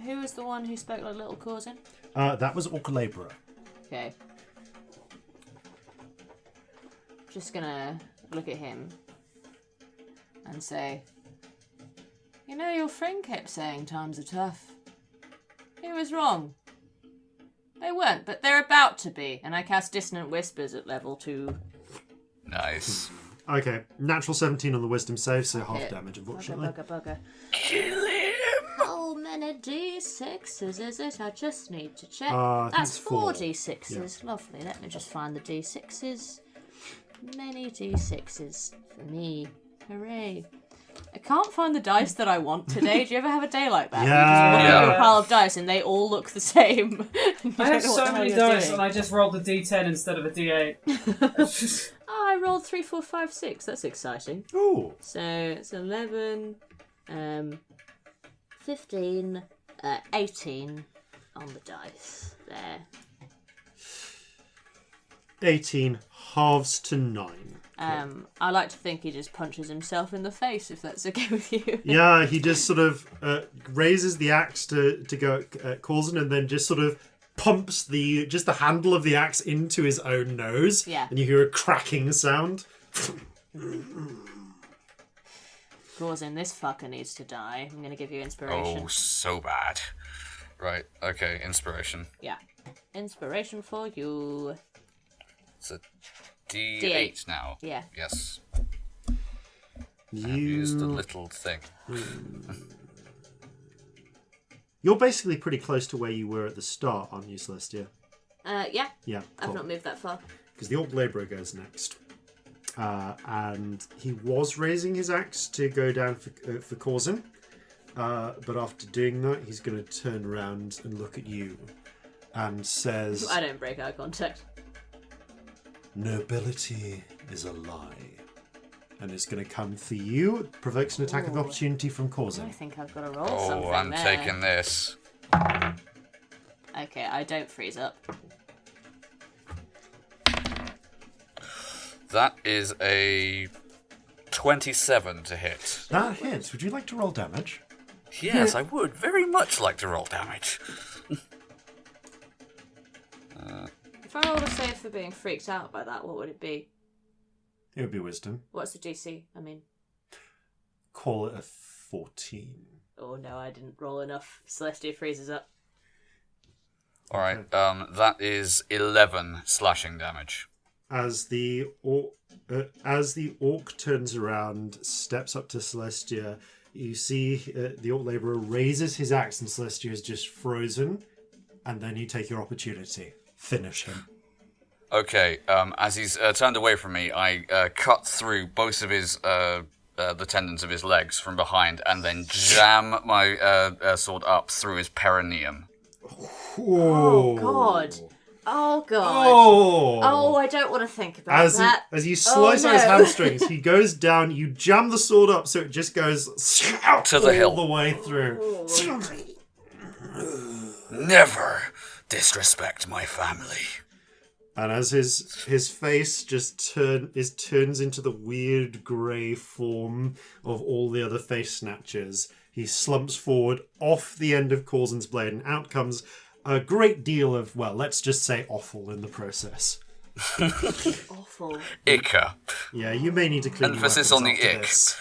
Who was the one who spoke like little Corzin?
That was orc labourer.
Okay. Just gonna look at him and say, you know, your friend kept saying times are tough. He was wrong. They weren't, but they're about to be. And I cast Dissonant Whispers at level 2.
Nice.
Okay, natural 17 on the wisdom save, so half
Hit.
damage, unfortunately.
Bugger.
Kill him!
How many D6s is it? I just need to check.
I think
That's
it's
4
4.
D6s. Lovely. Let me just find the D6s. Many D6s for me. Hooray. I can't find the dice that I want today. Do you ever have a day like that?
Yeah.
You just look at
Yeah.
a pile of dice and they all look the same. You
I
don't
have
know what
so
the hell
many
you're
dice,
doing.
and I just rolled a D10 instead of a D8.
Oh, I rolled 3, 4, 5, 6. That's exciting.
Ooh.
So it's 11, 15, 18 on the dice there.
18 halves to 9.
I like to think he just punches himself in the face, if that's okay with you.
Yeah, he just sort of raises the axe to go at Corzin, and then just sort of pumps the handle of the axe into his own nose.
Yeah.
And you hear a cracking sound.
Corzin, this fucker needs to die. I'm going to give you inspiration.
Oh, so bad. Right, okay, inspiration.
Yeah. Inspiration for you.
It's a D8
D8
now.
Yeah.
Yes.
You...
Use the little thing.
You're basically pretty close to where you were at the start, aren't you, Celestia?
Yeah.
Yeah,
I've not moved that far.
Because the Orc Labourer goes next. And he was raising his axe to go down for Corzin. But after doing that, he's going to turn around and look at you and says...
I don't break eye contact.
Nobility is a lie. And it's going to come for you. Provokes an attack of opportunity from
I
Corzin.
think I've got to roll something
I'm
there.
taking this.
Okay, I don't freeze up.
That is a 27 to hit.
That hits. Would you like to roll damage?
Yes, I would very much like to roll damage.
If I rolled a save for being freaked out by that, what would it be?
It would be wisdom.
What's the DC? I mean...
Call it a 14.
Oh no, I didn't roll enough. Celestia freezes up.
Alright, that is 11 slashing damage.
As the orc turns around, steps up to Celestia, you see the Orc Labourer raises his axe and Celestia is just frozen, and then you take your opportunity. Finish him.
Okay, as he's turned away from me, I cut through both of his the tendons of his legs from behind, and then jam my sword up through his perineum.
Oh god. Oh god.
Oh,
I don't want to think about that.
As you slice
no.
on his hamstrings, he goes down, you jam the sword up so it just goes
To the
all
hilt.
the way through.
Never disrespect my family.
And as his face just turns into the weird grey form of all the other face snatchers, he slumps forward off the end of Corzin's blade, and out comes a great deal of, well, let's just say offal in the process.
Awful.
Ica.
Yeah, you may need to clean your
Emphasis
weapons
on the
after
ick.
this.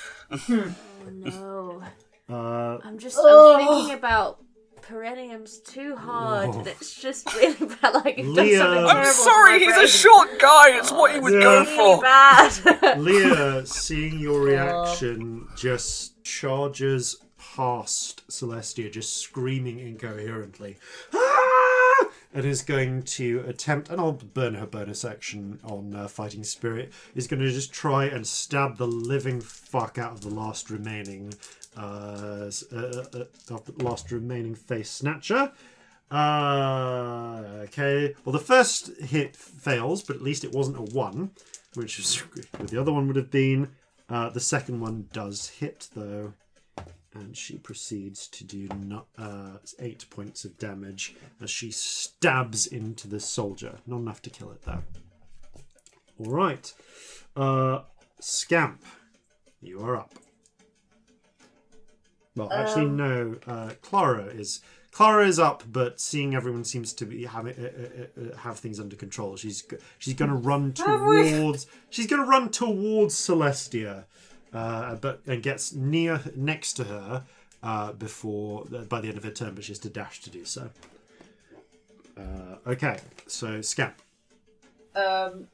Oh no. I'm thinking about perineums too hard, and it's just really bad. Like you've done
Leah.
something
I'm
terrible.
I'm sorry,
to my
he's a
brain.
short guy. It's what he would go
Really
for.
bad.
Leah, seeing your reaction, just charges past Celestia, just screaming incoherently. Ah! And is going to attempt, and I'll burn her bonus action on Fighting Spirit, is going to just try and stab the living fuck out of the last remaining face snatcher. Okay, well the first hit fails, but at least it wasn't a 1, which is what the other one would have been. The second one does hit though, and she proceeds to do 8 points of damage as she stabs into the soldier. Not enough to kill it though. All right, Scamp, you are up. Well, actually, no. Clara is up, but seeing everyone seems to be have things under control, she's going to run towards Celestia, and gets next to her by the end of her turn, but she has to dash to do so. Okay, so Scamp.
I'm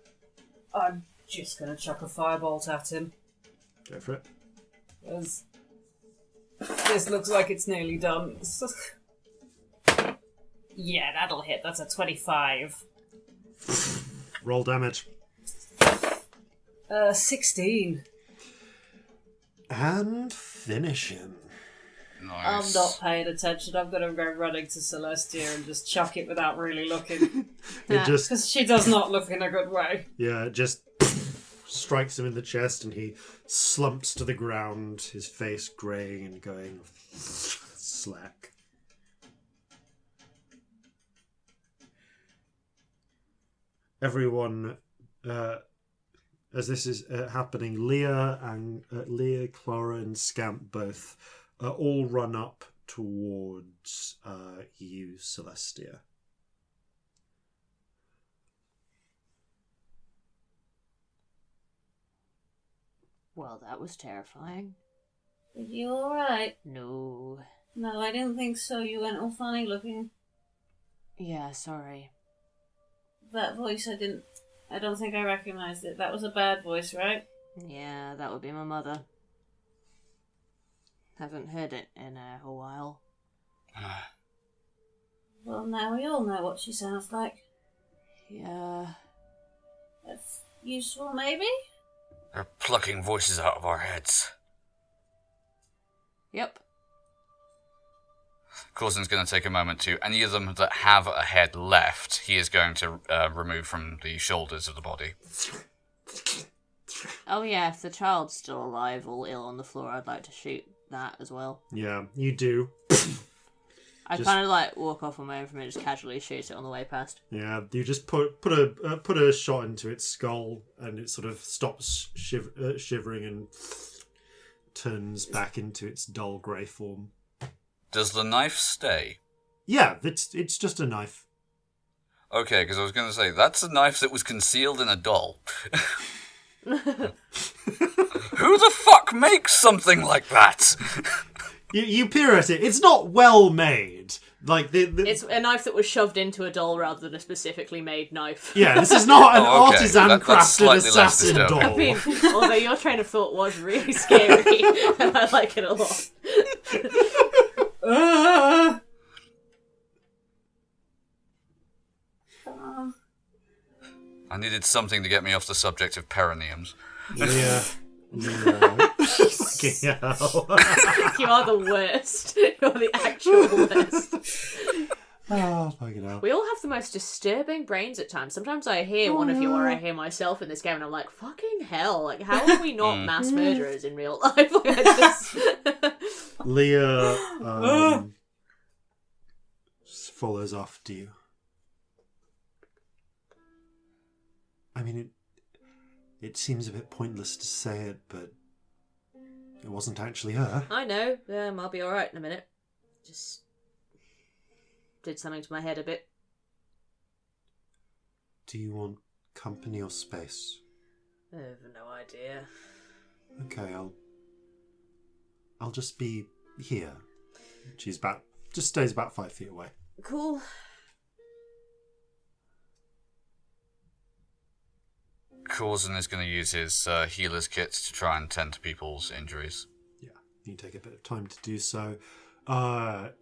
just gonna chuck a firebolt at him.
Go for it.
This looks like it's nearly done. Yeah, that'll hit. That's a 25.
Roll damage.
16.
And finish him.
Nice.
I'm not paying attention. I'm going to go running to Celestia and just chuck it without really looking.
It just
Because she does not look in a good way.
it just strikes him in the chest, and he slumps to the ground, his face greying and going slack. everyone, as this is happening, Leah, Clara, and Scamp both all run up towards you, Celestia.
Well, that was terrifying.
Are you alright?
No.
No, I didn't think so. You went all funny looking.
Yeah, sorry.
That voice, I don't think I recognised it. That was a bad voice, right?
Yeah, that would be my mother. Haven't heard it in a while.
Well, now we all know what she sounds like.
Yeah.
That's useful, maybe?
They're plucking voices out of our heads.
Yep.
Corzin's going to take a moment to any of them that have a head left, he is going to remove from the shoulders of the body.
Oh yeah, if the child's still alive or ill on the floor, I'd like to shoot that as well.
Yeah, you do.
I kind of like walk off on my own from it, just casually shoot it on the way past.
Yeah, you just put a shot into its skull, and it sort of stops shivering and turns back into its dull grey form.
Does the knife stay?
Yeah, it's just a knife.
Okay, because I was going to say, that's a knife that was concealed in a doll. Who the fuck makes something like that?
You peer at it. It's not well made. Like
It's a knife that was shoved into a doll rather than a specifically made knife.
Yeah, this is not an
okay.
artisan
That's
crafted
slightly less
assassin
disturbing.
doll.
I mean, although your train of thought was really scary, and I like it a lot.
I needed something to get me off the subject of perineums.
Yeah. Fucking hell.
You are the worst. You're the actual worst.
Oh, fucking hell.
We all have the most disturbing brains at times. Sometimes I hear one of you or I hear myself in this game and I'm like, fucking hell, like how are we not mass murderers in real life? Like, I just...
Leah follows after you. I mean, it seems a bit pointless to say it, but it wasn't actually her.
I know. I'll be alright in a minute. Just did something to my head a bit.
Do you want company or space?
I have no idea.
Okay, I'll just be here. She's just stays about 5 feet away.
Cool.
Corzin is going to use his healer's kit to try and tend to people's injuries.
Yeah, you take a bit of time to do so.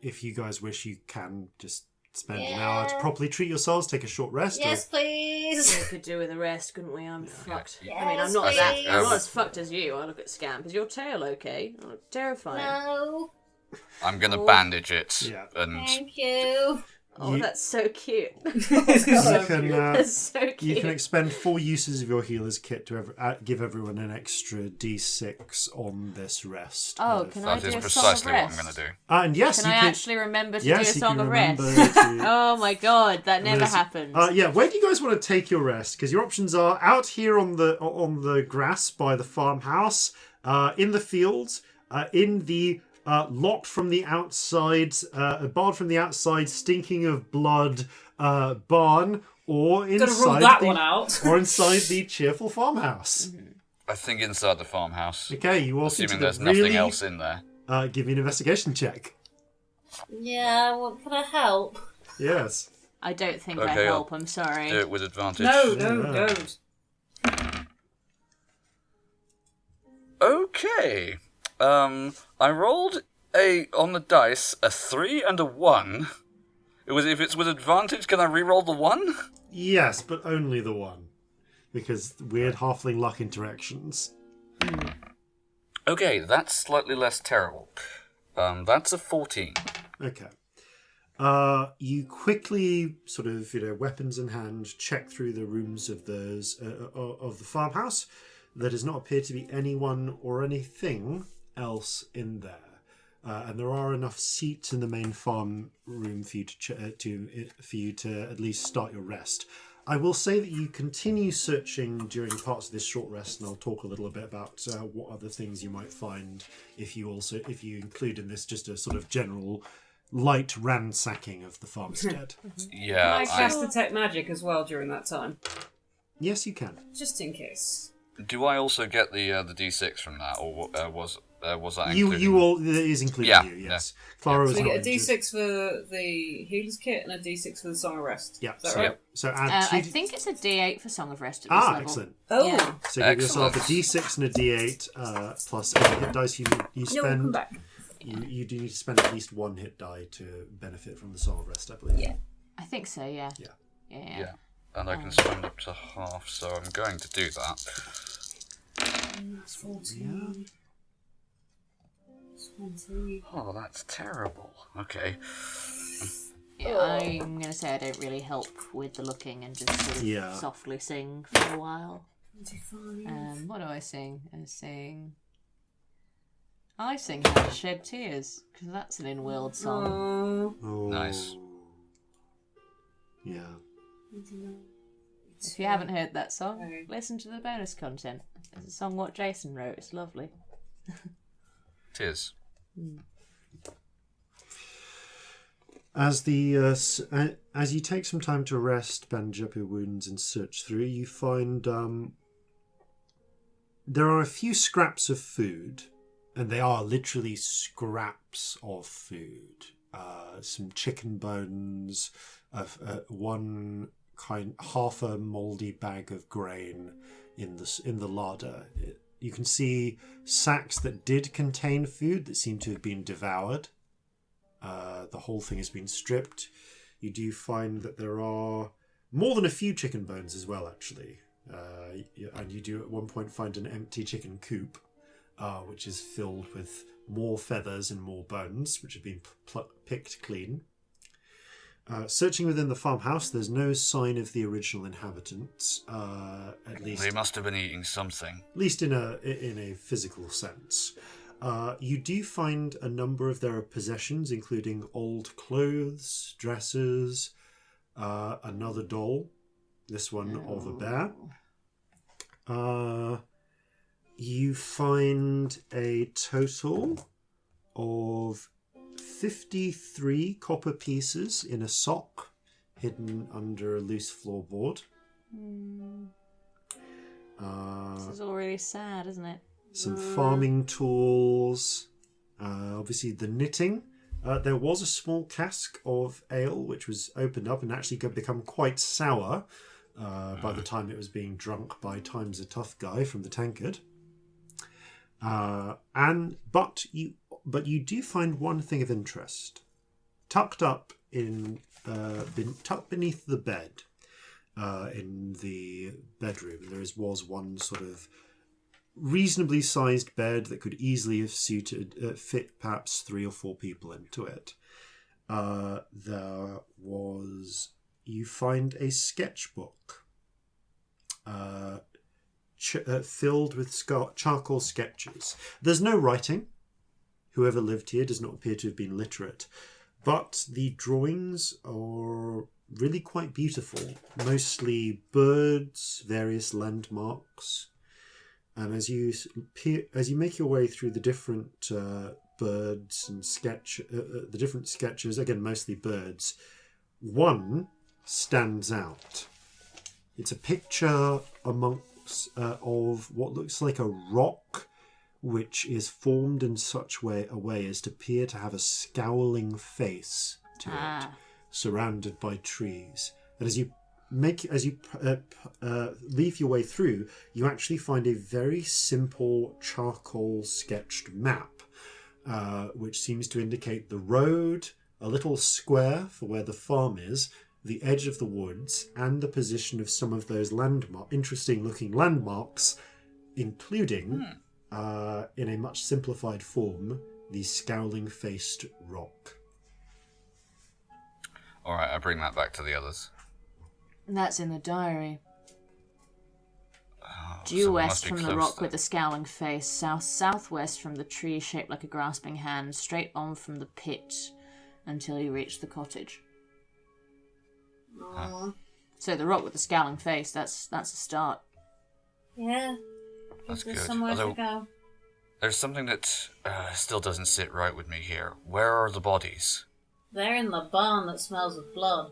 If you guys wish, you can just spend an hour to properly treat yourselves, take a short rest.
Yes, please.
We could do with a rest, couldn't we? I'm fucked.
Yes,
I mean, I'm not
please.
I'm not as fucked as you. I look at Scamp. Is your tail okay? I look terrifying.
No.
I'm going to bandage it.
Yeah.
And
Thank you.
Oh,
You-
that's so cute.
You can,
That's so cute.
you can expend 4 uses of your healer's kit to give everyone an extra d6 on this rest.
Oh, can I
that
do
is
a
precisely
song of
what I'm
rest?
going to do.
And yes,
Can
you
I
can
actually remember to
yes,
do a
you
song
can
of rest?
remember to-
Oh my god, that never
There's-
happens.
where do you guys want to take your rest? Because your options are out here on the grass by the farmhouse, in the fields, in the locked from the outside, barred from the outside, stinking of blood barn, or
Gotta rule
inside
that one out.
or inside the cheerful farmhouse.
I think inside the farmhouse.
Okay, you walk into
Assuming
the
there's nothing
really.
else in there.
Give me an investigation check.
Yeah, well, can I help?
Yes.
I don't think I
Okay,
help, I'm sorry.
Do it with advantage.
No,
Yeah.
don't.
Okay. I rolled on the dice a 3 and a 1. If it's with advantage, can I re-roll the 1?
Yes, but only the one. Because weird halfling luck interactions.
Okay, that's slightly less terrible. That's a 14.
Okay. You quickly, sort of, weapons in hand, check through the rooms of the farmhouse. There does not appear to be anyone or anything else in there. And there are enough seats in the main farm room for you to at least start your rest. I will say that you continue searching during parts of this short rest, and I'll talk a little bit about what other things you might find if you include in this just a sort of general light ransacking of the farmstead.
Yeah.
Can I cast Detect Magic as well during that time?
Yes, you can.
Just in case.
Do I also get the D6 from that, or was that
You
including...
all it is including
Yeah,
you. Yes.
yeah.
Clara
So
was
you
not
get a
injured.
D6 for the Healer's Kit and a D6 for the Song of Rest.
Yeah.
Is that
So,
right?
so add two.
I think it's a D8 for Song of Rest at this level.
Excellent.
Oh.
Yeah.
So give yourself a
Excellent.
D6 and a D8 plus any hit dice you
No, we'll come
spend.
back.
You do need to spend at least one hit die to benefit from the Song of Rest, I believe.
Yeah.
I think so, yeah.
Yeah.
Yeah, and I can spend up to half, so I'm going to do that.
14. 20.
Oh, that's terrible. Okay.
Yeah, I'm going to say I don't really help with the looking and just sort of
Yeah.
softly sing for a while.
25.
What do I sing? I sing How to Shed Tears, because that's an in-world song.
Oh.
Nice.
Yeah.
If you haven't heard that song,
Okay.
listen to the bonus content. It's a song what Jason wrote. It's lovely.
Tis.
As you take some time to rest, bandage up your wounds, and search through, you find there are a few scraps of food, and they are literally scraps of food. Some chicken bones, half a mouldy bag of grain in the larder. You can see sacks that did contain food that seem to have been devoured. The whole thing has been stripped. You do find that there are more than a few chicken bones as well, actually. And you do at one point find an empty chicken coop, which is filled with more feathers and more bones, which have been picked clean. Searching within the farmhouse, there's no sign of the original inhabitants, at least.
They must have been eating something.
At least in a physical sense. You do find a number of their possessions, including old clothes, dresses, another doll, this one of a bear. You find a total of 53 copper pieces in a sock hidden under a loose floorboard.
This is all really sad, isn't it?
Some farming tools, obviously the knitting. There was a small cask of ale which was opened up and actually could become quite sour by the time it was being drunk by Times a Tough Guy from the tankard. But you do find one thing of interest, tucked beneath the bed in the bedroom. There was one sort of reasonably sized bed that could easily have fit perhaps 3 or 4 people into it. You find a sketchbook filled with charcoal sketches. There's no writing. Whoever lived here does not appear to have been literate, but the drawings are really quite beautiful. Mostly birds, various landmarks. And as you make your way through the different birds and the different sketches, again mostly birds, one stands out. It's a picture amongst of what looks like a rock, which is formed in such a way as to appear to have a scowling face to it, surrounded by trees. And as you leaf your way through, you actually find a very simple charcoal sketched map, which seems to indicate the road, a little square for where the farm is, the edge of the woods, and the position of some of those interesting looking landmarks, including, in a much simplified form, the scowling faced rock.
Alright, I bring that back to the others.
That's in the diary. Due
someone
west
must be
from the
close
rock
then.
with the scowling face, southwest from the tree shaped like a grasping hand, straight on from the pit until you reach the cottage. So the rock with the scowling face, that's a start.
Yeah.
That's
There's
good.
somewhere
Although,
to go.
there's something that still doesn't sit right with me here. Where are the bodies?
They're in the barn that smells of blood.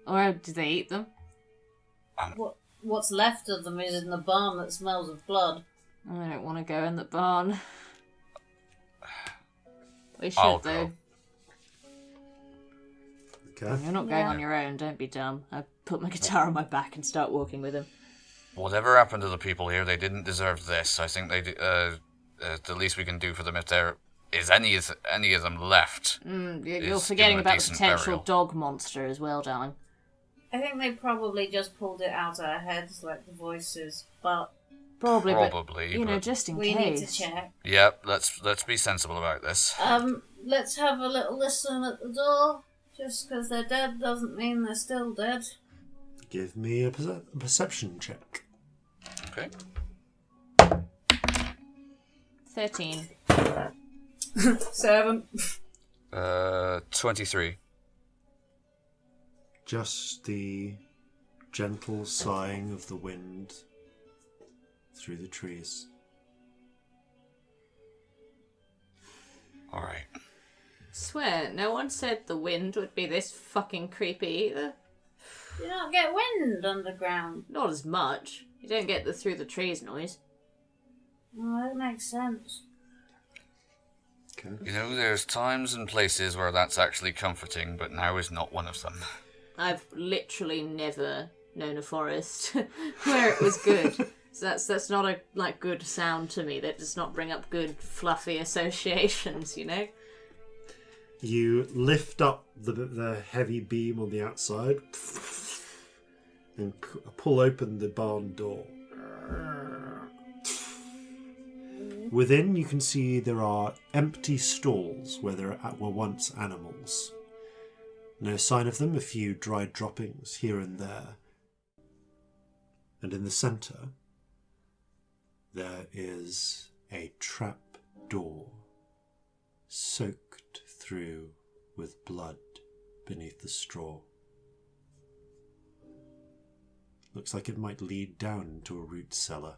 Or did they eat them?
What's left of them is in the barn that smells of blood.
I don't want to go in the barn. We should,
I'll
though.
go.
Okay.
You're not going on your own, don't be dumb. I put my guitar on my back and start walking with him.
Whatever happened to the people here, they didn't deserve this. I think the least we can do for them, if there is any of them left.
You're
is
forgetting
give them a
about the
decent
potential
burial.
dog monster as well, darling.
I think they probably just pulled it out our heads like the voices, but
Probably,
Probably,
but,
but-
just in
we
case.
need to check.
Yep, let's be sensible about this.
Let's have a little listen at the door. Just because they're dead doesn't mean they're still dead.
Give me a perception check.
Okay.
13.
7.
23.
Just the gentle sighing of the wind through the trees.
All right.
Swear, no one said the wind would be this fucking creepy either.
You don't get wind underground.
Not as much. You don't get the through the trees noise.
Oh, that makes sense.
Okay.
You know, there's times and places where that's actually comforting, but now is not one of them.
I've literally never known a forest where it was good. So that's not a good sound to me. That does not bring up good fluffy associations, you know?
You lift up the heavy beam on the outside and pull open the barn door. Within, you can see there are empty stalls where there were once animals. No sign of them, a few dried droppings here and there. And in the centre, there is a trap door, soaked through with blood beneath the straw. Looks like it might lead down into a root cellar.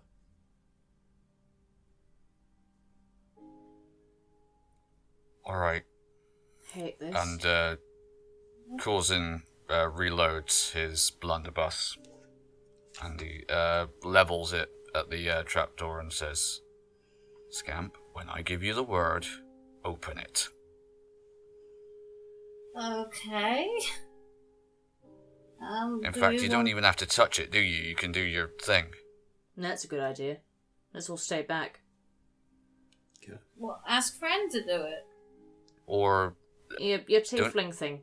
All right.
Hate this.
And Corzin reloads his blunderbuss, and he levels it at the trapdoor and says, "Scamp, when I give you the word, open it."
Okay.
In fact, you don't even have to touch it, do you? You can do your thing.
That's a good idea. Let's all stay back.
Well, ask friend to do it.
Or
Your tiefling thing.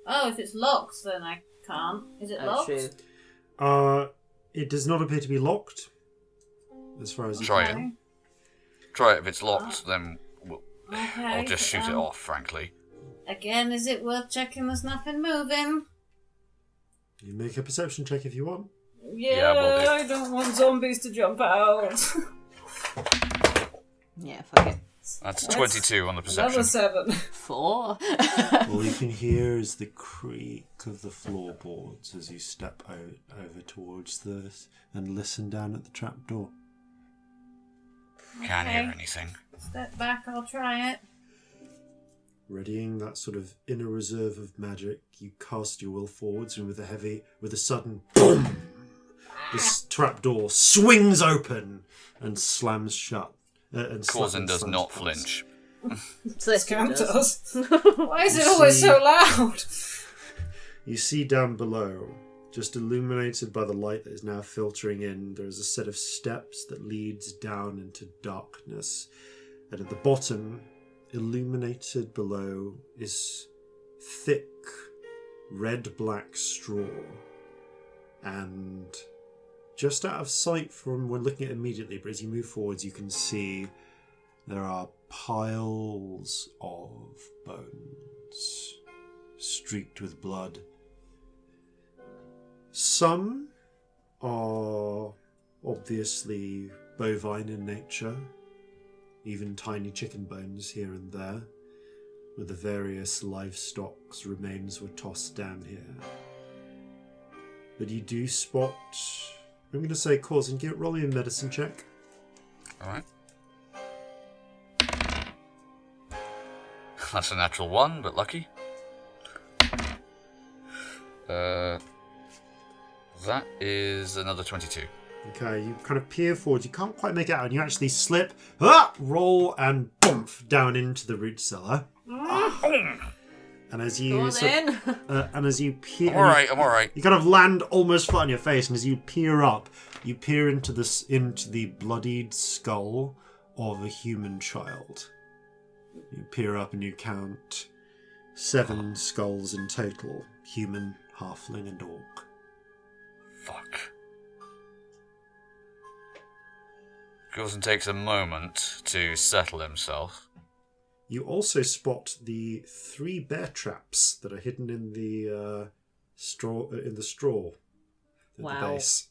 Oh, if it's locked, then I can't. Is it locked?
True.
It does not appear to be locked, as far as you
Try
can
it.
tell.
Try it. If it's locked, then
Okay.
I'll just shoot it off, frankly.
Again, is it worth checking there's nothing moving?
You make a perception check if you want.
Yeah,
we'll do.
I don't want zombies to jump out.
Yeah, fuck it.
That's 22 on the perception.
Another 7.
4.
All you can hear is the creak of the floorboards as you step over towards this and listen down at the trapdoor.
Can't hear anything.
Step back, I'll try it.
Readying that sort of inner reserve of magic, you cast your will forwards, and with a sudden boom, this trapdoor swings open and slams shut.
Corzin does not flinch.
Scamp does.
Why is
You
it always
see-
so loud?
You see down below, just illuminated by the light that is now filtering in, there is a set of steps that leads down into darkness. And at the bottom, illuminated below, is thick red-black straw. And just out of sight from when looking at it immediately, but as you move forwards, you can see there are piles of bones streaked with blood. Some are obviously bovine in nature, even tiny chicken bones here and there, where the various livestock's remains were tossed down here. But you do spot... I'm going to say, Corzin, roll me a medicine check.
Alright. That's a natural 1, but lucky. That is another 22.
Okay, you kind of peer forward. You can't quite make it out, and you actually slip, roll, and boomf down into the root cellar. And as you and as you peer,
I'm all right.
You kind of land almost flat on your face, and as you peer up, you peer into the bloodied skull of a human child. You peer up and you count 7 skulls in total: human, halfling, and orc.
Fuck. Corzin takes a moment to settle himself.
You also spot the 3 bear traps that are hidden in the straw. At the base.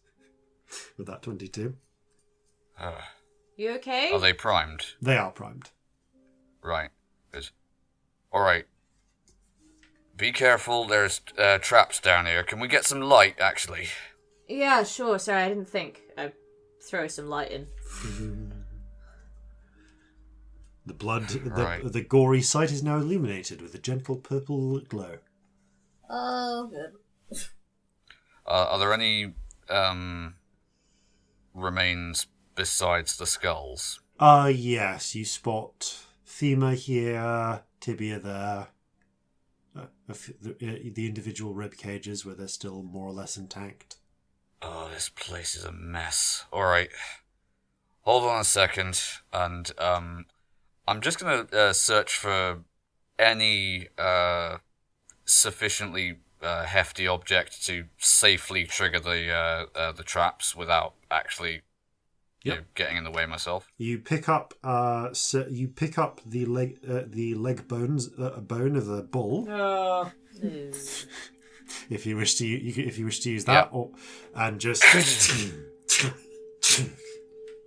With that 22.
You okay?
Are they primed?
They are primed.
Right. Good. Alright. Be careful, there's traps down here. Can we get some light, actually?
Yeah, sure. Sorry, I didn't think. I'd throw some light in.
The blood,
Right.
the gory site is now illuminated with a gentle purple glow.
Oh, good.
Are there any remains besides the skulls?
Yes, you spot femur here, tibia there. The individual rib cages where they're still more or less intact.
Oh, this place is a mess. Alright. Hold on a second, and I'm just gonna search for any sufficiently hefty object to safely trigger the traps without actually you know, getting in the way myself.
You pick up the leg bones bone of the bull. If you wish to use that, and just.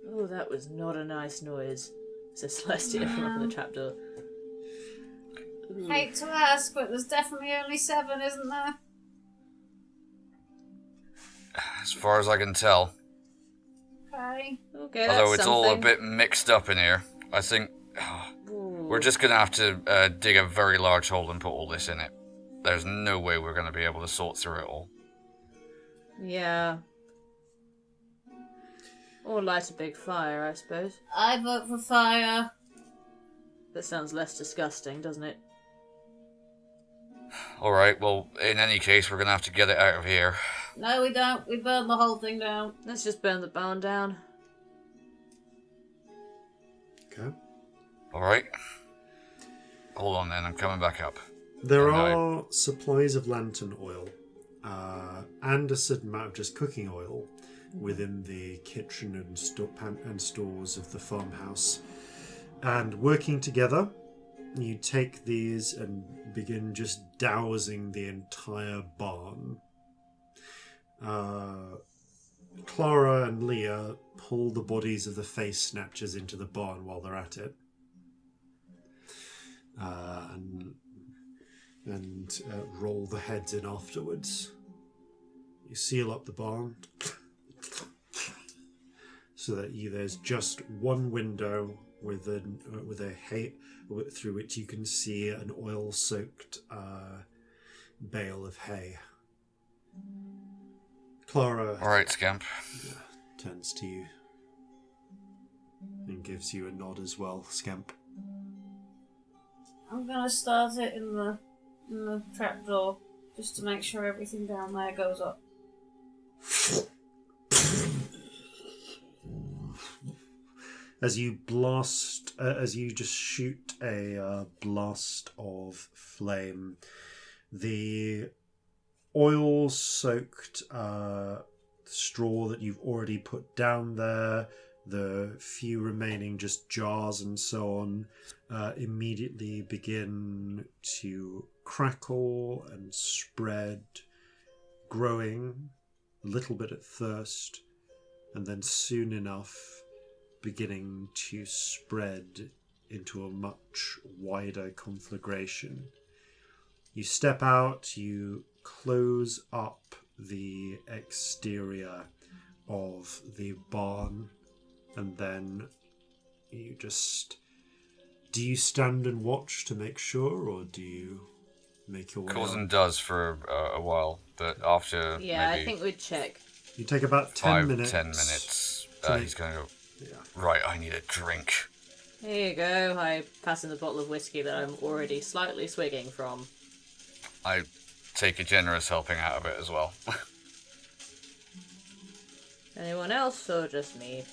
Oh, that was not a nice noise. Says Celestia from up in the trapdoor.
Hate to ask, but there's definitely only 7, isn't there?
As far as I can tell.
Okay.
Okay,
Although
that's
it's
something.
all a bit mixed up in here. I think we're just going to have to dig a very large hole and put all this in it. There's no way we're going to be able to sort through it all.
Yeah. Or light a big fire, I suppose.
I vote for fire.
That sounds less disgusting, doesn't it?
Alright, well, in any case, we're going to have to get it out of here.
No, we don't. We burn the whole thing down.
Let's just burn the barn down.
Okay.
Alright. Hold on then, I'm coming back up.
There are supplies of lantern oil and a certain amount of just cooking oil within the kitchen and stores of the farmhouse. And working together, you take these and begin just dousing the entire barn. Clara and Leah pull the bodies of the face snatchers into the barn while they're at it. And roll the heads in afterwards. You seal up the barn so that there's just one window with a hay through which you can see an oil-soaked bale of hay. Clara.
All right, Scamp.
Turns to you and gives you a nod as well, Scamp.
I'm gonna start it in the trapdoor just to make sure everything down there goes up.
As you blast, as you just shoot a blast of flame, the oil-soaked straw that you've already put down there, the few remaining just jars and so on, immediately begin to crackle and spread, growing a little bit at first, and then soon enough beginning to spread into a much wider conflagration. You step out, you close up the exterior of the barn, and then you just... Do you stand and watch to make sure, or do you make your way
Corzin
on?
does for a while, but after
Yeah,
maybe
I think we'd check.
You take about 10
10 minutes, he's going to go, right, I need a drink.
Here you go. I pass in the bottle of whiskey that I'm already slightly swigging from.
I take a generous helping out of it as well.
Anyone else, or just me?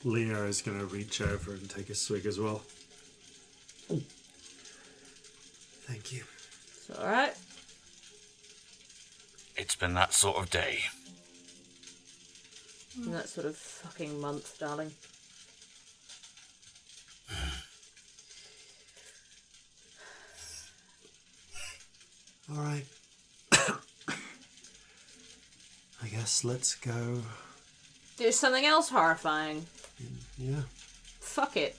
Leah is going to reach over and take a swig as well. Thank you.
It's alright.
It's been that sort of day.
In that sort of fucking month, darling.
Alright. I guess let's go.
Do something else horrifying.
Yeah.
Fuck it.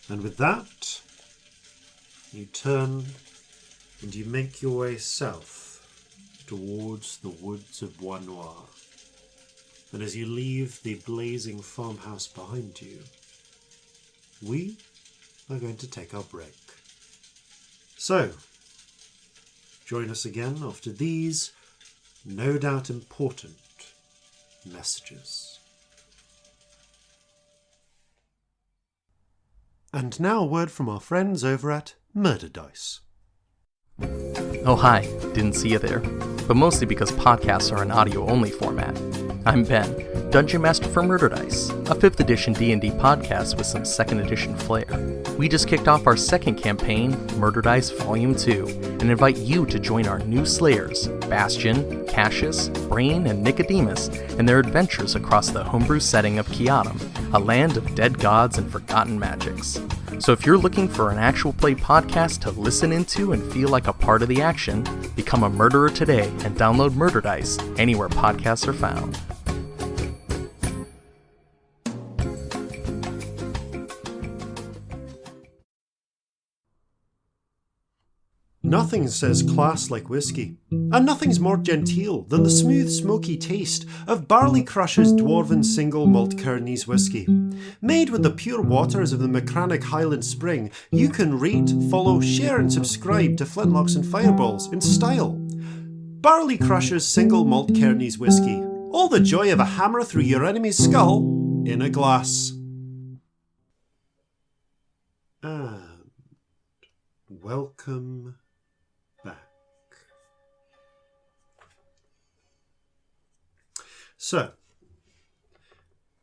And with that, you turn and you make your way south towards the woods of Bois Noir. And as you leave the blazing farmhouse behind you, we are going to take our break. So, join us again after these, no doubt important, messages. And now a word from our friends over at Murder Dice.
Oh hi, didn't see you there. But mostly because podcasts are an audio-only format. I'm Ben, Dungeon Master for Murder Dice, a 5th edition D&D podcast with some 2nd edition flair. We just kicked off our 2nd campaign, Murder Dice Volume 2, and invite you to join our new slayers, Bastion, Cassius, Brain, and Nicodemus, in their adventures across the homebrew setting of Kiatum, a land of dead gods and forgotten magics. So if you're looking for an actual play podcast to listen into and feel like a part of the action, become a murderer today and download Murder Dice anywhere podcasts are found.
Nothing says class like whiskey, and nothing's more genteel than the smooth, smoky taste of Barley Crusher's Dwarven Single Malt Kearney's whiskey. Made with the pure waters of the Macranic Highland Spring, you can rate, follow, share and subscribe to Flintlocks and Fireballs in style. Barley Crusher's Single Malt Kearney's whiskey. All the joy of a hammer through your enemy's skull in a glass. And welcome back. So,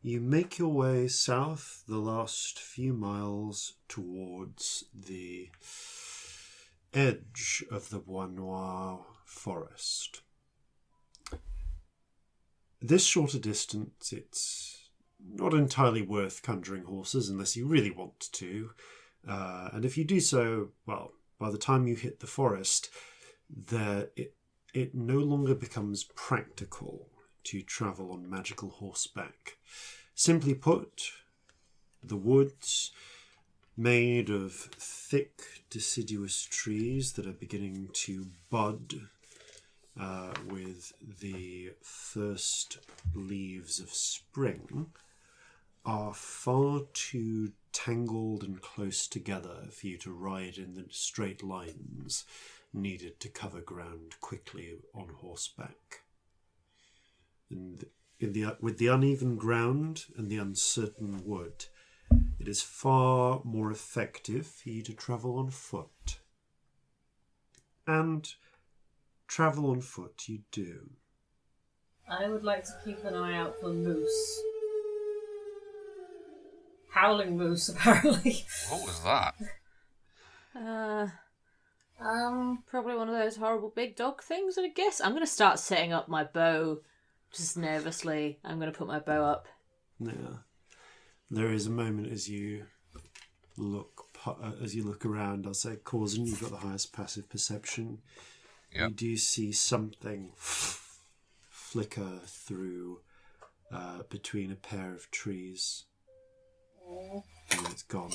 you make your way south the last few miles towards the edge of the Bois Noir forest. This shorter distance, it's not entirely worth conjuring horses unless you really want to. And if you do so, well, by the time you hit the forest, it no longer becomes practical to travel on magical horseback. Simply put, the woods, made of thick, deciduous trees that are beginning to bud with the first leaves of spring, are far too tangled and close together for you to ride in the straight lines needed to cover ground quickly on horseback. And with the uneven ground and the uncertain wood, it is far more effective for you to travel on foot. And travel on foot you do.
I would like to keep an eye out for moose. Howling moose, apparently.
What was that?
Probably one of those horrible big dog things, I guess. I'm going to start setting up my bow just nervously. I'm going to put my bow up.
Yeah. There is a moment as you look around. I'll say, Corzin, you've got the highest passive perception.
Yep.
You do see something flicker through between a pair of trees. And it's gone.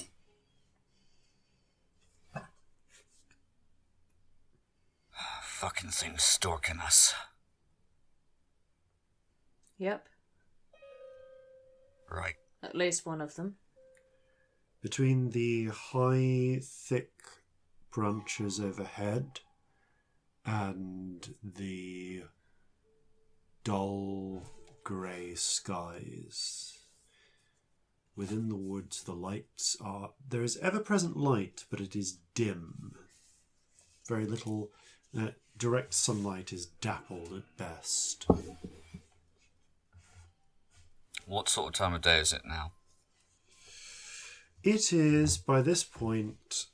fucking thing's stalking us.
Yep.
Right.
At least one of them.
Between the high, thick branches overhead and the dull grey skies, within the woods the lights are... There is ever-present light, but it is dim. Very little direct sunlight is dappled at best.
What sort of time of day is it now?
It is, by this point,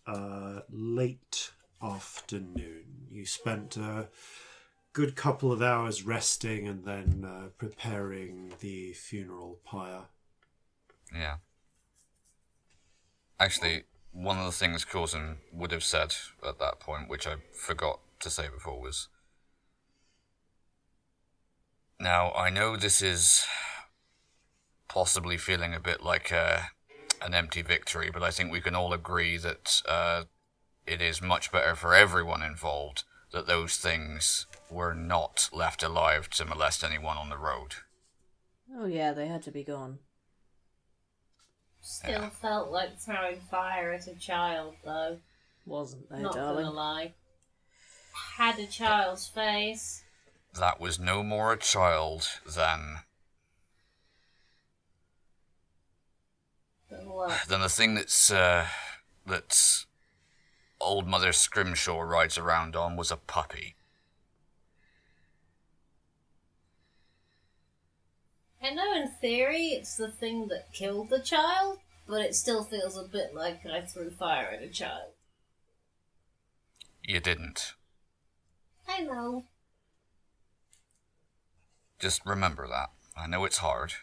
late afternoon. You spent a good couple of hours resting and then preparing the funeral pyre.
Yeah. Actually, one of the things Corzin would have said at that point, which I forgot to say before, was... Now, I know this is possibly feeling a bit like an empty victory, but I think we can all agree that it is much better for everyone involved that those things were not left alive to molest anyone on the road.
Oh yeah, they had to be gone.
Still felt like throwing fire at a child, though.
Wasn't they,
Not
darling?
gonna lie. Had a child's face.
That was no more a child than
What?
the thing that's old Mother Scrimshaw rides around on was a puppy.
I know in theory it's the thing that killed the child, but it still feels a bit like I threw fire at a child.
You didn't.
I know.
Just remember that. I know it's hard.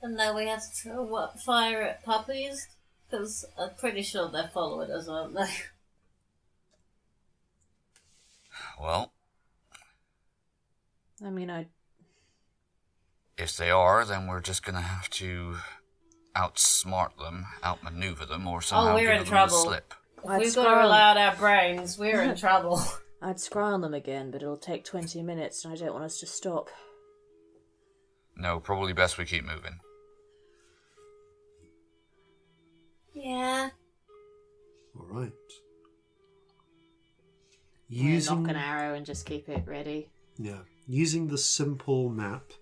And now we have to throw fire at puppies? Because I'm pretty sure they're following us, aren't they?
Well,
I mean,
if they are, then we're just gonna have to outsmart them, outmaneuver them, or somehow
we're
give
in
them
trouble.
the slip.
If
I'd
we've got to
scroll.
rely on our brains, we're in trouble.
I'd scry on them again, but it'll take 20 minutes and I don't want us to stop.
No, probably best we keep moving.
Yeah.
All right.
Knock an arrow and just keep it ready.
Yeah. Using the simple map,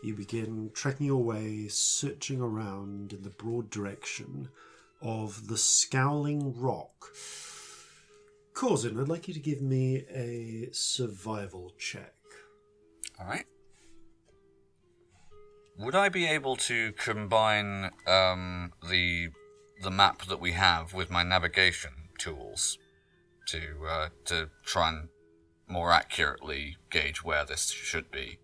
you begin trekking your way, searching around in the broad direction of the Scowling Rock. Corzin, I'd like you to give me a survival check.
Alright. Would I be able to combine the map that we have with my navigation tools to try and more accurately gauge where this should be?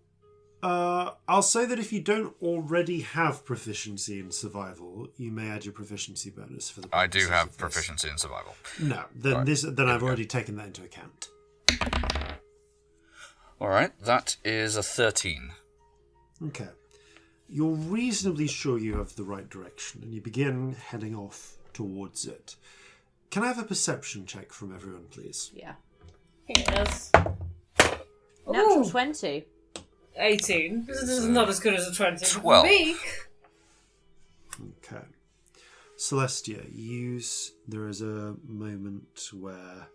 I'll say that if you don't already have proficiency in survival, you may add your proficiency bonus for the
I do
purposes
have
of this.
proficiency in survival.
No, then
Right.
I've already taken that into account.
Alright, that is a 13.
Okay. You're reasonably sure you have the right direction, and you begin heading off towards it. Can I have a perception check from everyone, please?
Yeah.
Yes.
Natural
Ooh.
20.
18. This is not as good as a 20.
12.
Me.
Okay. Celestia, there is a moment where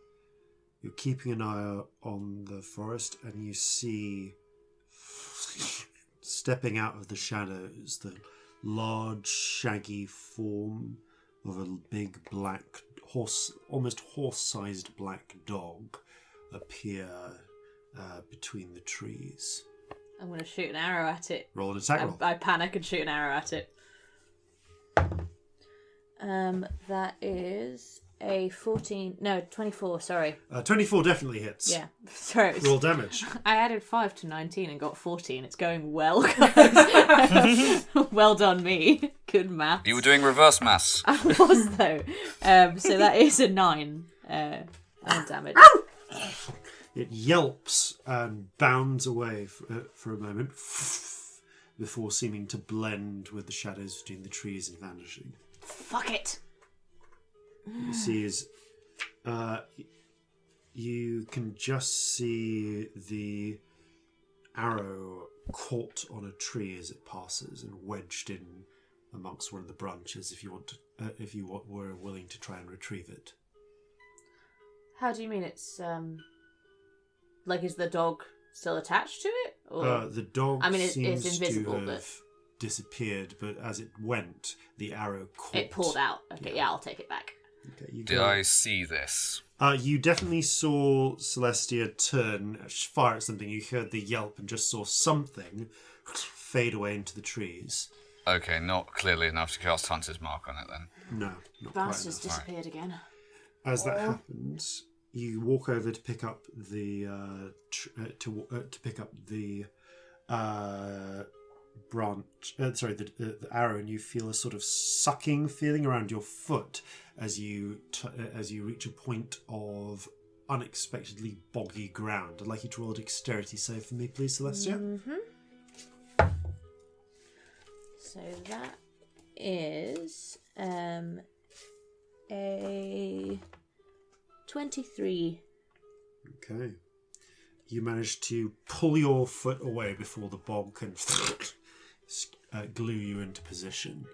you're keeping an eye on the forest and you see, stepping out of the shadows, the large, shaggy form of a big black almost horse-sized black dog appear between the trees.
I'm going to shoot an arrow at it.
Roll an attack roll.
I panic and shoot an arrow at it. That is a 24, sorry.
24 definitely hits.
Yeah, sorry.
Roll damage.
I added 5 to 19 and got 14. It's going well, guys. Well done, me. Good maths.
You were doing reverse maths.
I was, though. So that is a 9 damage.
It yelps and bounds away for a moment before seeming to blend with the shadows between the trees and vanishing.
Fuck it.
you see is you can just see the arrow caught on a tree as it passes and wedged in amongst one of the branches. If you were willing to try and retrieve it.
How do you mean it's like is the dog still attached to it? Or
The dog
it's
seems
invisible,
to
but
have disappeared, but as it went, the arrow caught.
it pulled out. Okay, yeah, I'll take it back.
Okay, you
Did
go.
I see this?
You definitely saw Celestia turn, fire at something. You heard the yelp and just saw something fade away into the trees.
Okay, not clearly enough to cast Hunter's Mark on it then.
No, not quite
Bastard's
enough.
disappeared again.
As that happens, you walk over to pick up the branch. The arrow, and you feel a sort of sucking feeling around your foot as you reach a point of unexpectedly boggy ground. I'd like you to roll a dexterity save for me, please, Celestia.
Mm-hmm. So that is a 23.
Okay. You manage to pull your foot away before the bog can glue you into position.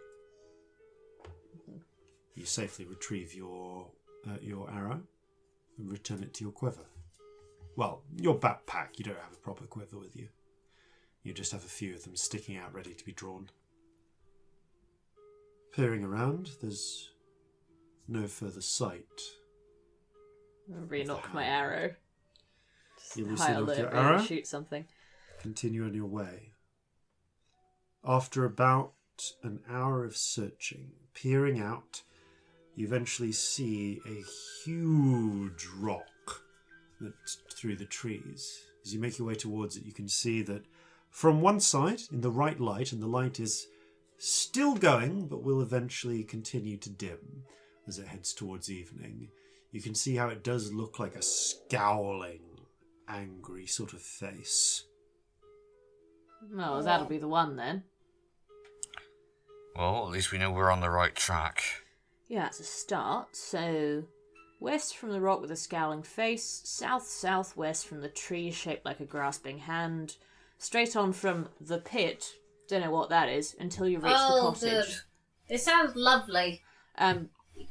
You safely retrieve your arrow and return it to your quiver. Well, your backpack. You don't have a proper quiver with you. You just have a few of them sticking out ready to be drawn. Peering around, there's no further sight.
Re-knock my arrow.
You
High
look
alert,
your
ready
arrow.
to shoot something.
Continue on your way. After about an hour of searching, peering out, you eventually see a huge rock that's through the trees. As you make your way towards it, you can see that from one side, in the right light, and the light is still going, but will eventually continue to dim as it heads towards evening, you can see how it does look like a scowling, angry sort of face.
Oh, that'll be the one then.
Well, at least we know we're on the right track.
Yeah, it's a start. So, west from the rock with a scowling face, south-southwest from the tree shaped like a grasping hand, straight on from the pit, don't know what that is, until you reach the cottage.
Good. It sounds lovely.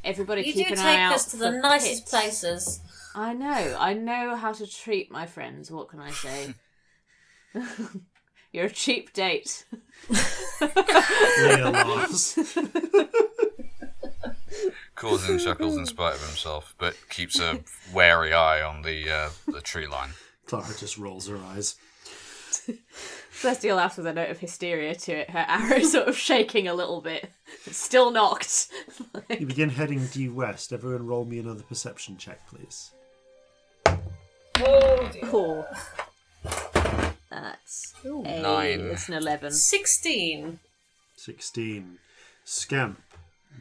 Everybody
You
keep
do
an eye
take
out
us to the
for
nicest
pits.
places.
I know how to treat my friends, what can I say? You're a cheap date.
Leah laughs.
Corzin chuckles in spite of himself, but keeps a wary eye on the tree line.
Clara just rolls her eyes.
Celestia laughs with a note of hysteria to it, her arrow sort of shaking a little bit. It's still knocked.
You begin heading due west. Everyone roll me another perception check, please.
Oh dear.
Cool. That's a
9.
It's an 11.
16.
16. Scamp.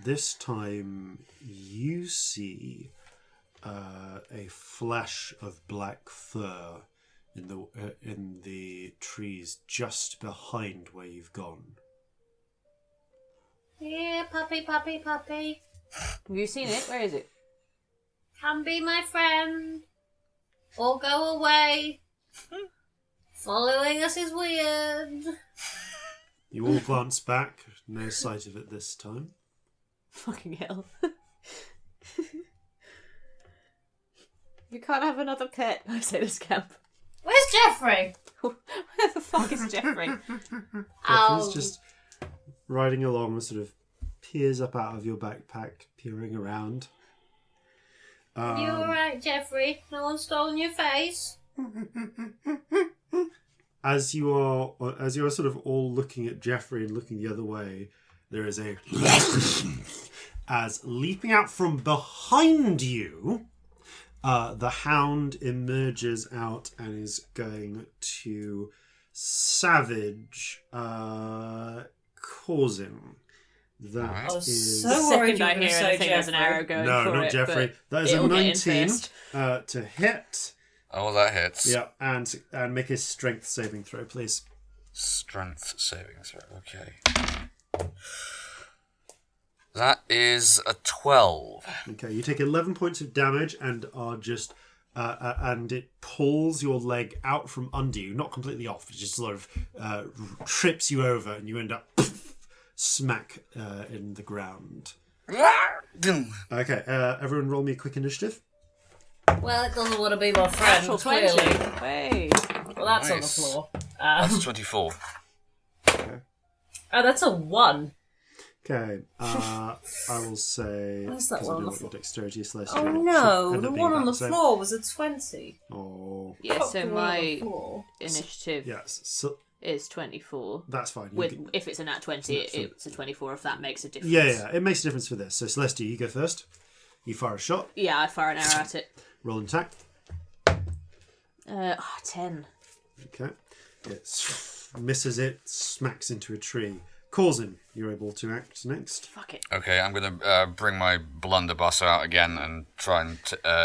This time you see a flash of black fur in the trees just behind where you've gone.
Yeah, puppy, puppy, puppy.
Have you seen it? Where is it?
Come be my friend. Or go away. Following us is weird.
You all glance back. No sight of it this time.
Fucking hell. You can't have another pet, I say to Scamp.
Where's Jeffrey?
Where the fuck is Jeffrey?
Jeffrey's just riding along and sort of peers up out of your backpack, peering around.
You alright, Jeffrey? No one's stolen your face?
As you are sort of all looking at Jeffrey and looking the other way, there is a as leaping out from behind you, the hound emerges out and is going to savage Corzin. That
I was
is
so
The
worried
second
you
I
were going to
hear
say
anything, there's an
Jeffrey.
arrow going
no,
for
not
it.
Jeffrey.
But
That is a
it'll get in
19
first.
to hit.
Oh, that hits.
Yeah, and make a strength saving throw, please.
Strength saving throw. Okay. That is a 12.
Okay, you take 11 points of damage and are just... and it pulls your leg out from under you, not completely off, it just sort of trips you over and you end up smack in the ground. Okay, everyone roll me a quick initiative.
Well, it doesn't want to be my friend,
Natural
clearly.
20. Hey.
Well, that's on the
Nice.
floor.
That's 24.
Oh, that's a 1.
Okay, I will say...
Where's that
'cause
one
I
on
know
the
what your dexterity is, Celestia.
Oh
it
no,
should end
the
up being
one on
about
the
same.
floor was a 20.
Oh,
Yeah,
Fuck
so
the one on the
my
floor.
initiative
yes, so
is 24.
that's fine. You
With
can-
if it's a nat 20, it's a 24. If that makes a difference.
yeah, it makes a difference for this. So, Celestia, you go first. You fire a shot,
Yeah, I fire an arrow at it.
roll an attack.
10.
Okay. It misses it, smacks into a tree. Corzin, you're able to act next.
Fuck it.
Okay, I'm going to bring my blunderbuss out again and try and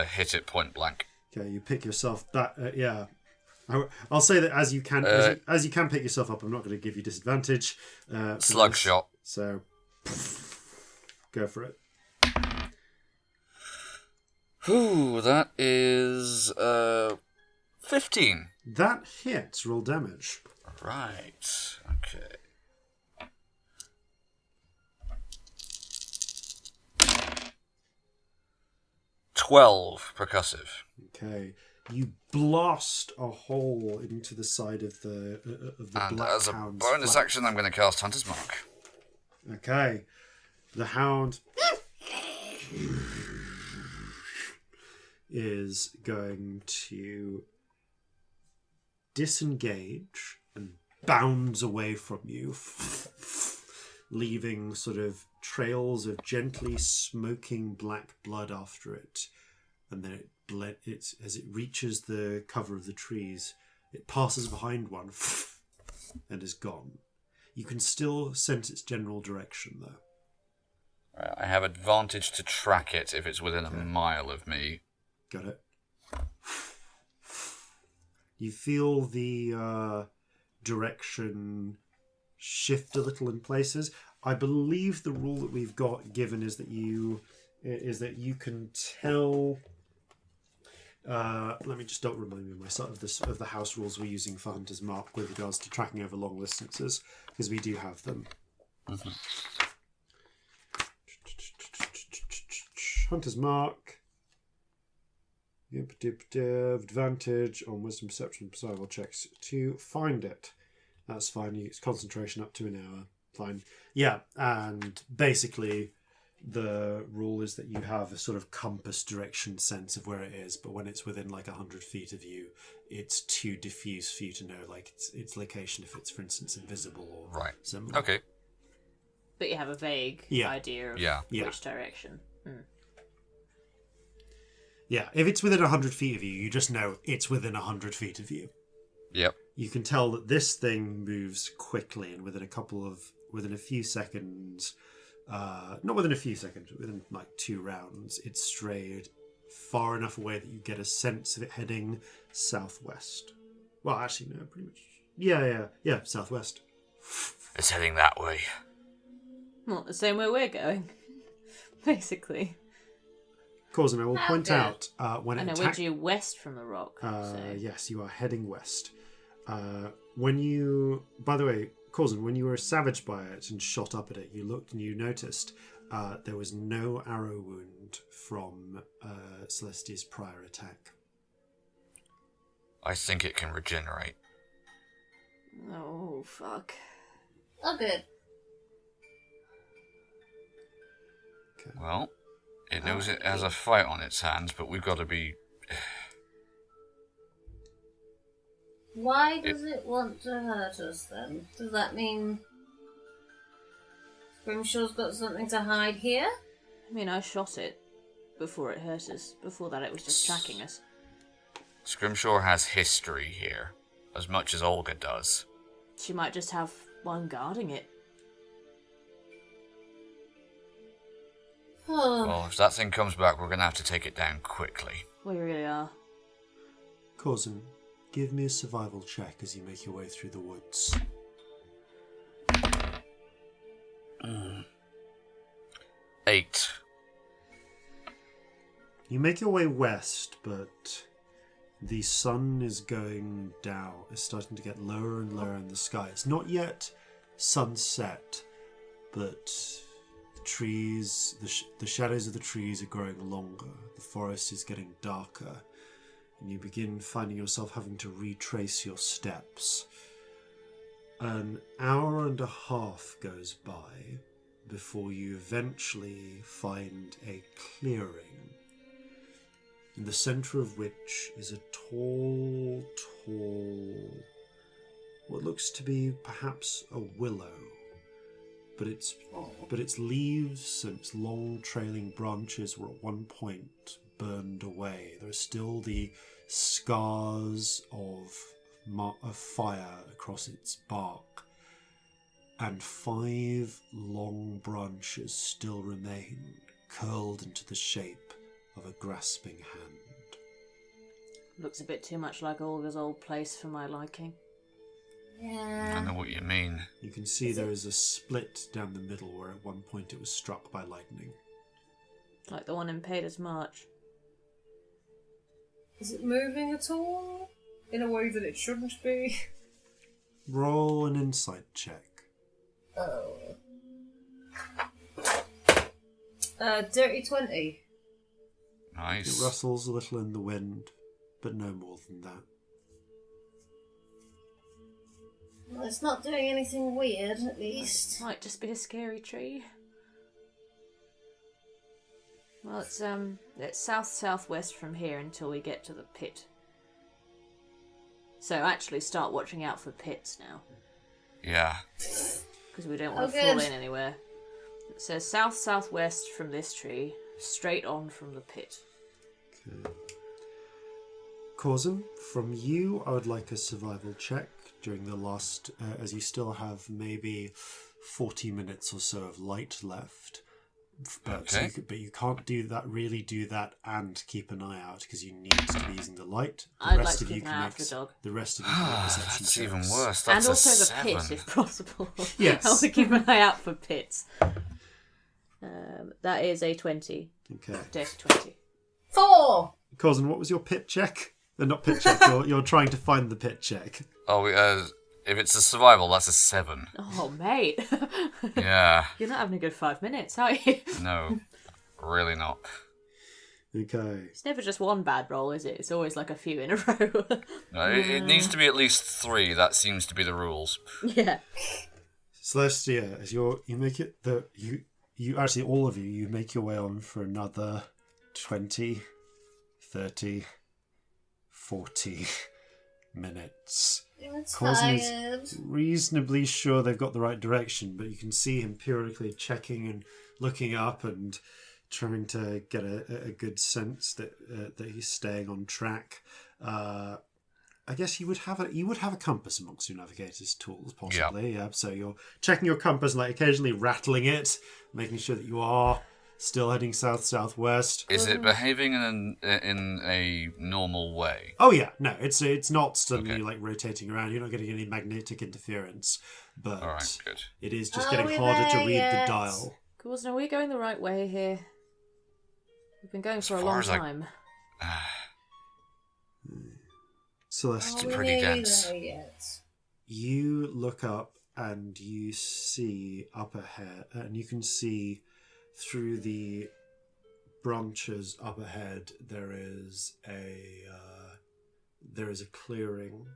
hit it point blank.
Okay, you pick yourself back. Yeah. I'll say that as you can pick yourself up, I'm not going to give you disadvantage. For
Slug
this.
shot.
So, go for it.
Ooh, that is 15.
That hits. Roll damage.
Right. Okay. $12 percussive.
Okay. You blast a hole into the side of the
And
black
as a
hound's
bonus
flank.
action, I'm going to cast Hunter's Mark.
Okay. The hound is going to disengage and bounds away from you, leaving sort of trails of gently smoking black blood after it. And then as it reaches the cover of the trees, it passes behind one and is gone. You can still sense its general direction, though.
I have advantage to track it if it's within a mile of me.
Got it. You feel the direction shift a little in places. I believe the rule that we've got given is that you can tell. Let me just don't remind me myself of the house rules we're using for Hunter's Mark with regards to tracking over long distances, because we do have them.
Mm-hmm.
Hunter's Mark. Advantage on wisdom, perception, and survival checks to find it. That's fine. It's concentration up to an hour. Fine. Yeah, and basically the rule is that you have a sort of compass direction sense of where it is, but when it's within like 100 feet of you, it's too diffuse for you to know like its location if it's, for instance, invisible or
Right.
similar.
Okay.
But you have a vague
Yeah.
idea of
Yeah.
which direction.
Yeah, if it's within 100 feet of you, you just know it's within 100 feet of you.
Yep.
You can tell that this thing moves quickly, and within a few seconds, not within a few seconds, but within like 2 rounds, it's strayed far enough away that you get a sense of it heading southwest. Well, actually, no, pretty much. Yeah, southwest.
It's heading that way.
Not the same way we're going, basically.
Corzin, I will point
good.
out when
I
it
know we're due west from the rock. So.
Yes, you are heading west. When you, by the way, Corzin, when you were savaged by it and shot up at it, you looked and you noticed there was no arrow wound from Celestia's prior attack.
I think it can regenerate.
Oh, fuck.
Oh, good.
Well, it knows it has a fight on its hands, but we've got to be...
Why does it want to hurt us then? Does that mean Scrimshaw's got something to hide here?
I mean, I shot it before it hurt us. Before that, it was just tracking us.
Scrimshaw has history here, as much as Olga does.
She might just have one guarding it.
Oh,
Well, if that thing comes back, we're going to have to take it down quickly.
We really are.
Corzin, give me a survival check as you make your way through the woods.
8.
You make your way west, but the sun is going down. It's starting to get lower and lower in the sky. It's not yet sunset, but the trees, the shadows of the trees are growing longer. The forest is getting darker, and you begin finding yourself having to retrace your steps. An hour and a half goes by before you eventually find a clearing, in the centre of which is a tall, what looks to be perhaps a willow, but its leaves and its long trailing branches were at one point burned away. There are still the scars of fire across its bark, and 5 long branches still remain, curled into the shape of a grasping hand.
Looks a bit too much like Olga's old place for my liking.
Yeah.
I know what you mean.
You can see there is a split down the middle where at one point it was struck by lightning.
Like the one in Pater's March.
Is it moving at all? In a way that it shouldn't be?
Roll an insight check.
Oh. Dirty 20.
Nice.
It rustles a little in the wind, but no more than that.
Well, it's not doing anything weird, at least.
Might just be a scary tree. Well, it's south-southwest from here until we get to the pit. So actually start watching out for pits now.
Yeah.
Because we don't want to fall in anywhere. It says south-southwest from this tree, straight on from the pit.
Okay. Corzin, from you, I would like a survival check during the last, as you still have maybe 40 minutes or so of light left. But,
okay.
But you can't do that and keep an eye out because you need to be using the light.
I'd like to keep an eye out for the dog.
The rest of you can make perception
That's
checks.
even worse. That's
And also
a
the
7.
pit, if possible.
Yes.
I want to keep an eye out for pits. That is a 20.
Okay.
Dirty 20.
4!
Corzin, what was your pit check? Not pit check, you're trying to find the pit check.
Oh, if it's a survival, that's a 7.
Oh, mate.
Yeah.
You're not having a good 5 minutes, are you?
No, really not.
Okay.
It's never just one bad roll, is it? It's always like a few in a row.
No, it needs to be at least 3. That seems to be the rules.
Yeah.
Celestia, as you make it, you actually, all of you make your way on for another 20, 30, 40 minutes. Corzin is reasonably sure they've got the right direction, but you can see him periodically checking and looking up and trying to get a good sense that he's staying on track. I guess you would have a compass amongst your navigator's tools, possibly. Yeah. So you're checking your compass, like occasionally rattling it, making sure that you are still heading south-southwest.
Is it behaving in a normal way?
Oh yeah, no, it's not suddenly like rotating around. You're not getting any magnetic interference, but
All right, good.
it is just getting harder to read the dial.
Corzin, are we going the right way here? We've been going for a long time.
Celeste,
pretty dense.
you look up and you see up ahead, and you can see through the branches up ahead there is a clearing,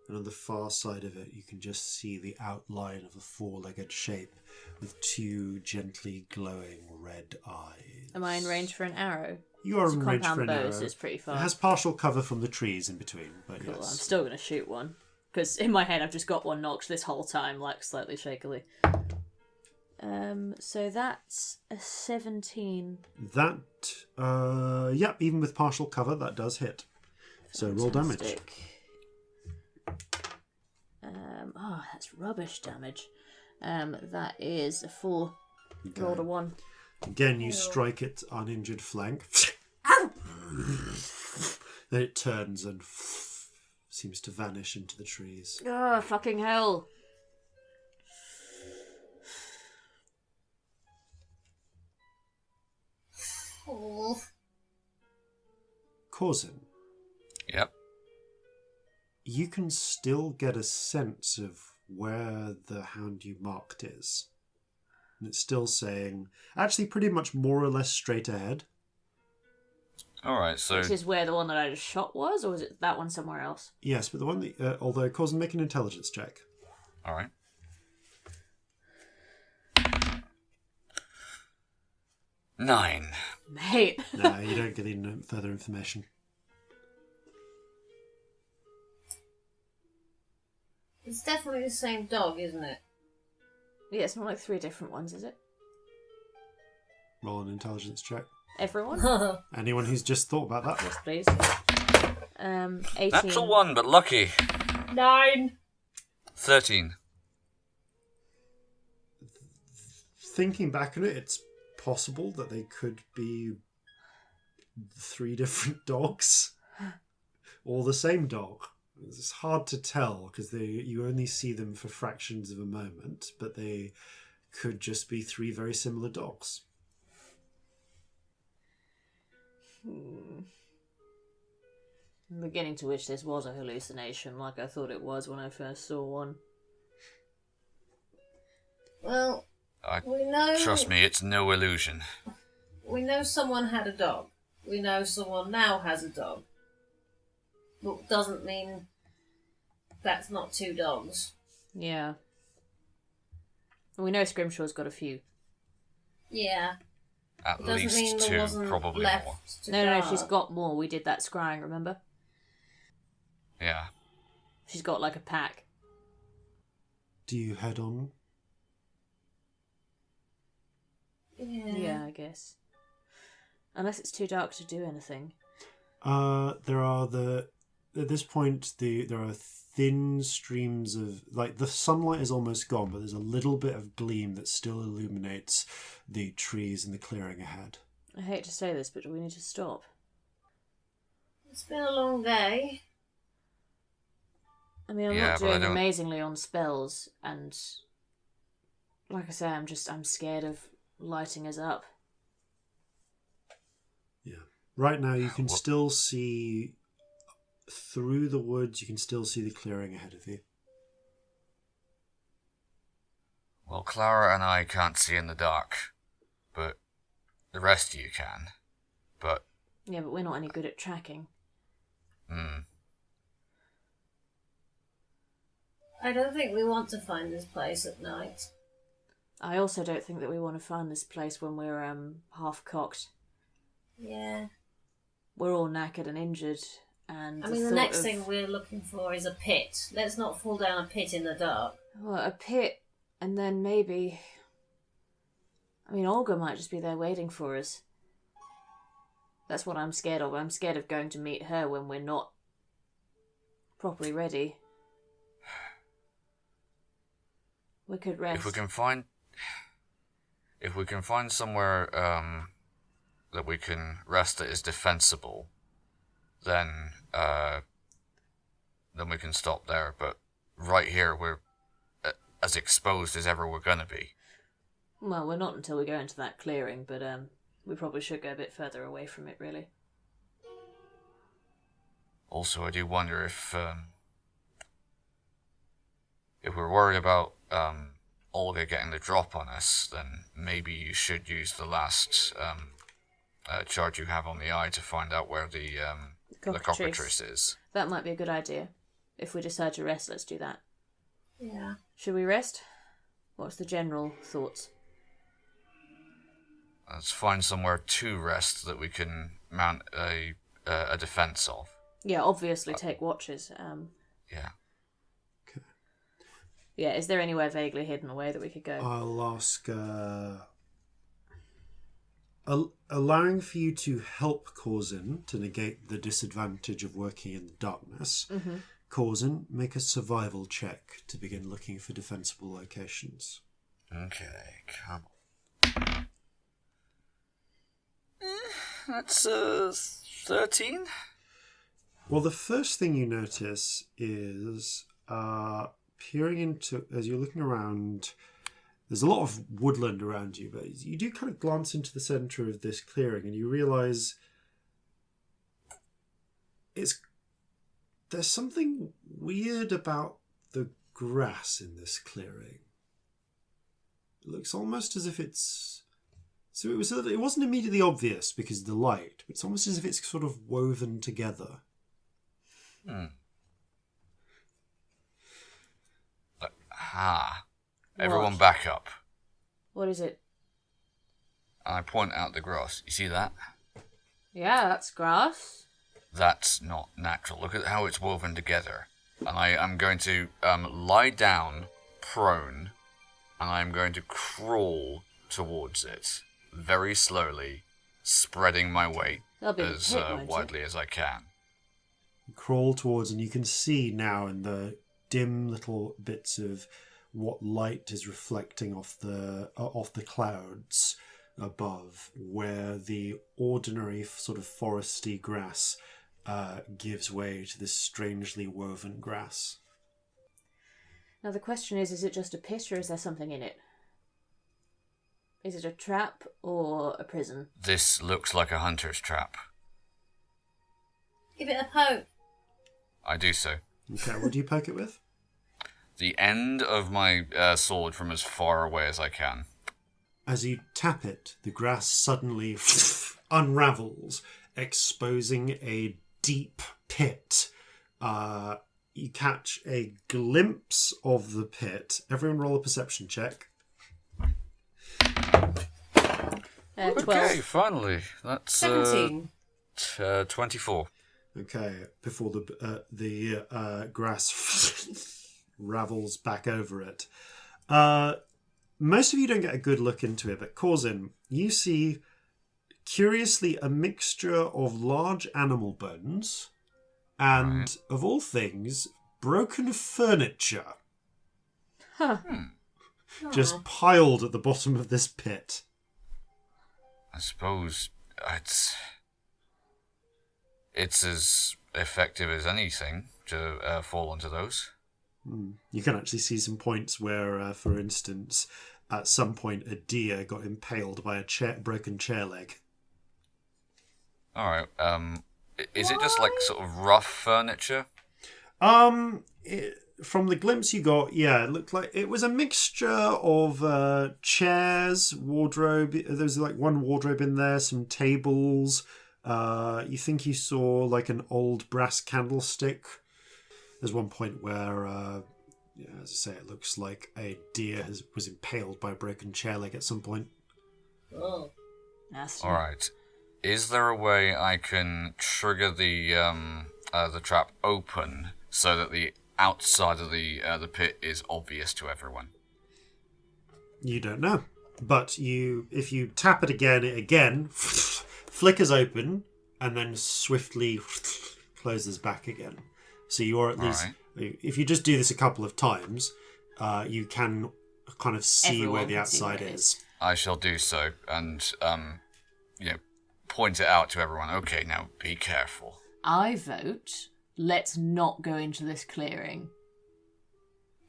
and on the far side of it you can just see the outline of a 4-legged shape with 2 gently glowing red eyes.
Am I in range for an arrow?
You are
It's a
in range for an
compound bow,
arrow.
so it's pretty far.
It has partial cover from the trees in between, but
Cool, I'm
yes.
still going to shoot one. Because in my head I've just got one knocked this whole time, like slightly shakily. So that's a 17.
That, even with partial cover, that does hit. So roll damage.
Fantastic. That's rubbish damage. That is a 4.
Okay.
Rolled a 1.
Again, you strike its uninjured flank. Then it turns and seems to vanish into the trees.
Oh, fucking hell.
Oh.
Corzin,
Yep.
you can still get a sense of where the hound you marked is. And it's still saying, actually pretty much more or less straight ahead.
Alright, so...
Which is where the one that I just shot was, or was it that one somewhere else?
Yes, but the one that, although Corzin, make an intelligence check.
Alright. 9.
Mate.
No, you don't get any further information.
It's definitely the same dog, isn't it?
Yeah, it's not like 3 different ones, is it?
Roll an intelligence check.
Everyone?
Anyone who's just thought about that.
Yes, please. 18.
Natural 1, but lucky.
9.
13.
Thinking back on it, it's possible that they could be 3 different dogs. Or the same dog. It's hard to tell because you only see them for fractions of a moment, but they could just be 3 very similar dogs.
I'm beginning to wish this was a hallucination like I thought it was when I first saw one.
Well, we know...
Trust me, it's no illusion.
We know someone had a dog. We know someone now has a dog. But doesn't mean that's not 2 dogs.
Yeah. We know Scrimshaw's got a few.
Yeah.
At
Doesn't mean
least
there
2,
wasn't
probably
left
more.
to
No,
guard.
she's got more. We did that scrying, remember?
Yeah.
She's got like a pack.
Do you head on?
Yeah, I guess. Unless it's too dark to do anything.
There are at this point there are thin streams of, like, the sunlight is almost gone, but there's a little bit of gleam that still illuminates the trees and the clearing ahead.
I hate to say this, but do we need to stop?
It's been a long day.
I mean, I'm
Yeah,
not
but I
doing
don't-
amazingly on spells, and like I say, I'm scared of lighting us up.
Yeah. Right now you can still see through the woods, you can still see the clearing ahead of you.
Well, Clara and I can't see in the dark, but the rest of you can. But,
Yeah, but we're not any good at tracking.
I don't think we want to find this place at night.
I also don't think that we want to find this place when we're half cocked.
Yeah.
We're all knackered and injured, and
I mean, the
thought
next
of-
thing we're looking for is a pit. Let's not fall down a pit in the dark.
Well, a pit, and then maybe... I mean, Olga might just be there waiting for us. That's what I'm scared of. I'm scared of going to meet her when we're not properly ready. We could rest.
if we can find somewhere that we can rest that is defensible, then we can stop there. But right here, we're as exposed as ever we're gonna be.
Well, we're not until we go into that clearing, but we probably should go a bit further away from it, really.
Also, I do wonder if we're worried about Olga getting the drop on us, then maybe you should use the last charge you have on the eye to find out where the cockatrice is.
That might be a good idea. If we decide to rest, let's do that.
Yeah.
Should we rest? What's the general thoughts?
Let's find somewhere to rest that we can mount a defense of.
Yeah, obviously take watches.
Yeah.
Yeah, is there anywhere vaguely hidden away that we could go?
I'll ask, allowing for you to help Corzin to negate the disadvantage of working in the darkness.
Mm-hmm.
Corzin, make a survival check to begin looking for defensible locations.
Okay, come on. That's 13?
Well, the first thing you notice is peering into, as you're looking around, There's a lot of woodland around you, but you do kind of glance into the centre of this clearing and you realise there's something weird about the grass in this clearing. It looks almost as if it's... So it wasn't immediately obvious because of the light, but it's almost as if it's sort of woven together.
Everyone
What?
back up.
What is it?
I point out the grass. You see that?
Yeah, that's grass.
That's not natural. Look at how it's woven together. And I am going to lie down, prone, and I'm going to crawl towards it, very slowly, spreading my weight
That'll be
as
the pit, won't it?
widely as I can.
You crawl towards, and you can see now in the dim little bits of what light is reflecting off the clouds above, where the ordinary sort of foresty grass gives way to this strangely woven grass.
Now the question is it just a pit or is there something in it? Is it a trap or a prison?
This looks like a hunter's trap.
Give it a poke.
I do so.
Okay, what do you poke it with?
The end of my sword from as far away as I can.
As you tap it, the grass suddenly unravels, exposing a deep pit. You catch a glimpse of the pit. Everyone roll a perception check.
12.
Okay, finally. That's
17.
24.
Okay, before the grass ravels back over it. Most of you don't get a good look into it, but Corzin, you see, curiously, a mixture of large animal bones and,
Right.
of all things, broken furniture
Huh.
just piled at the bottom of this pit.
I suppose it's as effective as anything to fall onto those.
You can actually see some points where, for instance, at some point a deer got impaled by a broken chair leg.
All right. Is it just like sort of rough furniture?
From the glimpse you got, yeah, it looked like it was a mixture of chairs, wardrobe. There was like one wardrobe in there, some tables. You think you saw like an old brass candlestick. There's one point where, as I say, it looks like a deer was impaled by a broken chair leg at some point.
Oh.
Nasty.
All right. Is there a way I can trigger the trap open so that the outside of the pit is obvious to everyone?
You don't know, but if you tap it again flickers open and then swiftly closes back again. So you're at least, if you just do this a couple of times, you can kind of see
Everyone
where the
can see
outside
where it
is.
I shall do so, and point it out to everyone. Okay, now be careful.
I vote, let's not go into this clearing.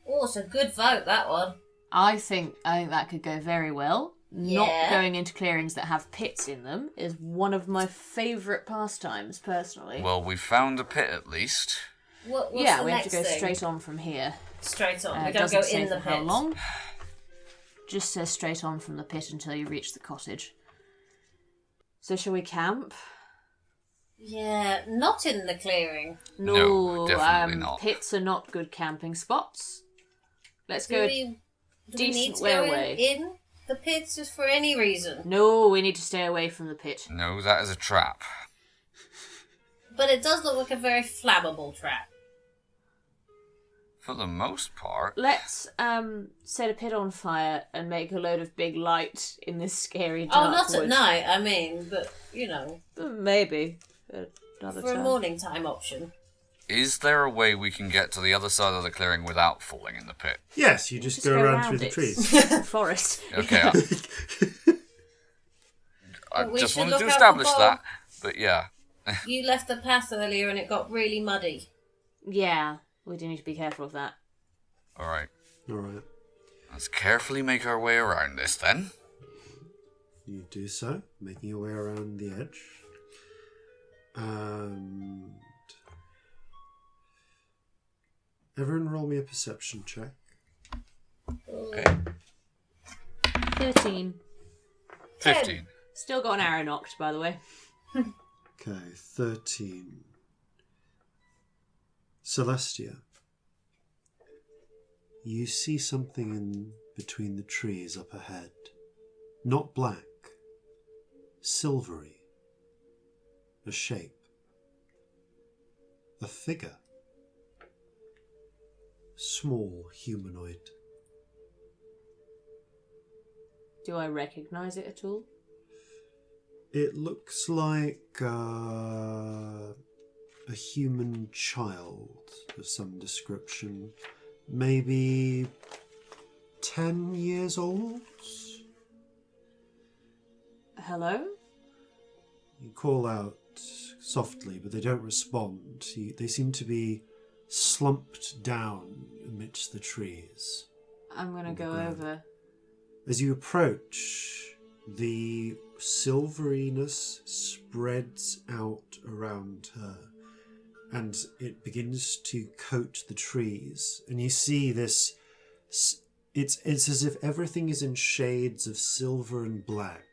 Oh, it's a good vote, that one.
I think that could go very well.
Yeah.
Not going into clearings that have pits in them is one of my favourite pastimes, personally.
Well, we found a pit at least.
What's
yeah,
the
we have
next
to go
thing?
straight on from here.
Straight on. We
It
don't
doesn't
go
say
in the
for
pit.
how long. Just says straight on from the pit until you reach the cottage. So shall we camp?
Yeah, not in the clearing.
No, definitely not.
Pits are not good camping spots. Let's
Do
go.
we need
decent
to
way
go
away.
in the pits just for any reason?
No, we need to stay away from the pit.
No, that is a trap.
But it does look like a very flammable trap.
For the most part.
Let's set a pit on fire and make a load of big light in this scary dark
Oh, not
wood.
at night, I mean, but, you know,
Maybe. Another
for a
time.
morning time option.
Is there a way we can get to the other side of the clearing without falling in the pit?
Yes, you just go around through the
it.
trees.
Forest.
Okay, I
But we
just
should
wanted
look
to
out
establish
for
that. But yeah.
You left the path earlier and it got really muddy.
Yeah, we do need to be careful of that.
All right.
All right.
Let's carefully make our way around this then.
You do so, making your way around the edge. And everyone roll me a perception check.
Okay.
13.
15.
Still got an arrow knocked, by the way.
Okay, 13. Celestia, you see something in between the trees up ahead. Not black, silvery. A shape. A figure. Small humanoid.
Do I recognise it at all?
It looks like a human child of some description. Maybe 10 years old?
Hello?
You call out softly, but they don't respond. They seem to be slumped down amidst the trees.
I'm gonna go over.
As you approach, the silveriness spreads out around her, and it begins to coat the trees. And you see this, it's as if everything is in shades of silver and black.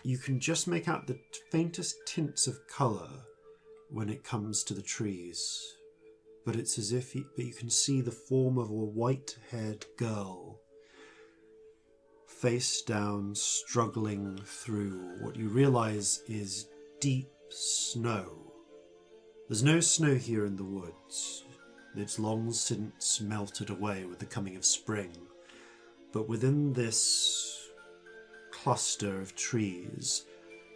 You can just make out the faintest tints of colour when it comes to the trees. But it's as if you can see the form of a white-haired girl, face down, struggling through what you realise is deep snow. There's no snow here in the woods. It's long since melted away with the coming of spring. But within this cluster of trees,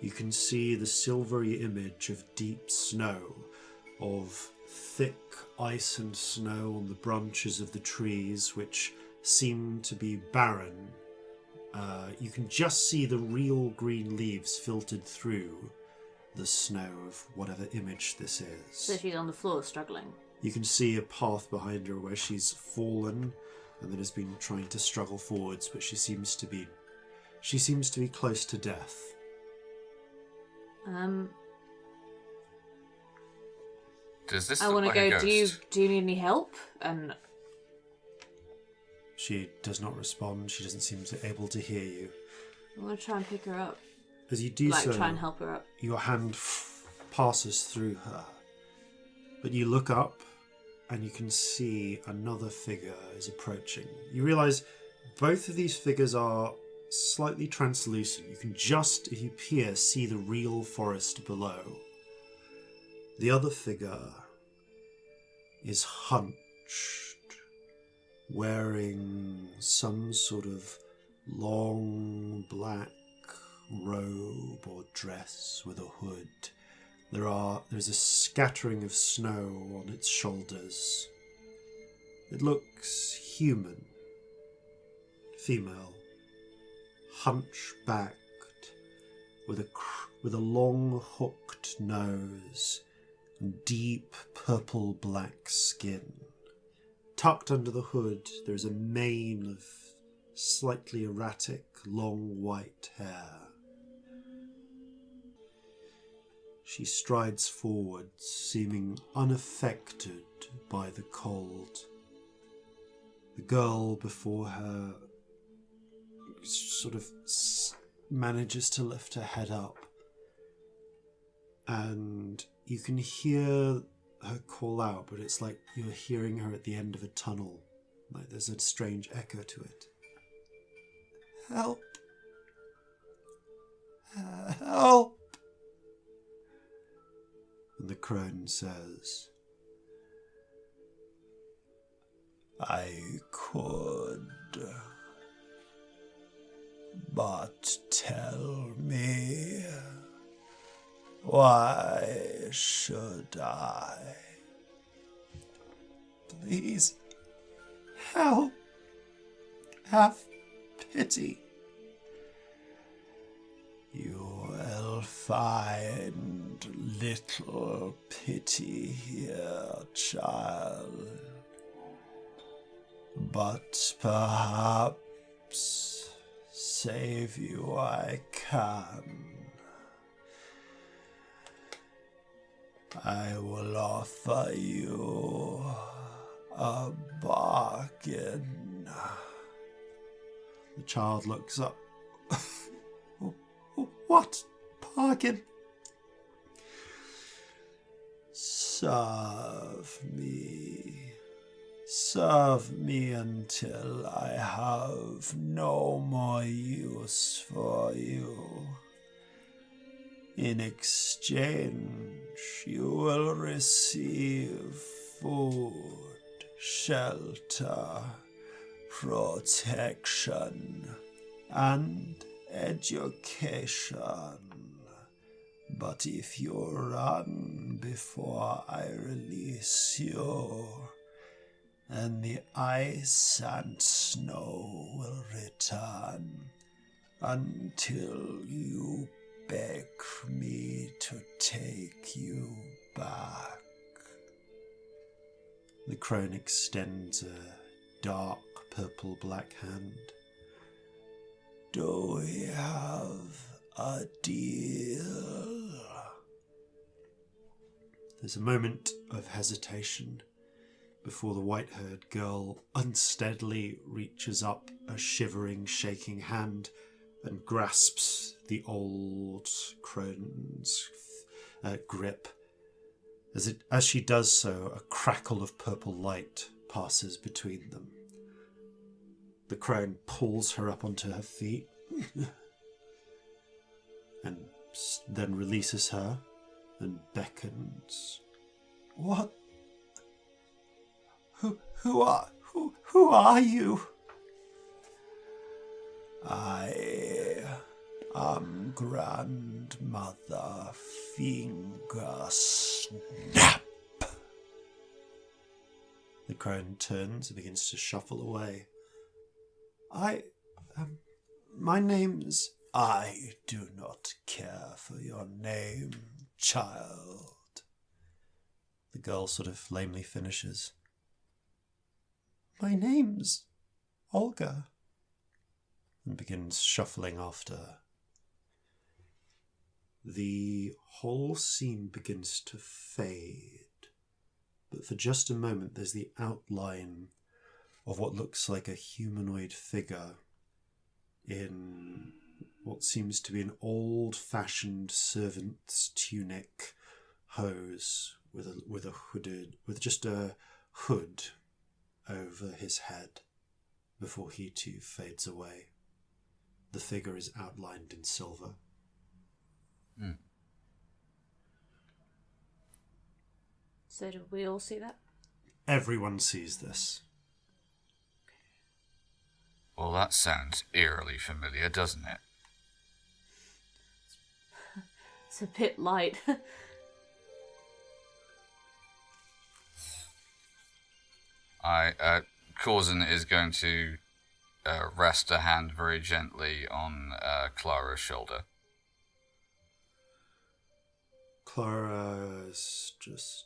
you can see the silvery image of deep snow, of thick ice and snow on the branches of the trees, which seem to be barren. You can just see the real green leaves filtered through the snow of whatever image this is.
So she's on the floor struggling.
You can see a path behind her where she's fallen and then has been trying to struggle forwards, but she seems to be close to death.
Does this
I
look
want to
like
go.
a
Do you need any help? And
she does not respond. She doesn't seem able to hear you.
I want to try and pick her up.
As you do so,
try and help her up.
Your hand passes through her, but you look up and you can see another figure is approaching. You realise both of these figures are slightly translucent. You can just, if you peer, see the real forest below. The other figure is hunched, wearing some sort of long black robe or dress with a hood. There's a scattering of snow on its shoulders. It looks human, female, hunchbacked, with a long hooked nose and deep purple black skin. Tucked under the hood, there's a mane of slightly erratic, long white hair. She strides forward, seeming unaffected by the cold. The girl before her sort of manages to lift her head up, and you can hear her call out, but it's like you're hearing her at the end of a tunnel. Like there's a strange echo to it. Help! Help! And the crone says, I could, but tell me, why should I? Please, help. Have pity. You will find little pity here, child.
but perhaps save you I can. I will offer you a bargain. The child looks up. What bargain? Serve me. Serve me until I have no more use for you. In exchange, you will receive food, shelter, protection, and education. But if you run before I release you, then the ice and snow will return until you beg me to take you back. The crone extends a dark purple-black hand. Do we have a deal? There's a moment of hesitation before the white-haired girl unsteadily reaches up a shivering, shaking hand and grasps the old crone's grip. As she does so, a crackle of purple light passes between them. The crone pulls her up onto her feet and then releases her and beckons. What? Who are you? I am Grandmother Finger Snap. The crone turns and begins to shuffle away. My name's... I do not care for your name, child. The girl sort of lamely finishes. My name's Olga. And begins shuffling after her. The whole scene begins to fade. But for just a moment, there's the outline of what looks like a humanoid figure in what seems to be an old-fashioned servant's tunic, hose with just a hood over his head before he too fades away. The figure is outlined in silver.
So do we all see that?
Everyone sees this.
Well, that sounds eerily familiar, doesn't it?
It's a bit light.
Corzin is going to rest a hand very gently on Clara's shoulder.
Clara's just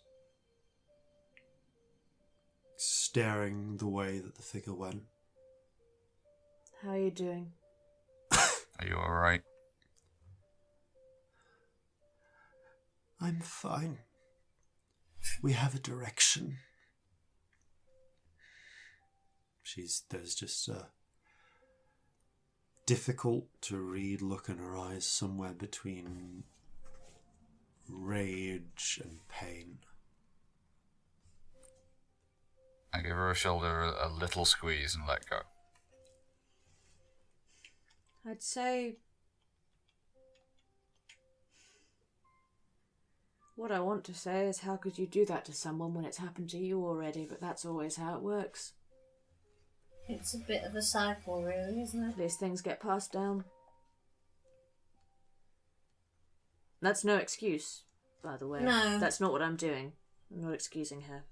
staring the way that the figure went.
How are you doing?
Are you alright?
I'm fine. We have a direction. There's just a difficult to read look in her eyes, somewhere between rage and pain.
I give her shoulder a little squeeze and let go.
I'd say what I want to say is, how could you do that to someone when it's happened to you already? But that's always how it works.
It's a bit of a cycle, really, isn't it?
These things get passed down. That's no excuse, by the way.
No.
That's not what I'm doing. I'm not excusing her.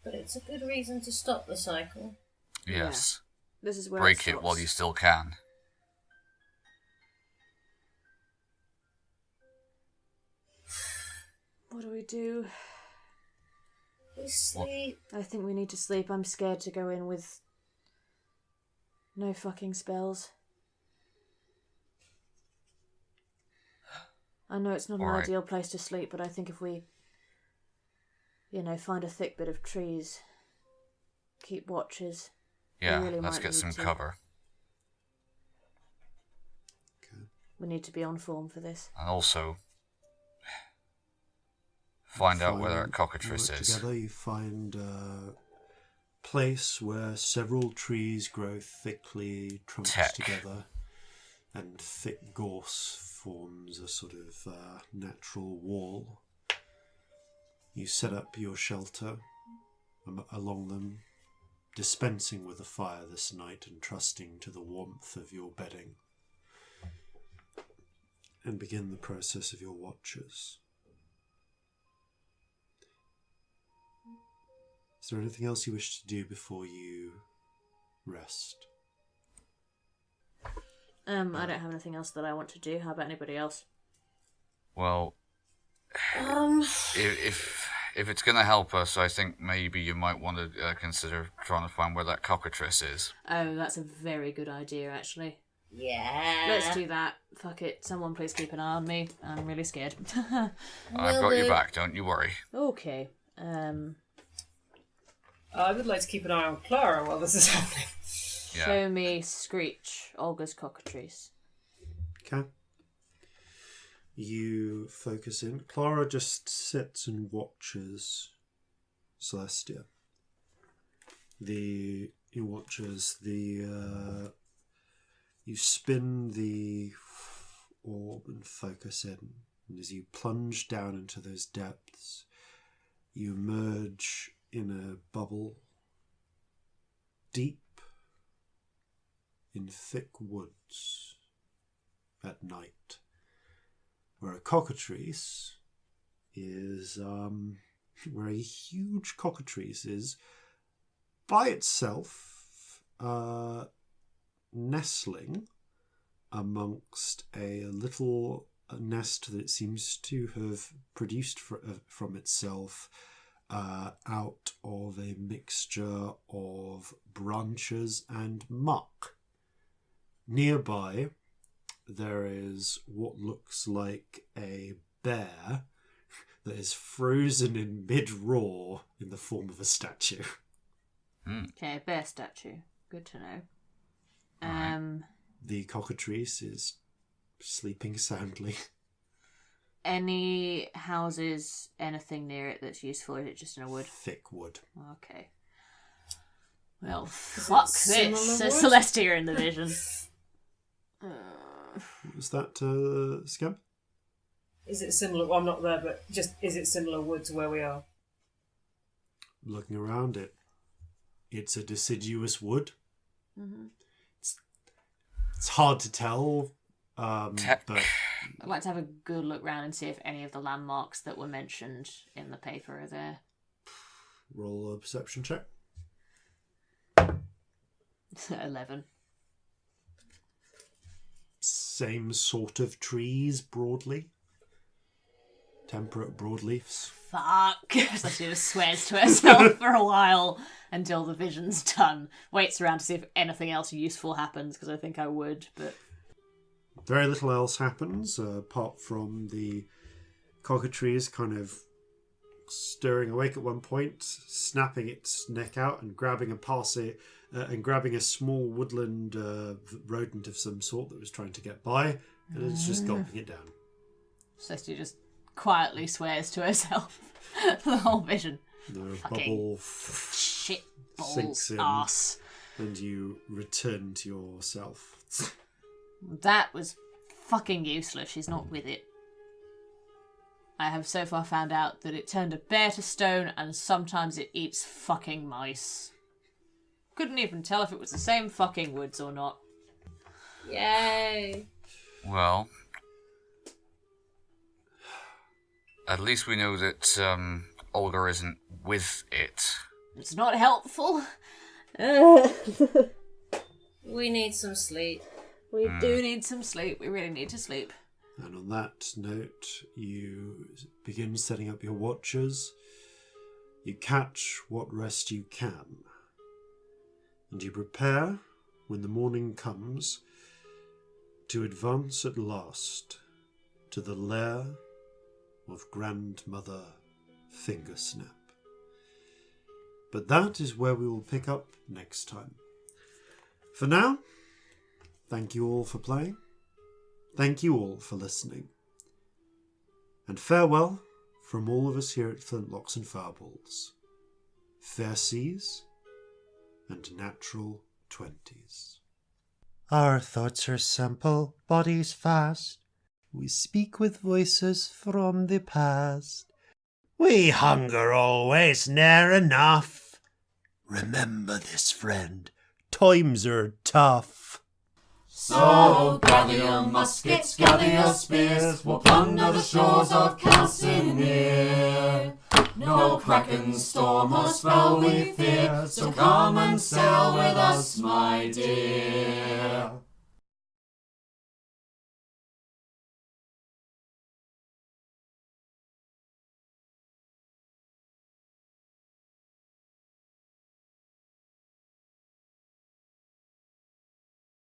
But it's a good reason to stop the cycle.
Yes.
Yeah. This is where
break
it
it while you still can.
What do we do?
We sleep.
I think we need to sleep. I'm scared to go in with No fucking spells. I know it's not an
Alright.
ideal place to sleep, but I think if we, find a thick bit of trees, keep watches.
Yeah,
really
let's
might
get
need
some
to.
cover.
We need to be on form for this.
And also, find out where that
You
cockatrice
work
is.
Together, you find a place where several trees grow thickly, trunks
Tech.
together, and thick gorse forms a sort of natural wall. You set up your shelter along them, dispensing with a fire this night and trusting to the warmth of your bedding, and begin the process of your watches. Is there anything else you wish to do before you rest?
I don't have anything else that I want to do. How about anybody else?
Well, if it's going to help us, I think maybe you might want to consider trying to find where that cockatrice is.
Oh, that's a very good idea, actually.
Yeah.
Let's do that. Fuck it. Someone please keep an eye on me. I'm really scared.
I've got your back, don't you worry.
Okay.
I would like to keep an eye on Clara while this is happening.
Yeah.
Show me Screech, Olga's cockatrice.
Okay. You focus in. Clara just sits and watches Celestia. You watches the... You spin the orb and focus in. And as you plunge down into those depths, you emerge in a bubble deep in thick woods at night, where a cockatrice is, where a huge cockatrice is by itself, nestling amongst a little nest that it seems to have produced from itself out of a mixture of branches and muck. Nearby, there is what looks like a bear that is frozen in mid-roar in the form of a statue.
Okay, bear statue. Good to know.
The cockatrice is sleeping soundly.
Any houses, anything near it that's useful? Is it just in a wood?
Thick wood.
Okay. Well, fuck this. Says Celestia in the vision.
Was that Scamp?
Is it similar? Well, I'm not there, but just is it similar wood to where we are?
Looking around it, it's a deciduous wood.
Mm-hmm.
It's hard to tell, but
I'd like to have a good look round and see if any of the landmarks that were mentioned in the paper are there.
roll a perception check.
11.
Same sort of trees, broadly. Temperate broadleafs.
Fuck. So she just swears to herself for a while until the vision's done. Waits around to see if anything else useful happens, because I think I would, but...
Very little else happens, apart from the cockatrice kind of stirring awake at one point, snapping its neck out and grabbing a small woodland rodent of some sort that was trying to get by, and it's just gulping it down.
Celestia just quietly swears to herself for the whole vision.
The
Fucking
bubble
shit balls
sinks in,
ass.
and you return to yourself.
That was fucking useless. She's not with it. I have so far found out that it turned a bear to stone, and sometimes it eats fucking mice. Couldn't even tell if it was the same fucking woods or not.
Yay!
Well, at least we know that Olga isn't with it.
It's not helpful.
We need some sleep.
We do need some sleep. We really need to sleep.
And on that note, you begin setting up your watches. You catch what rest you can. And you prepare when the morning comes, to advance at last to the lair of Grandmother Fingersnap. But that is where we will pick up next time. For now, thank you all for playing. Thank you all for listening. And farewell from all of us here at Flintlocks and Fireballs. Fair seas and natural 20s. Our thoughts are simple, bodies fast. We speak with voices from the past. We hunger always, ne'er enough. Remember this, friend, times are tough.
So gather your muskets, gather your spears, we'll plunder the shores of Calcinea. No kraken, storm or spell we fear, so come and sail with us, my dear.